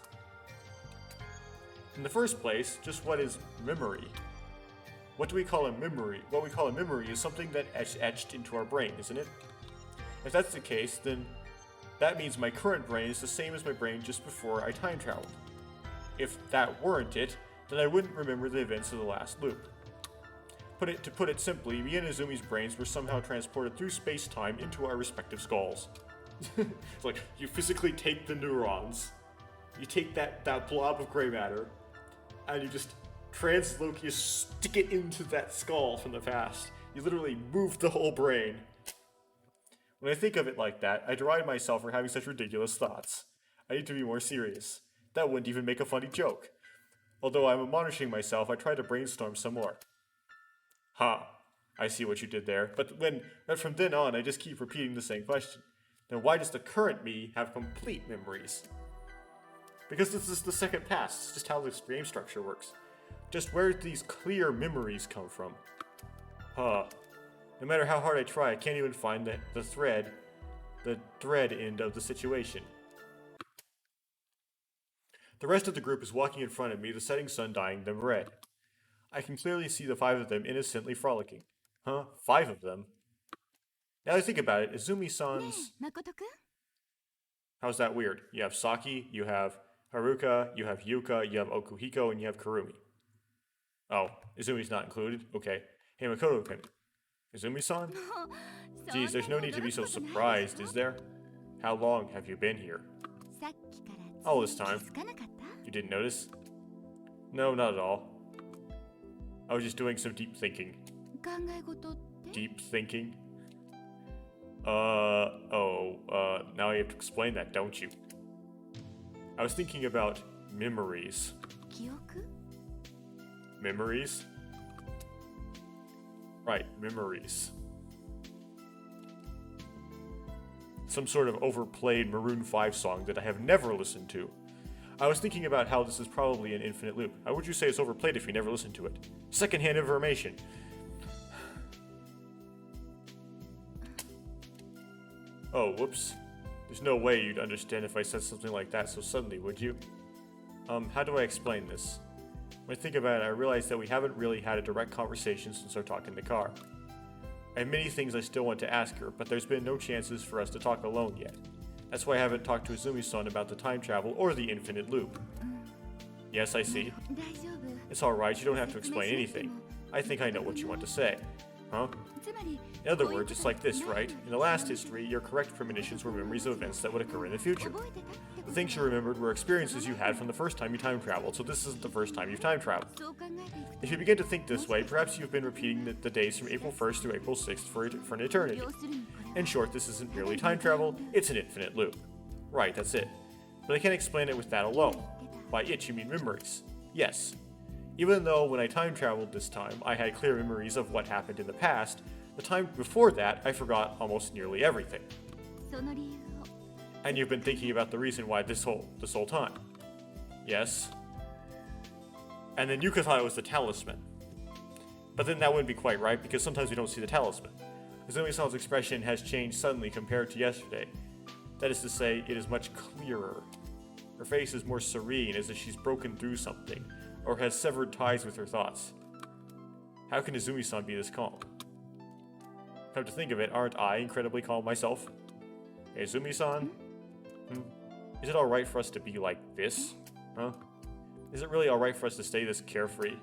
In the first place, just what is memory? What do we call a memory? What we call a memory is something that is etched into our brain, isn't it? If that's the case, then that means my current brain is the same as my brain just before I time traveled. If that weren't it, then I wouldn't remember the events of the last loop. To put it simply, me and Izumi's brains were somehow transported through space-time into our respective skulls. It's like, you physically take the neurons, you take that blob of gray matter, and you just you stick it into that skull from the past. You literally move the whole brain. When I think of it like that, I deride myself for having such ridiculous thoughts. I need to be more serious. That wouldn't even make a funny joke. Although I'm admonishing myself, I try to brainstorm some more. Ha, I see what you did there. But from then on, I just keep repeating the same question. Then why does the current me have complete memories? Because this is the second past. It's just how this game structure works. Just where do these clear memories come from? Huh. No matter how hard I try, I can't even find the thread end of the situation. The rest of the group is walking in front of me, the setting sun dyeing them red. I can clearly see the 5 of them innocently frolicking. Huh? 5 of them? Now that I think about it, Izumi-san's... How's that weird? You have Saki, you have Haruka, you have Yuka, you have Okuhiko, and you have Kurumi. Oh, Izumi's not included? Okay. Hey, Makoto-kun. Izumi-san? Geez, there's no need to be so surprised, is there? How long have you been here? All this time. You didn't notice? No, not at all. I was just doing some deep thinking. Deep thinking? Now you have to explain that, don't you? I was thinking about memories. Memories? Right, memories. Some sort of overplayed Maroon 5 song that I have never listened to. I was thinking about how this is probably an infinite loop. How would you say it's overplayed if you never listened to it? Secondhand information. Oh, whoops. There's no way you'd understand if I said something like that so suddenly, would you? How do I explain this? When I think about it, I realize that we haven't really had a direct conversation since our talk in the car. I have many things I still want to ask her, but there's been no chances for us to talk alone yet. That's why I haven't talked to Izumi-san about the time travel or the infinite loop. Yes, I see. It's alright, you don't have to explain anything. I think I know what you want to say. Huh? In other words, it's like this, right? In the last history, your correct premonitions were memories of events that would occur in the future. The things you remembered were experiences you had from the first time you time traveled, so this isn't the first time you've time traveled. If you begin to think this way, perhaps you've been repeating the days from April 1st through April 6th for an eternity. In short, this isn't merely time travel, it's an infinite loop. Right, that's it. But I can't explain it with that alone. By it, you mean memories. Yes. Even though when I time traveled this time, I had clear memories of what happened in the past, the time before that, I forgot almost nearly everything. And you've been thinking about the reason why this whole time. Yes. And then Yuka thought it was the talisman. But then that wouldn't be quite right, because sometimes we don't see the talisman. Izumi-san's expression has changed suddenly compared to yesterday. That is to say, it is much clearer. Her face is more serene, as if she's broken through something, or has severed ties with her thoughts. How can Izumi-san be this calm? Come to think of it, aren't I incredibly calm myself? Hey, Izumi-san? Is it alright for us to be like this? Huh? Is it really alright for us to stay this carefree?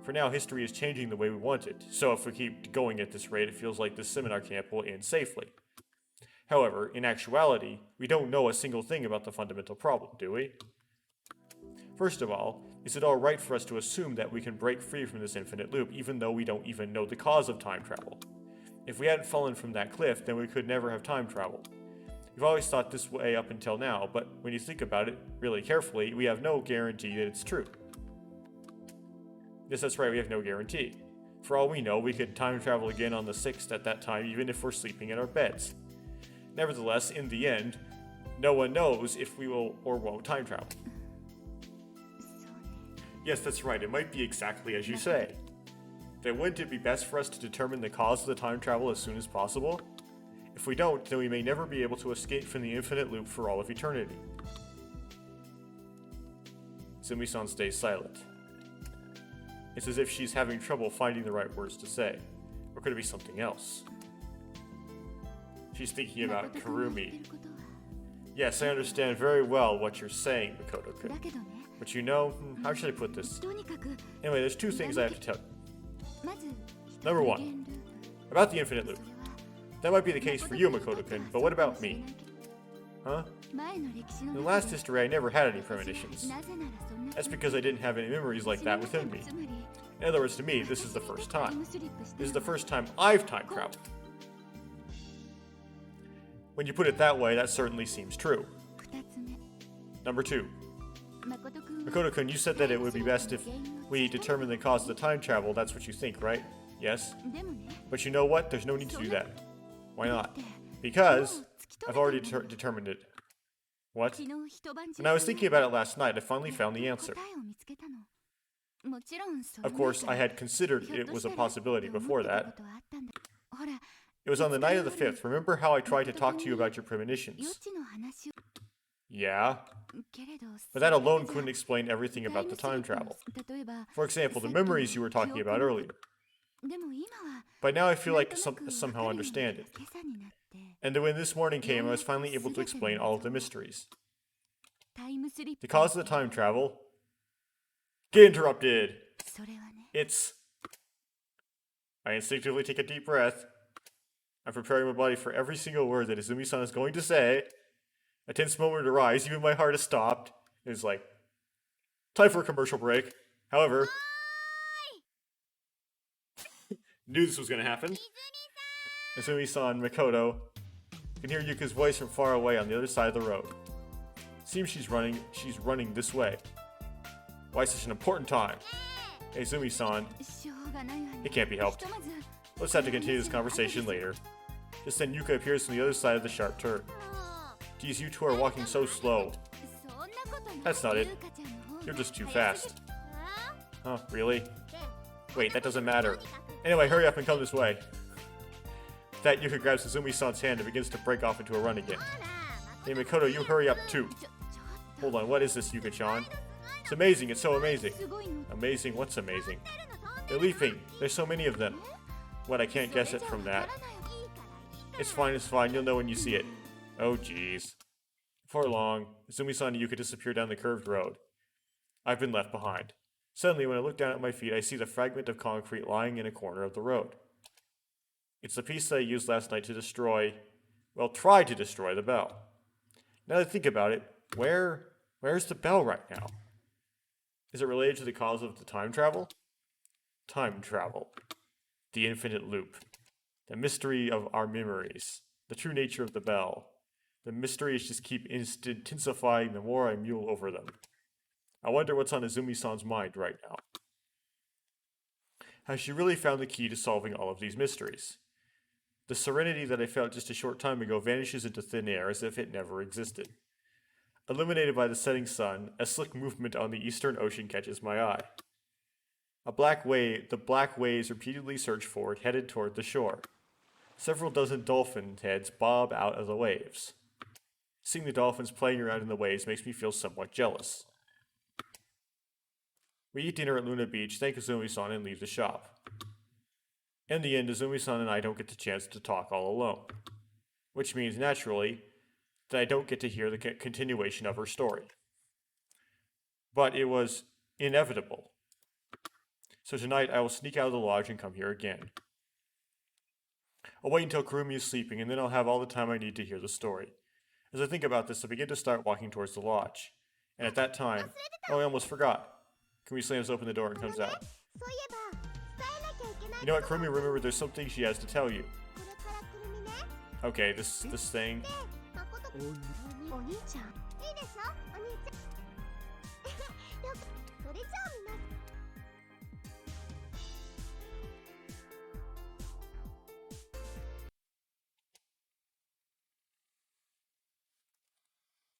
For now, history is changing the way we want it, so if we keep going at this rate, it feels like this seminar camp will end safely. However, in actuality, we don't know a single thing about the fundamental problem, do we? First of all, is it alright for us to assume that we can break free from this infinite loop even though we don't even know the cause of time travel? If we hadn't fallen from that cliff, then we could never have time traveled. We've always thought this way up until now, but when you think about it really carefully, we have no guarantee that it's true. Yes, that's right, we have no guarantee. For all we know, we could time travel again on the 6th at that time even if we're sleeping in our beds. Nevertheless, in the end, no one knows if we will or won't time travel. Yes, that's right, it might be exactly as you say. Then wouldn't it be best for us to determine the cause of the time travel as soon as possible? If we don't, then we may never be able to escape from the infinite loop for all of eternity. Izumi-san stays silent. It's as if she's having trouble finding the right words to say. Or could it be something else? She's thinking about Kurumi. Yes, I understand very well what you're saying, Makoto-kun. But you know, how should I put this? Anyway, there's 2 things I have to tell you. Number 1, about the infinite loop. That might be the case for you, Makoto-kun, but what about me? Huh? In the last history, I never had any premonitions. That's because I didn't have any memories like that within me. In other words, to me, this is the first time. This is the first time I've time traveled. When you put it that way, that certainly seems true. 2つ目 Number 2. 誠くん Makoto-kun, you said that it would be best if we determine the cause of the time travel. That's what you think, right? Yes? でもね But you know what? There's no need to do that. Why not? Because I've already determined it. What? 昨日一晩中 When I was thinking about it last night, I finally found the answer. 答えを見つけたのもちろんそれ Of course, I had considered ひょっ it と was し a たら possibility って思 before ってたこ that. とはあったんだほら It was on the night of the 5th. Remember how I tried to talk to you about your premonitions? 予知の話を Yeah, けれど but that alone couldn't explain everything about the time travel. 例えば For example, the memories you were talking about earlier. でも今は But now I feel なん like となく somehow わかるよう understand な it. 今朝になって And then when this morning came, I was finally able to explain all of the mysteries. タイムスリップ The cause of the time travel. Get interrupted! それはね It's. I instinctively take a deep breath. I'm preparing my body for every single word that Izumi-san is going to say. A tense moment arises, even my heart has stopped. It's like, time for a commercial break. However, knew this was going to happen. Izumi-san, Makoto, can hear Yuka's voice from far away on the other side of the road. Seems she's running this way. Why such an important time? Izumi-san, しょうがないわね it can't be ひ helped. とまず Let's have to continue this conversation later. Just then Yuka appears from the other side of the sharp turn. Geez, you two are walking so slow. そんなことない That's not it. ゆうかちゃんの方が You're just too 早すぎ fast. Huh, really? Wait, that doesn't matter. Anyway, hurry up and come this way. With that, Yuka grabs Izumi-san's hand and begins to break off into a run again. Hey Makoto, you hurry up too. Hold on, what is this, Yuka-chan? It's amazing, it's so amazing. すごいの Amazing, what's amazing? They're leaping. There's so many of them. What, I can't guess it from that. It's fine, you'll know when you see it. Oh jeez. Before long, Izumi-san and Yuka disappear down the curved road. I've been left behind. Suddenly, when I look down at my feet, I see the fragment of concrete lying in a corner of the road. It's the piece that I used last night to try to destroy the bell. Now that I think about it, where's the bell right now? Is it related to the cause of the time travel? Time travel. The infinite loop. The mystery of our memories. The true nature of the bell. The mysteries just keep intensifying the more I mule over them. I wonder what's on Izumi-san's mind right now. Has she really found the key to solving all of these mysteries? The serenity that I felt just a short time ago vanishes into thin air as if it never existed. Illuminated by the setting sun, a slick movement on the eastern ocean catches my eye. The black waves repeatedly surge forward, headed toward the shore. Several dozen dolphin heads bob out of the waves. Seeing the dolphins playing around in the waves makes me feel somewhat jealous. We eat dinner at Luna Beach, thank Izumi-san, and leave the shop. In the end, Izumi-san and I don't get the chance to talk all alone. Which means, naturally, that I don't get to hear the continuation of her story. But it was inevitable. So tonight I will sneak out of the lodge and come here again. I'll wait until Kurumi is sleeping, and then I'll have all the time I need to hear the story. As I think about this, I begin to start walking towards the lodge. And at that time, oh, I almost forgot. Kurumi slams open the door and comes out. You know what, Kurumi, remember there's something she has to tell you. Okay, this thing. お兄ちゃん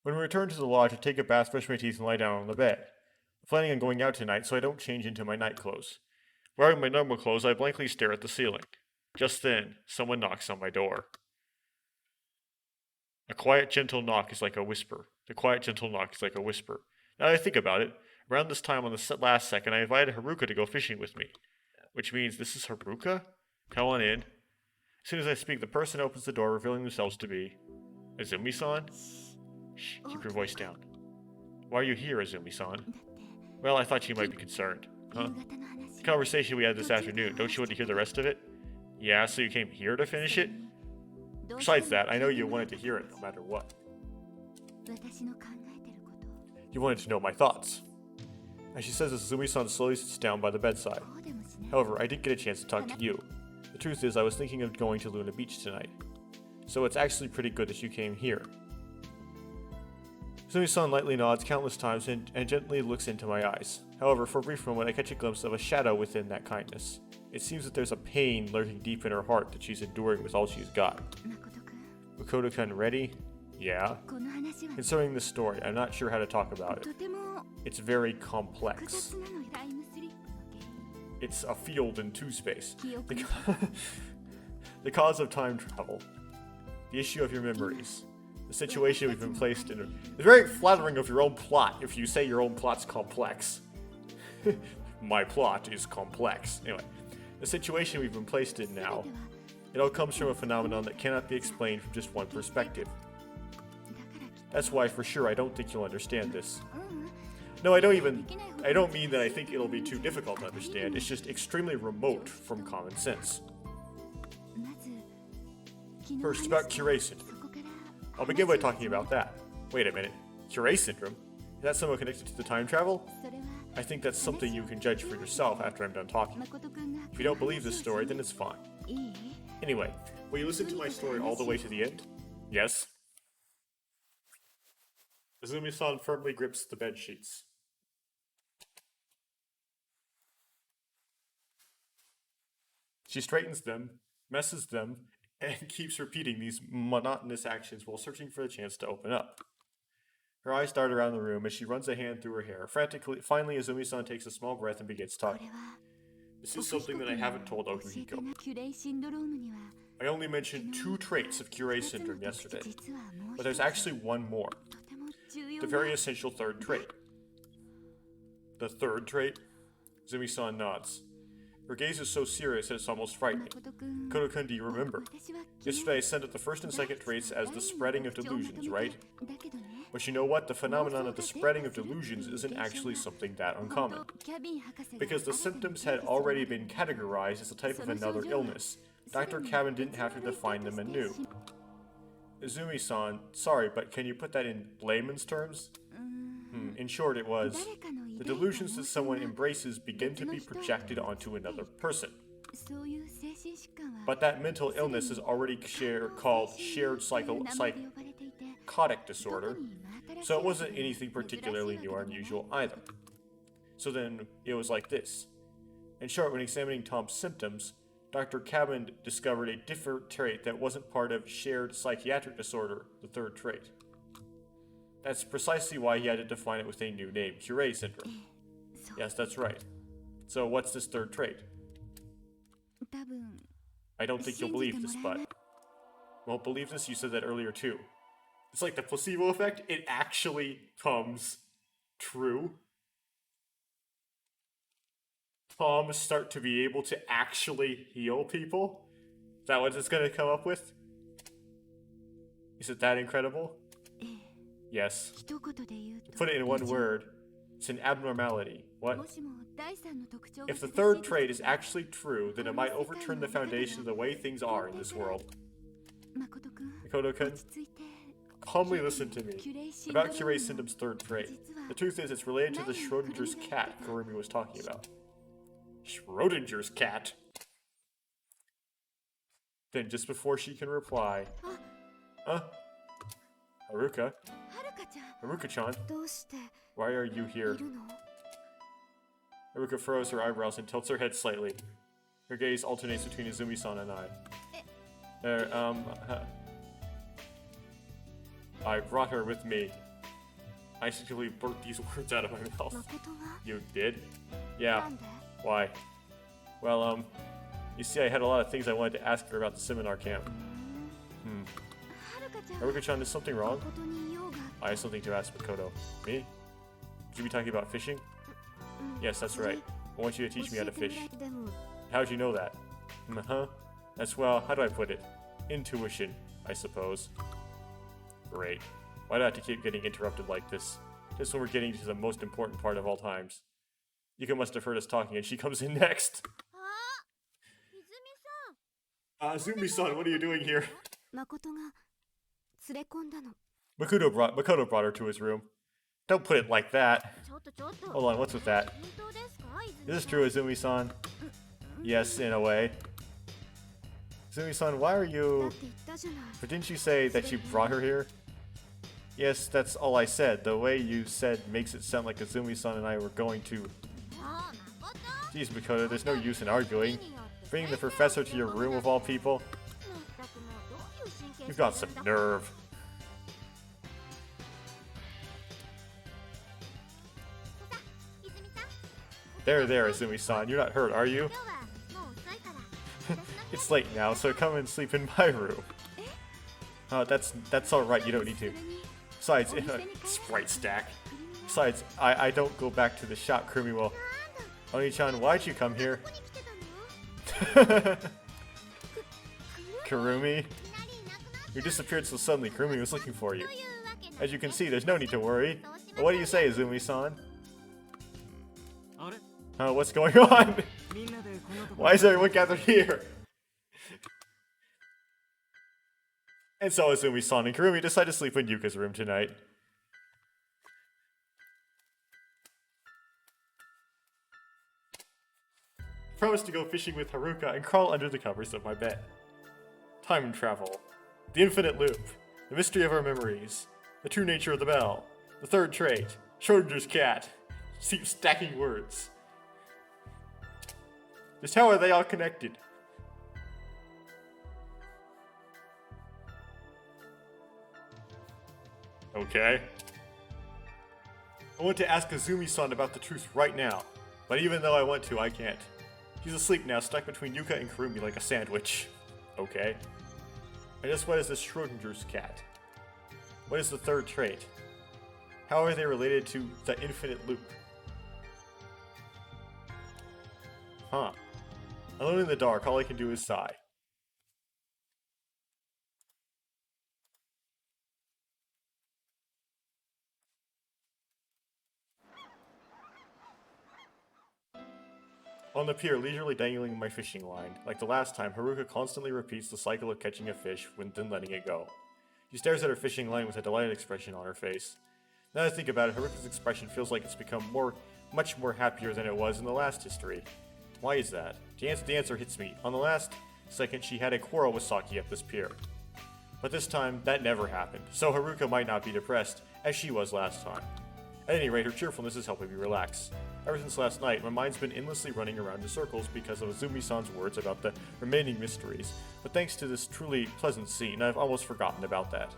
When we return to the lodge, I take a bath, brush my teeth, and lie down on the bed. I'm planning on going out tonight, so I don't change into my night clothes. Wearing my normal clothes, I blankly stare at the ceiling. Just then, someone knocks on my door. A quiet, gentle knock is like a whisper. The quiet, gentle knock is like a whisper. Now that I think about it, around this time on the last second, I invited Haruka to go fishing with me. Which means this is Haruka? Come on in. As soon as I speak, the person opens the door, revealing themselves to be Izumi-san? Shh, keep your voice down. Why are you here, Izumi-san? Well, I thought you might be concerned. Huh? The conversation we had this afternoon, don't you want to hear the rest of it? Yeah, so you came here to finish it? Besides that, I know you wanted to hear it no matter what. You wanted to know my thoughts. As she says this, Izumi-san slowly sits down by the bedside. However, I didn't get a chance to talk to you. The truth is, I was thinking of going to Luna Beach tonight. So it's actually pretty good that you came here. Izumi-san lightly nods countless times and gently looks into my eyes. However, for a brief moment I catch a glimpse of a shadow within that kindness. It seems that there's a pain lurking deep in her heart that she's enduring with all she's got. Makoto-kun, ready? Yeah. Concerning this story, I'm not sure how to talk about it. It's very complex. It's a field in two space. The cause of time travel. The issue of your memories. The situation we've been placed in. It's very flattering of your own plot if you say your own plot's complex. My plot is complex. Anyway, the situation we've been placed in now. It all comes from a phenomenon that cannot be explained from just one perspective. That's why, for sure, I don't think you'll understand this. No, I don't mean that I think it'll be too difficult to understand. It's just extremely remote from common sense. First, about Curie syndrome. I'll begin by talking about that. Wait a minute. Curie syndrome? Is that somehow connected to the time travel? I think that's something you can judge for yourself after I'm done talking. If you don't believe this story, then it's fine. Anyway, will you listen to my story all the way to the end? Yes? Izumi-san firmly grips the bed sheets. She straightens them, messes them, and keeps repeating these monotonous actions while searching for the chance to open up. Her eyes dart around the room as she runs a hand through her hair. Finally, Izumi-san takes a small breath and begins talking. This is something that I haven't told Okuhiko. I only mentioned 2 traits of Curie syndrome yesterday, but there's actually one more. The very essential third trait. The third trait? Izumi-san nods. Her gaze is so serious that it's almost frightening. Makoto-kun, do you remember? Yesterday I sent up the first and second traits as the spreading of delusions, right? But you know what? The phenomenon of the spreading of delusions isn't actually something that uncommon. Because the symptoms had already been categorized as a type of another illness, Dr. Cabin didn't have to define them anew. Izumi-san, sorry, but can you put that in layman's terms? In short, it was, the delusions that someone embraces begin to be projected onto another person. But that mental illness is already called shared psychotic disorder, so it wasn't anything particularly new or unusual either. So then, it was like this. In short, when examining Tom's symptoms, Dr. Cabin discovered a different trait that wasn't part of shared psychiatric disorder, the third trait. That's precisely why he had to define it with a new name, Curie syndrome. Yes, that's right. So what's this third trait? I don't think you'll believe this, but... Won't believe this? You said that earlier too. It's like the placebo effect. It actually comes true. Toms start to be able to actually heal people? Is that what it's going to come up with? Is it that incredible? Yes. To put it in one word, it's an abnormality. What? If the third trait is actually true, then it might overturn the foundation of the way things are in this world. Makoto-kun, calmly listen to me. About Curie syndrome's third trait. The truth is, it's related to the Schrodinger's cat Kurumi was talking about. Schrodinger's cat? Then just before she can reply... Haruka? Haruka-chan? Why are you here? Haruka furrows her eyebrows and tilts her head slightly. Her gaze alternates between Izumi-san and I. I brought her with me. I instinctively burped these words out of my mouth. You did? Yeah. Why? Well, you see, I had a lot of things I wanted to ask her about the seminar camp. Haruka-chan, is something wrong? I have something to ask Makoto. Me? Could you be talking about fishing? Yes, that's right. I want you to teach me how to fish. How'd you know that? That's, well, how do I put it? Intuition, I suppose. Great. Why do I have to keep getting interrupted like this? Just when we're getting to the most important part of all times. Yuka must have heard us talking and she comes in next. Izumi-san, what are you doing here? Makoto brought her to his room. Don't put it like that. Hold on, what's with that? Is this true, Izumi-san? Yes, in a way. Izumi-san, why are だ you... って言ったじゃない But didn't you say that you brought her here? Yes, that's all I said. The way you said makes it sound like Izumi-san and I were going to... もう誠 Geez, Makoto, there's no use in arguing. Bringing the professor to your room of all people? まったくもうどういう神経 You've got some nerve. There, there, Izumi-san. You're not hurt, are you? 今日はもう遅いから It's late now, so come and sleep in my room. That's alright, you don't need to. Besides, sprite stack. Besides, I don't go back to the shop, Kurumi will. Oni-chan, why'd you come here? ここに来てたの Kurumi? You disappeared so suddenly, Kurumi was looking for you. As you can see, there's no need to worry. But what do you say, Izumi-san? What's going on? Why is everyone gathered here? And so Izumi-san and Kurumi decide to sleep in Yuka's room tonight. Promise to go fishing with Haruka and crawl under the covers of my bed. Time travel. The infinite loop. The mystery of our memories. The true nature of the bell. The third trait. Schrodinger's cat. Keep stacking words. Just how are they all connected? Okay. I want to ask Azumi-san about the truth right now, but even though I want to, I can't. He's asleep now, stuck between Yuka and Kurumi like a sandwich. Okay. And just what is this Schrodinger's cat? What is the third trait? How are they related to the infinite loop? Huh. Alone in the dark, all I can do is sigh. On the pier, leisurely dangling my fishing line. Like the last time, Haruka constantly repeats the cycle of catching a fish when then letting it go. She stares at her fishing line with a delighted expression on her face. Now that I think about it, Haruka's expression feels like it's become much more happier than it was in the last history. Why is that? The answer hits me. On the last second, she had a quarrel with Saki at this pier. But this time, that never happened, so Haruka might not be depressed, as she was last time. At any rate, her cheerfulness is helping me relax. Ever since last night, my mind's been endlessly running around in circles because of Azumi-san's words about the remaining mysteries, but thanks to this truly pleasant scene, I've almost forgotten about that.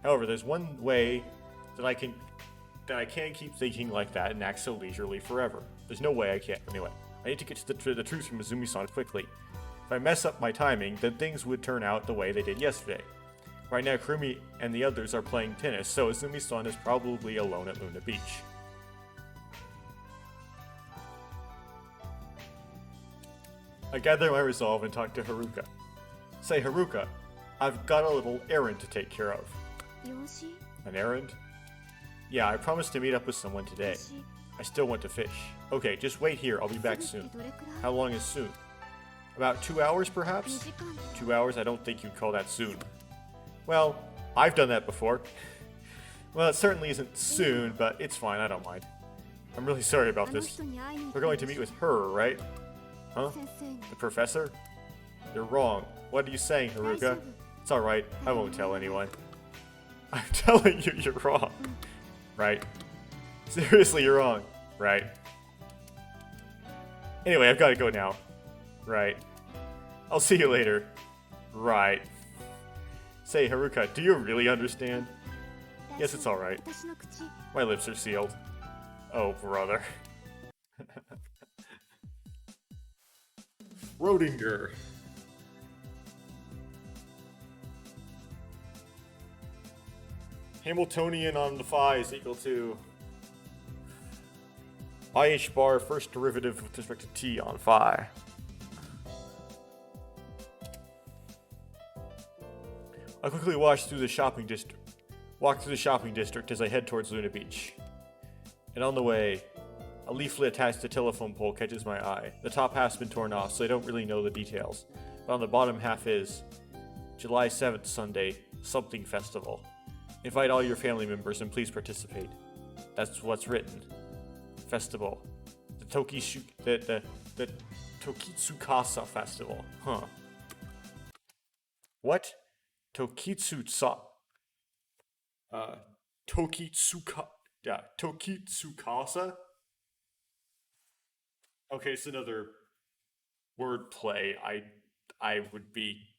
However, there's one way that I can't keep thinking like that and act so leisurely forever. There's no way I can't. Anyway, I need to get to the truth from Azumi-san quickly. If I mess up my timing, then things would turn out the way they did yesterday. Right now, Kurumi and the others are playing tennis, so Azumi-san is probably alone at Luna Beach. I gather my resolve and talk to Haruka. Say, Haruka, I've got a little errand to take care of. よし An errand? Yeah, I promised to meet up with someone today. よし I still want to fish. Okay, just wait here, I'll be back すぐっ soon. てどれくらい How long is soon? About 2 hours, 2 perhaps? 時間 2 hours? I don't think you'd call that soon. Well, I've done that before. Well, it certainly isn't soon, but it's fine, I don't mind. I'm really sorry あ about の this. 人に会いに行 We're going to meet with her, right? Huh? 先生に The professor? You're wrong. What are you saying, 大 Haruka? 丈夫 It's alright, I won't tell anyone. I'm telling you, you're wrong. Right? Seriously, you're wrong. Right? Anyway, I've got to go now. Right. I'll see you later. Right. Say, Haruka, do you really understand? Yes, it's alright. 私の口 My lips are sealed. Oh, brother. Rodinger. Hamiltonian on the phi is equal to IH bar first derivative with respect to t on phi. I quickly walk through the shopping district as I head towards Luna Beach. And on the way, a leaflet attached to the telephone pole catches my eye. The top half's been torn off, so I don't really know the details. But on the bottom half is July 7th, Sunday, something festival. Invite all your family members and please participate. That's what's written. Festival. The Tokitsukasa Festival. Huh. What? Tokitsu-sa. Uh, Tokitsuka. Yeah, Tokitsukasa? Okay, it's another word play. I would be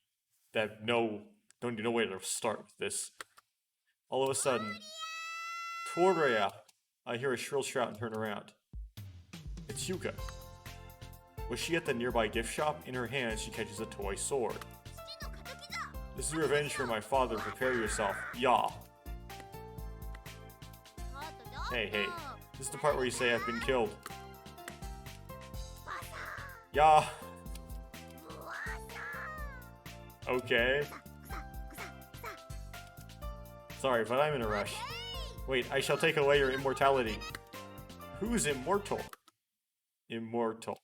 that don't even know where to start with this. All of a sudden, Toria! I hear a shrill shout and turn around. It's Yuka. Was she at the nearby gift shop? In her hand, she catches a toy sword. This is revenge for my father. Prepare yourself. Ya. Hey, hey. This is the part where you say I've been killed. Ya. Okay. Sorry, but I'm in a rush. Wait, I shall take away your immortality. Who's immortal? Immortal.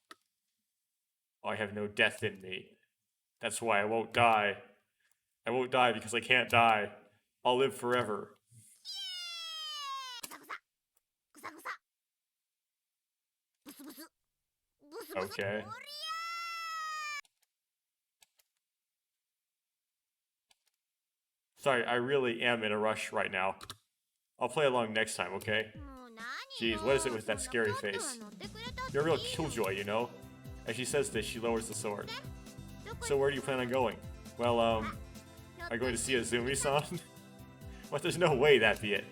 I have no death in me. That's why I won't die. I won't die because I can't die. I'll live forever. Okay. Sorry, I really am in a rush right now. I'll play along next time, okay? Jeez, what is it with that scary face? You're a real killjoy, you know? As she says this, she lowers the sword. So where do you plan on going? Well, am I going to see Azumi-san? What? There's no way that'd be it.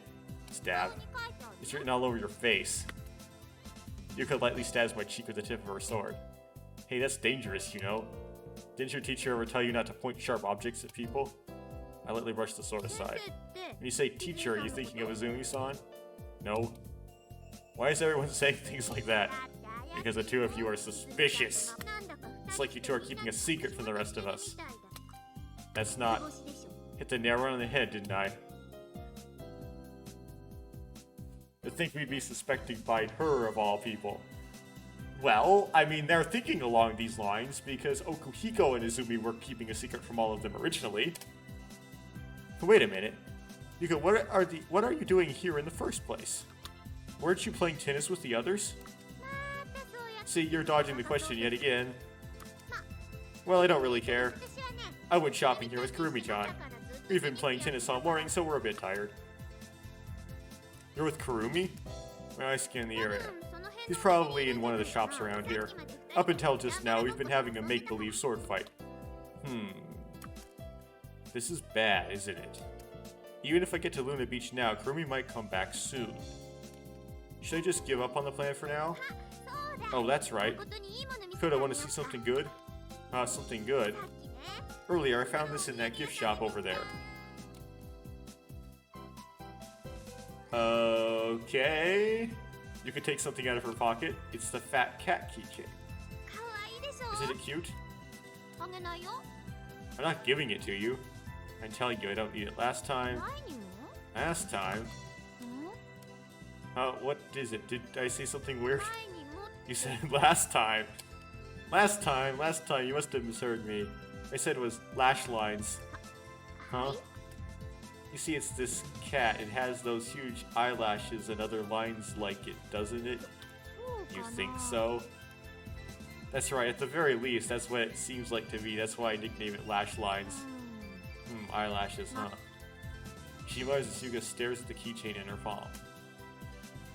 Stab. It's written all over your face. Yuka lightly stabs my cheek with the tip of her sword. Hey, that's dangerous, you know? Didn't your teacher ever tell you not to point sharp objects at people? I lightly brush the sword aside. When you say teacher, are you thinking of Azumi-san? No. Why is everyone saying things like that? Because the two of you are suspicious. It's like you two are keeping a secret from the rest of us. That's not... Hit the nail right on the head, didn't I? To think we'd be suspected by her of all people. Well, I mean, they're thinking along these lines because Okuhiko and Izumi were keeping a secret from all of them originally. Wait a minute. Yuka, what are you doing here in the first place? Weren't you playing tennis with the others? See, you're dodging the question yet again. Well, I don't really care. I went shopping here with Kurumi-chan. We've been playing tennis all morning, so we're a bit tired. You're with Kurumi? Well, I scan the area. He's probably in one of the shops around here. Up until just now, we've been having a make-believe sword fight. This is bad, isn't it? Even if I get to Luna Beach now, Kurumi might come back soon. Should I just give up on the plan for now? Oh, that's right. Could I want to see something good? Something good? Earlier, I found this in that gift shop over there. Okay. You could take something out of her pocket. It's the fat cat keychain. Isn't it cute? I'm not giving it to you. I'm telling you I don't need it. Last time? What is it? Did I say something weird? You said last time. Last time, you must have misheard me. I said it was lash lines. Huh? You see, it's this cat. It has those huge eyelashes and other lines like it, doesn't it? You think so? That's right, at the very least, that's what it seems like to me. That's why I nickname it lash lines. Eyelashes, huh? She mutters as Yuka stares at the keychain in her palm.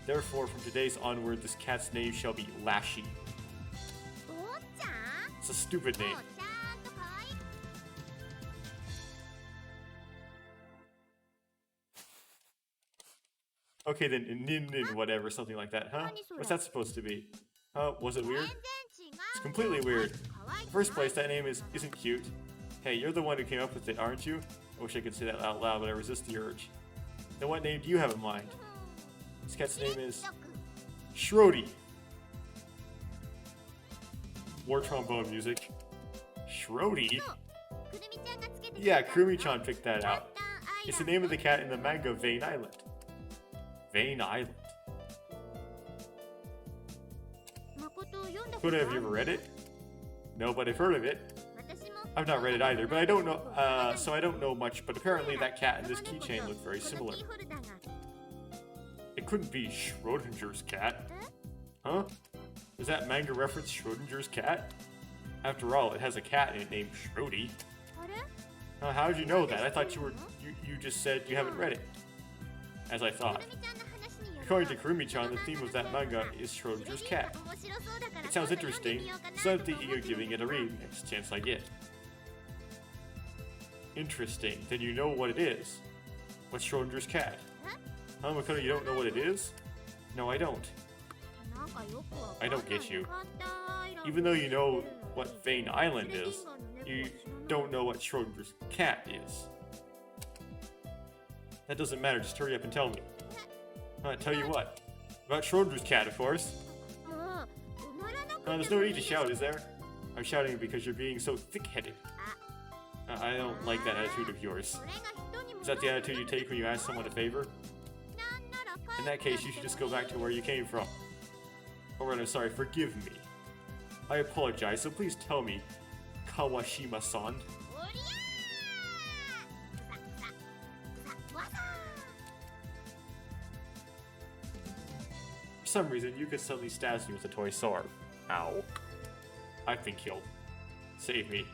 Therefore, from today's onward, this cat's name shall be Lashy. It's a stupid name. Okay then, nin whatever, something like that, huh? What's that supposed to be? Was it weird? It's completely weird. In the first place, that name isn't cute. Hey, you're the one who came up with it, aren't you? I wish I could say that out loud, but I resist the urge. Then what name do you have in mind? This cat's name is... Shrody. More trombone music. Shrody? Yeah, Kurumi-chan picked that out. It's the name of the cat in the manga Vane Island. Vane Island. Koda, have you ever read it? No, but I've heard of it. I've not read it either, but I don't know, so I don't know much, but apparently that cat and this keychain look very similar. It couldn't be Schrodinger's cat. Huh? Does that manga reference Schrodinger's cat? After all, it has a cat in it named Shrody. How did you know that? I thought you just said you haven't read it. As I thought. According to Kurumi-chan, the theme of that manga is Schrodinger's cat. It sounds interesting, so I'm thinking of giving it a read next chance I get. Interesting. Then you know what it is. What's Schrodinger's cat? Huh, Makoto, you don't know what it is? No, I don't. I don't get you. Even though you know what Vane Island is, you don't know what Schrodinger's cat is. That doesn't matter, just hurry up and tell me. Tell you what. About Schrodinger's cat, of course. There's no need to shout, is there? I'm shouting because you're being so thick-headed. I don't like that attitude of yours. Is that the attitude you take when you ask someone a favor? In that case, you should just go back to where you came from. Or rather, sorry, forgive me. I apologize, so please tell me, Kawashima-san. For some reason, Yuka suddenly stabs me with a toy sword. Ow. I've been killed. Save me.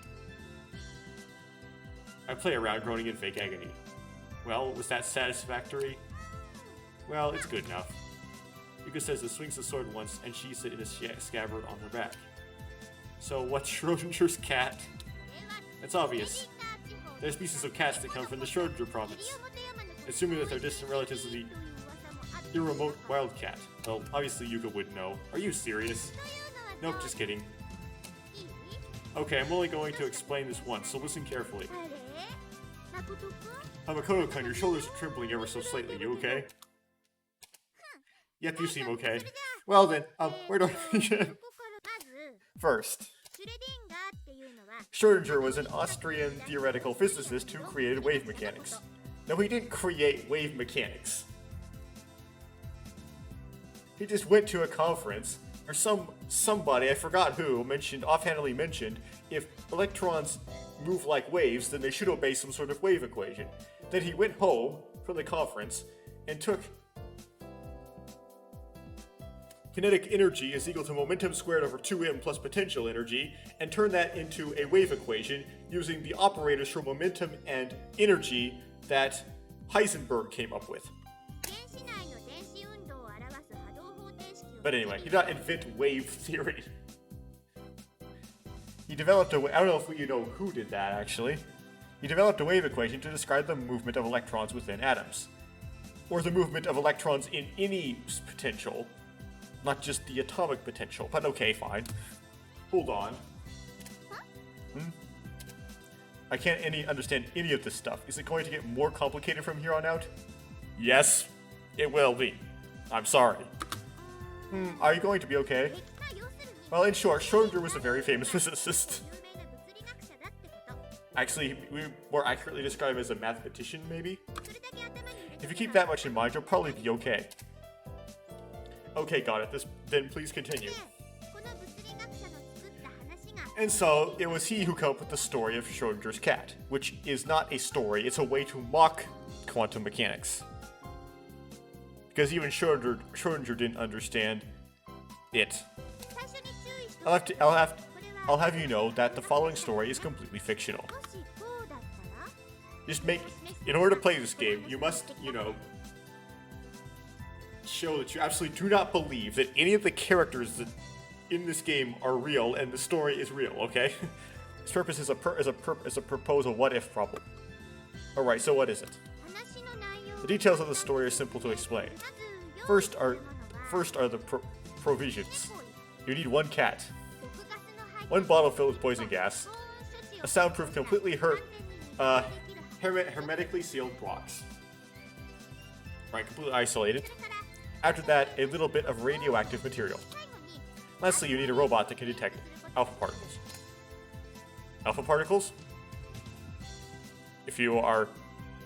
I play around, groaning in fake agony. Well, was that satisfactory? Well, it's good enough. Yuka says it swings the sword once and sheathes it in a scabbard on her back. So, what's Schrodinger's cat? It's obvious. There's species of cats that come from the Schrodinger province. Assuming that they're distant relatives of the irremote wildcat. Well, obviously Yuka would know. Are you serious? Nope, just kidding. Okay, I'm only going to explain this once, so listen carefully. Makoto-kun, your shoulders are trembling ever so slightly. You okay? Yep, you seem okay. Well then, where do I begin? First, Schrodinger was an Austrian theoretical physicist who created wave mechanics. No, he didn't create wave mechanics. He just went to a conference, or somebody, I forgot who, offhandedly mentioned, if electrons move like waves, then they should obey some sort of wave equation. Then he went home from the conference and took kinetic energy is equal to momentum squared over 2m plus potential energy, and turned that into a wave equation using the operators for momentum and energy that Heisenberg came up with. But anyway, he did not invent wave theory. He developed I don't know if you know who did that, actually. He developed a wave equation to describe the movement of electrons within atoms. Or the movement of electrons in any potential, not just the atomic potential. But okay, fine. Hold on. I can't understand any of this stuff. Is it going to get more complicated from here on out? Yes, it will be. I'm sorry. Are you going to be okay? Well, in short, Schrodinger was a very famous physicist. Actually, we more accurately describe him as a mathematician, maybe? If you keep that much in mind, you'll probably be okay. Okay, got it. Then please continue. And so, it was he who came up with the story of Schrodinger's cat, which is not a story, it's a way to mock quantum mechanics. Because even Schrodinger didn't understand it. I'll have you know that the following story is completely fictional. In order to play this game, you must, show that you absolutely do not believe that any of the characters that in this game are real and the story is real, okay? This purpose is a propose a what-if problem. Alright, so what is it? The details of the story are simple to explain. First are the provisions. You need one cat, one bottle filled with poison gas, a soundproof, completely hermetically sealed box. Right, completely isolated. After that, a little bit of radioactive material. Lastly, you need a robot that can detect alpha particles. Alpha particles? If you are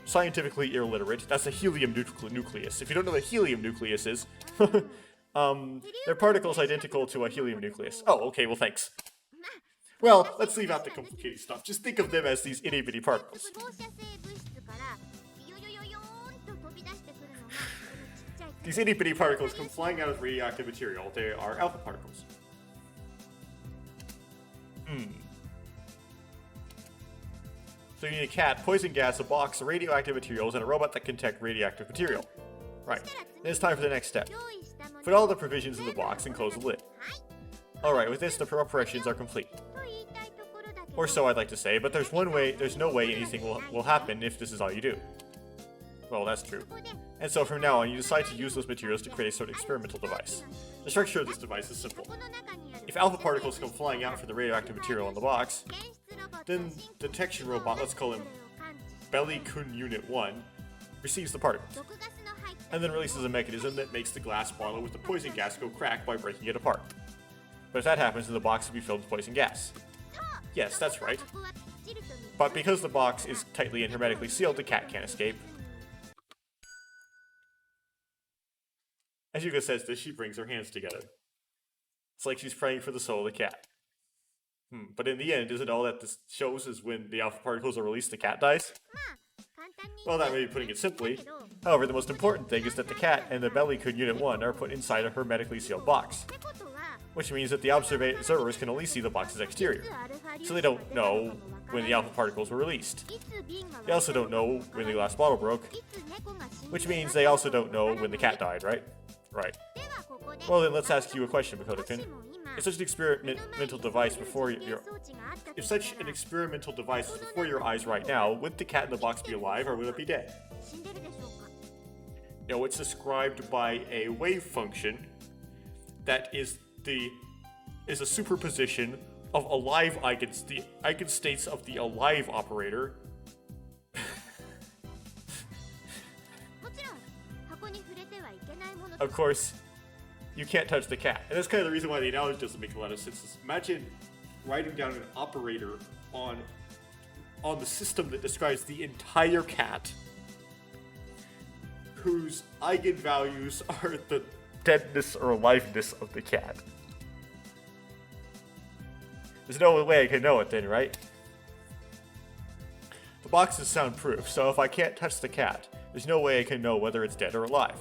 scientifically illiterate, that's a helium nucleus. If you don't know what a helium nucleus is, they're particles identical to a helium nucleus. Oh, okay, well thanks. Well, let's leave out the complicated stuff. Just think of them as these itty-bitty particles. These itty-bitty particles come flying out of radioactive material. They are alpha particles. So you need a cat, poison gas, a box, radioactive materials, and a robot that can detect radioactive material. Right. Then it's time for the next step. Put all the provisions in the box and close the lid. Alright, with this, the preparations are complete. Or so I'd like to say, but there's no way anything will happen if this is all you do. Well, that's true. And so from now on, you decide to use those materials to create a sort of experimental device. The structure of this device is simple. If alpha particles come flying out from the radioactive material in the box, then the detection robot, let's call him Belly Kun Unit 1, receives the particles, and then releases a mechanism that makes the glass bottle with the poison gas go crack by breaking it apart. But if that happens, then the box will be filled with poison gas. Yes, that's right. But because the box is tightly and hermetically sealed, the cat can't escape. As Yuka says this, she brings her hands together. It's like she's praying for the soul of the cat. But in the end, isn't all that this shows is when the alpha particles are released, the cat dies? Well, that may be putting it simply. However, the most important thing is that the cat and the Belly Kun Unit 1 are put inside a hermetically sealed box. Which means that the observers can only see the box's exterior. So they don't know when the alpha particles were released. They also don't know when the glass bottle broke. Which means they also don't know when the cat died, right? Right. Well then, let's ask you a question, Makoto-kun. If such an experimental device is before your eyes right now, would the cat in the box be alive or would it be dead? No, it's described by a wave function that is a superposition of alive eigenstates, the eigenstates of the alive operator. Of course, you can't touch the cat. And that's kind of the reason why the analogy doesn't make a lot of sense. Imagine writing down an operator on the system that describes the entire cat, whose eigenvalues are the deadness or aliveness of the cat. There's no way I can know it then, right? The box is soundproof, so if I can't touch the cat, there's no way I can know whether it's dead or alive.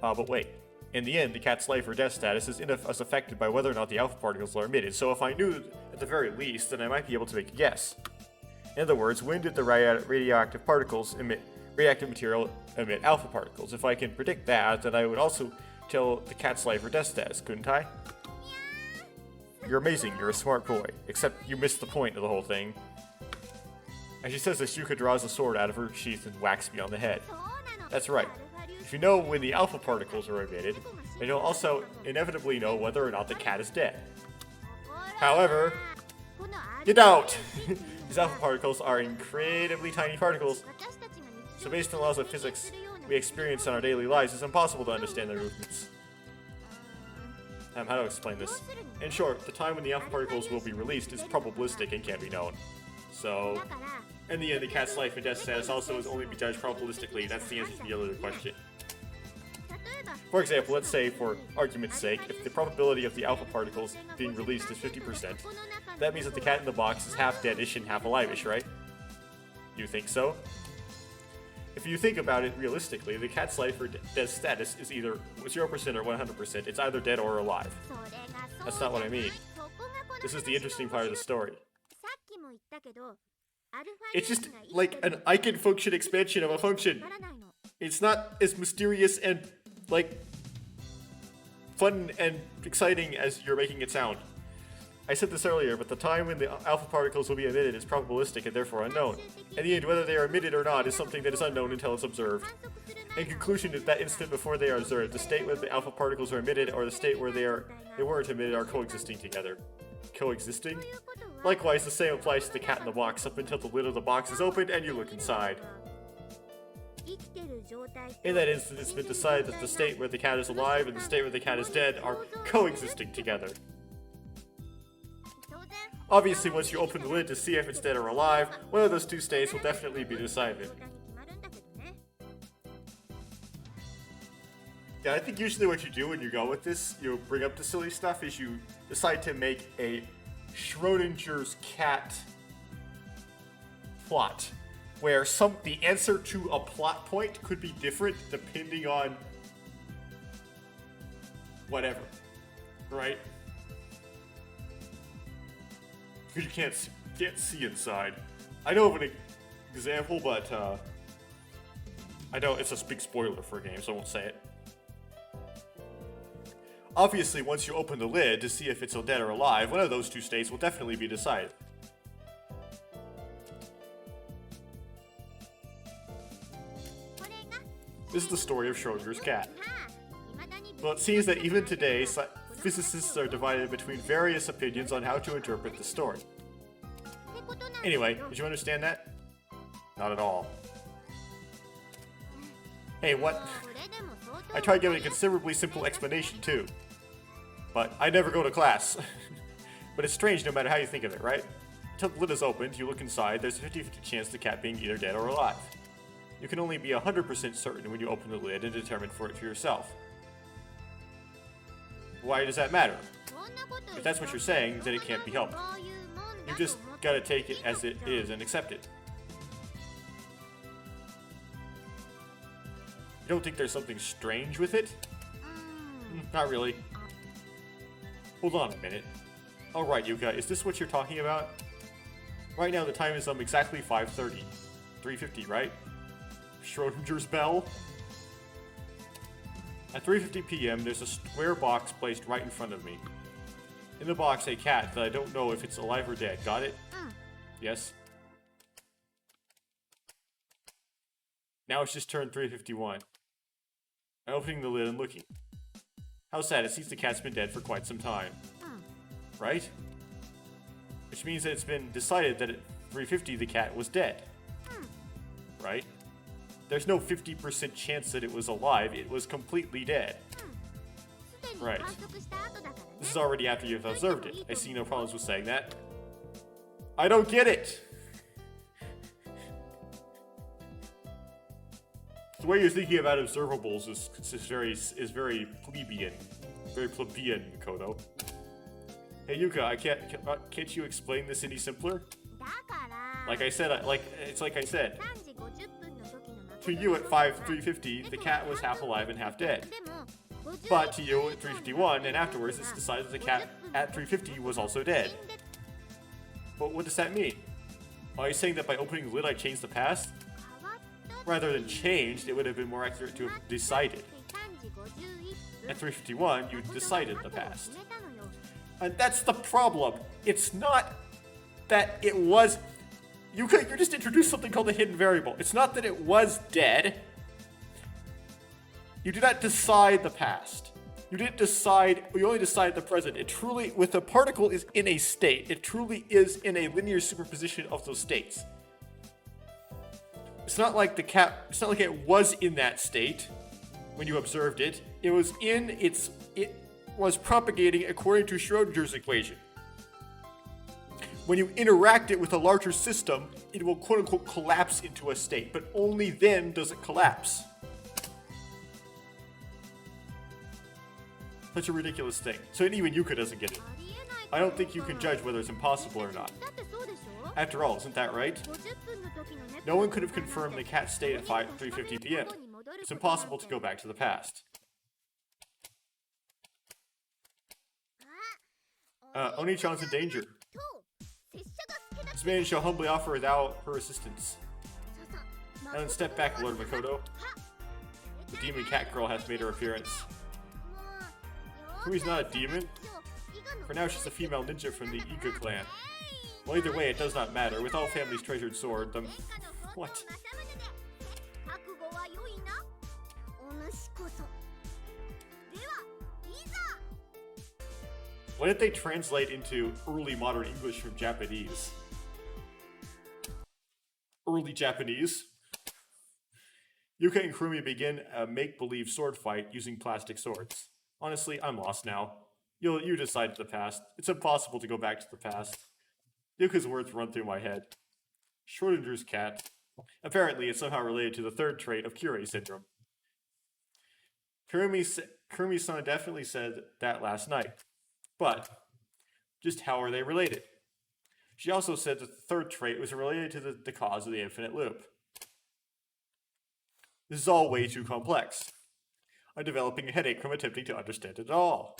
But wait. In the end, the cat's life or death status is affected by whether or not the alpha particles are emitted, so if I knew at the very least, then I might be able to make a guess. In other words, when did the radioactive material emit alpha particles? If I can predict that, then I would also tell the cat's life or death status, couldn't I? You're amazing, you're a smart boy. Except you missed the point of the whole thing. As she says this, Yuka draws a sword out of her sheath and whacks me on the head. That's right. If you know when the alpha particles are emitted, then you'll also inevitably know whether or not the cat is dead. However, you don't! These alpha particles are incredibly tiny particles, so based on laws of physics we experience in our daily lives, it's impossible to understand their movements. How to explain this? In short, the time when the alpha particles will be released is probabilistic and can't be known. So, in the end, the cat's life and death status also is only be judged probabilistically. That's the answer to the other question. For example, let's say, for argument's sake, if the probability of the alpha particles being released is 50%, that means that the cat in the box is half deadish and half alive-ish, right? You think so? If you think about it realistically, the cat's life or death status is either 0% or 100%. It's either dead or alive. That's not what I mean. This is the interesting part of the story. It's just like an eigenfunction expansion of a function. It's not as mysterious and, like, fun and exciting as you're making it sound. I said this earlier, but the time when the alpha particles will be emitted is probabilistic and therefore unknown. In the end, whether they are emitted or not is something that is unknown until it's observed. In conclusion, at that instant before they are observed, the state where the alpha particles are emitted or the state where they weren't emitted are coexisting together. Coexisting? Likewise, the same applies to the cat in the box up until the lid of the box is opened and you look inside. In that instant, it's been decided that the state where the cat is alive and the state where the cat is dead are coexisting together. Obviously, once you open the lid to see if it's dead or alive, one of those two states will definitely be decided. Yeah, I think usually what you do when you go with this, you bring up the silly stuff, is you decide to make a Schrodinger's cat plot, where the answer to a plot point could be different depending on whatever, right? Because you can't see inside. I know of an example, but I know it's a big spoiler for a game, so I won't say it. Obviously, once you open the lid to see if it's dead or alive, one of those two states will definitely be decided. This is the story of Schrodinger's cat. Well, it seems that even today, physicists are divided between various opinions on how to interpret the story. Anyway, did you understand that? Not at all. Hey, what? I tried giving a considerably simple explanation too. But I never go to class. But it's strange no matter how you think of it, right? Until the lid is opened, you look inside, there's a 50-50 chance of the cat being either dead or alive. You can only be 100% certain when you open the lid and determine for yourself. Why does that matter? If that's what you're saying, then it can't be helped. You just gotta take it as it is and accept it. You don't think there's something strange with it? Not really. Hold on a minute. Alright, Yuka, is this what you're talking about? Right now the time is exactly 5:30. 3:50, right? Schrodinger's bell? At 3:50 p.m., there's a square box placed right in front of me. In the box, a cat that I don't know if it's alive or dead. Got it? Yes. Now it's just turned 3:51. I'm opening the lid and looking. How sad, it seems the cat's been dead for quite some time. Right? Which means that it's been decided that at 3:50 the cat was dead. Right? There's no 50% chance that it was alive, it was completely dead. Right. This is already after you've observed it. I see no problems with saying that. I don't get it! The way you're thinking about observables is very plebeian. Very plebeian, Makoto. Hey Yuka, can't you explain this any simpler? Like I said, it's like I said. To you at 3:50, the cat was half alive and half dead. But to you at 3:51 and afterwards, it's decided the cat at 3:50 was also dead. But what does that mean? Are you saying that by opening the lid I changed the past? Rather than changed, it would have been more accurate to have decided. At 3:51, you decided the past. And that's the problem. It's not that it was... You just introduced something called a hidden variable. It's not that it was dead. You did not decide the past. You didn't decide, you only decided the present. It truly, with a particle is in a state, it truly is in a linear superposition of those states. It's not like it's not like it was in that state when you observed it. It was propagating according to Schrodinger's equation. When you interact it with a larger system, it will quote-unquote collapse into a state, but only then does it collapse. Such a ridiculous thing. So even Yuka doesn't get it. I don't think you can judge whether it's impossible or not. After all, isn't that right? No one could have confirmed the cat stayed at 3:50 p.m. It's impossible to go back to the past. Oni-chan's in danger. This maiden shall humbly offer her assistance. Now then step back, Lord Makoto. The demon cat girl has made her appearance. Kumi's not a demon. For now, she's a female ninja from the Iga clan. Well, either way, it does not matter. With all families' treasured sword, the... What? What did they translate into early modern English from Japanese? Early Japanese? Yuka and Kurumi begin a make-believe sword fight using plastic swords. Honestly, I'm lost now. You decide the past. It's impossible to go back to the past. Yuka's words run through my head. Schrodinger's cat. Apparently, it's somehow related to the third trait of Curie syndrome. Kurumi's-san definitely said that last night. But, just how are they related? She also said that the third trait was related to the cause of the infinite loop. This is all way too complex. I'm developing a headache from attempting to understand it all.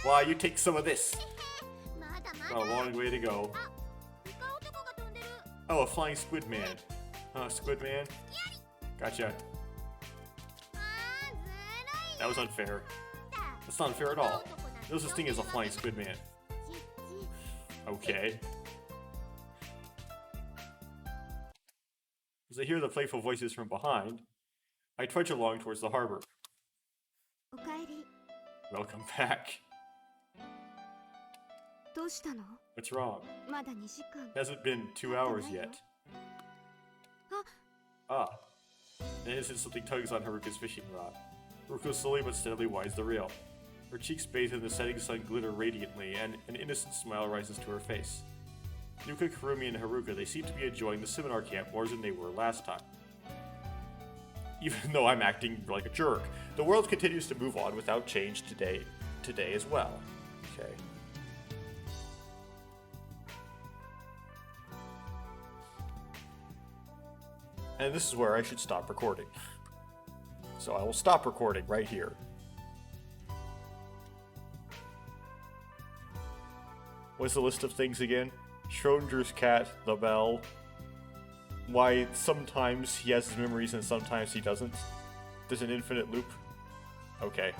Why, you take some of this. Got a long way to go. Oh, a flying squid man. Squid man? Gotcha. That was unfair. That's not unfair at all. There's this thing as a flying squid man. Okay. As I hear the playful voices from behind, I trudge along towards the harbor. おかえり。 Welcome back. どうしたの？ What's wrong? まだ2時間。 It hasn't been 2 hours yet. Ah. In an instant, something tugs on Haruka's fishing rod. Haruka slowly but steadily winds the reel. Her cheeks bathed in the setting sun glitter radiantly, and an innocent smile rises to her face. Nuka, Kurumi, and Haruka, they seem to be enjoying the seminar camp more than they were last time. Even though I'm acting like a jerk, the world continues to move on without change today as well. Okay. And this is where I should stop recording. So I will stop recording right here. What's the list of things again? Schrodinger's cat, the bell. Why sometimes he has his memories and sometimes he doesn't. There's an infinite loop. Okay.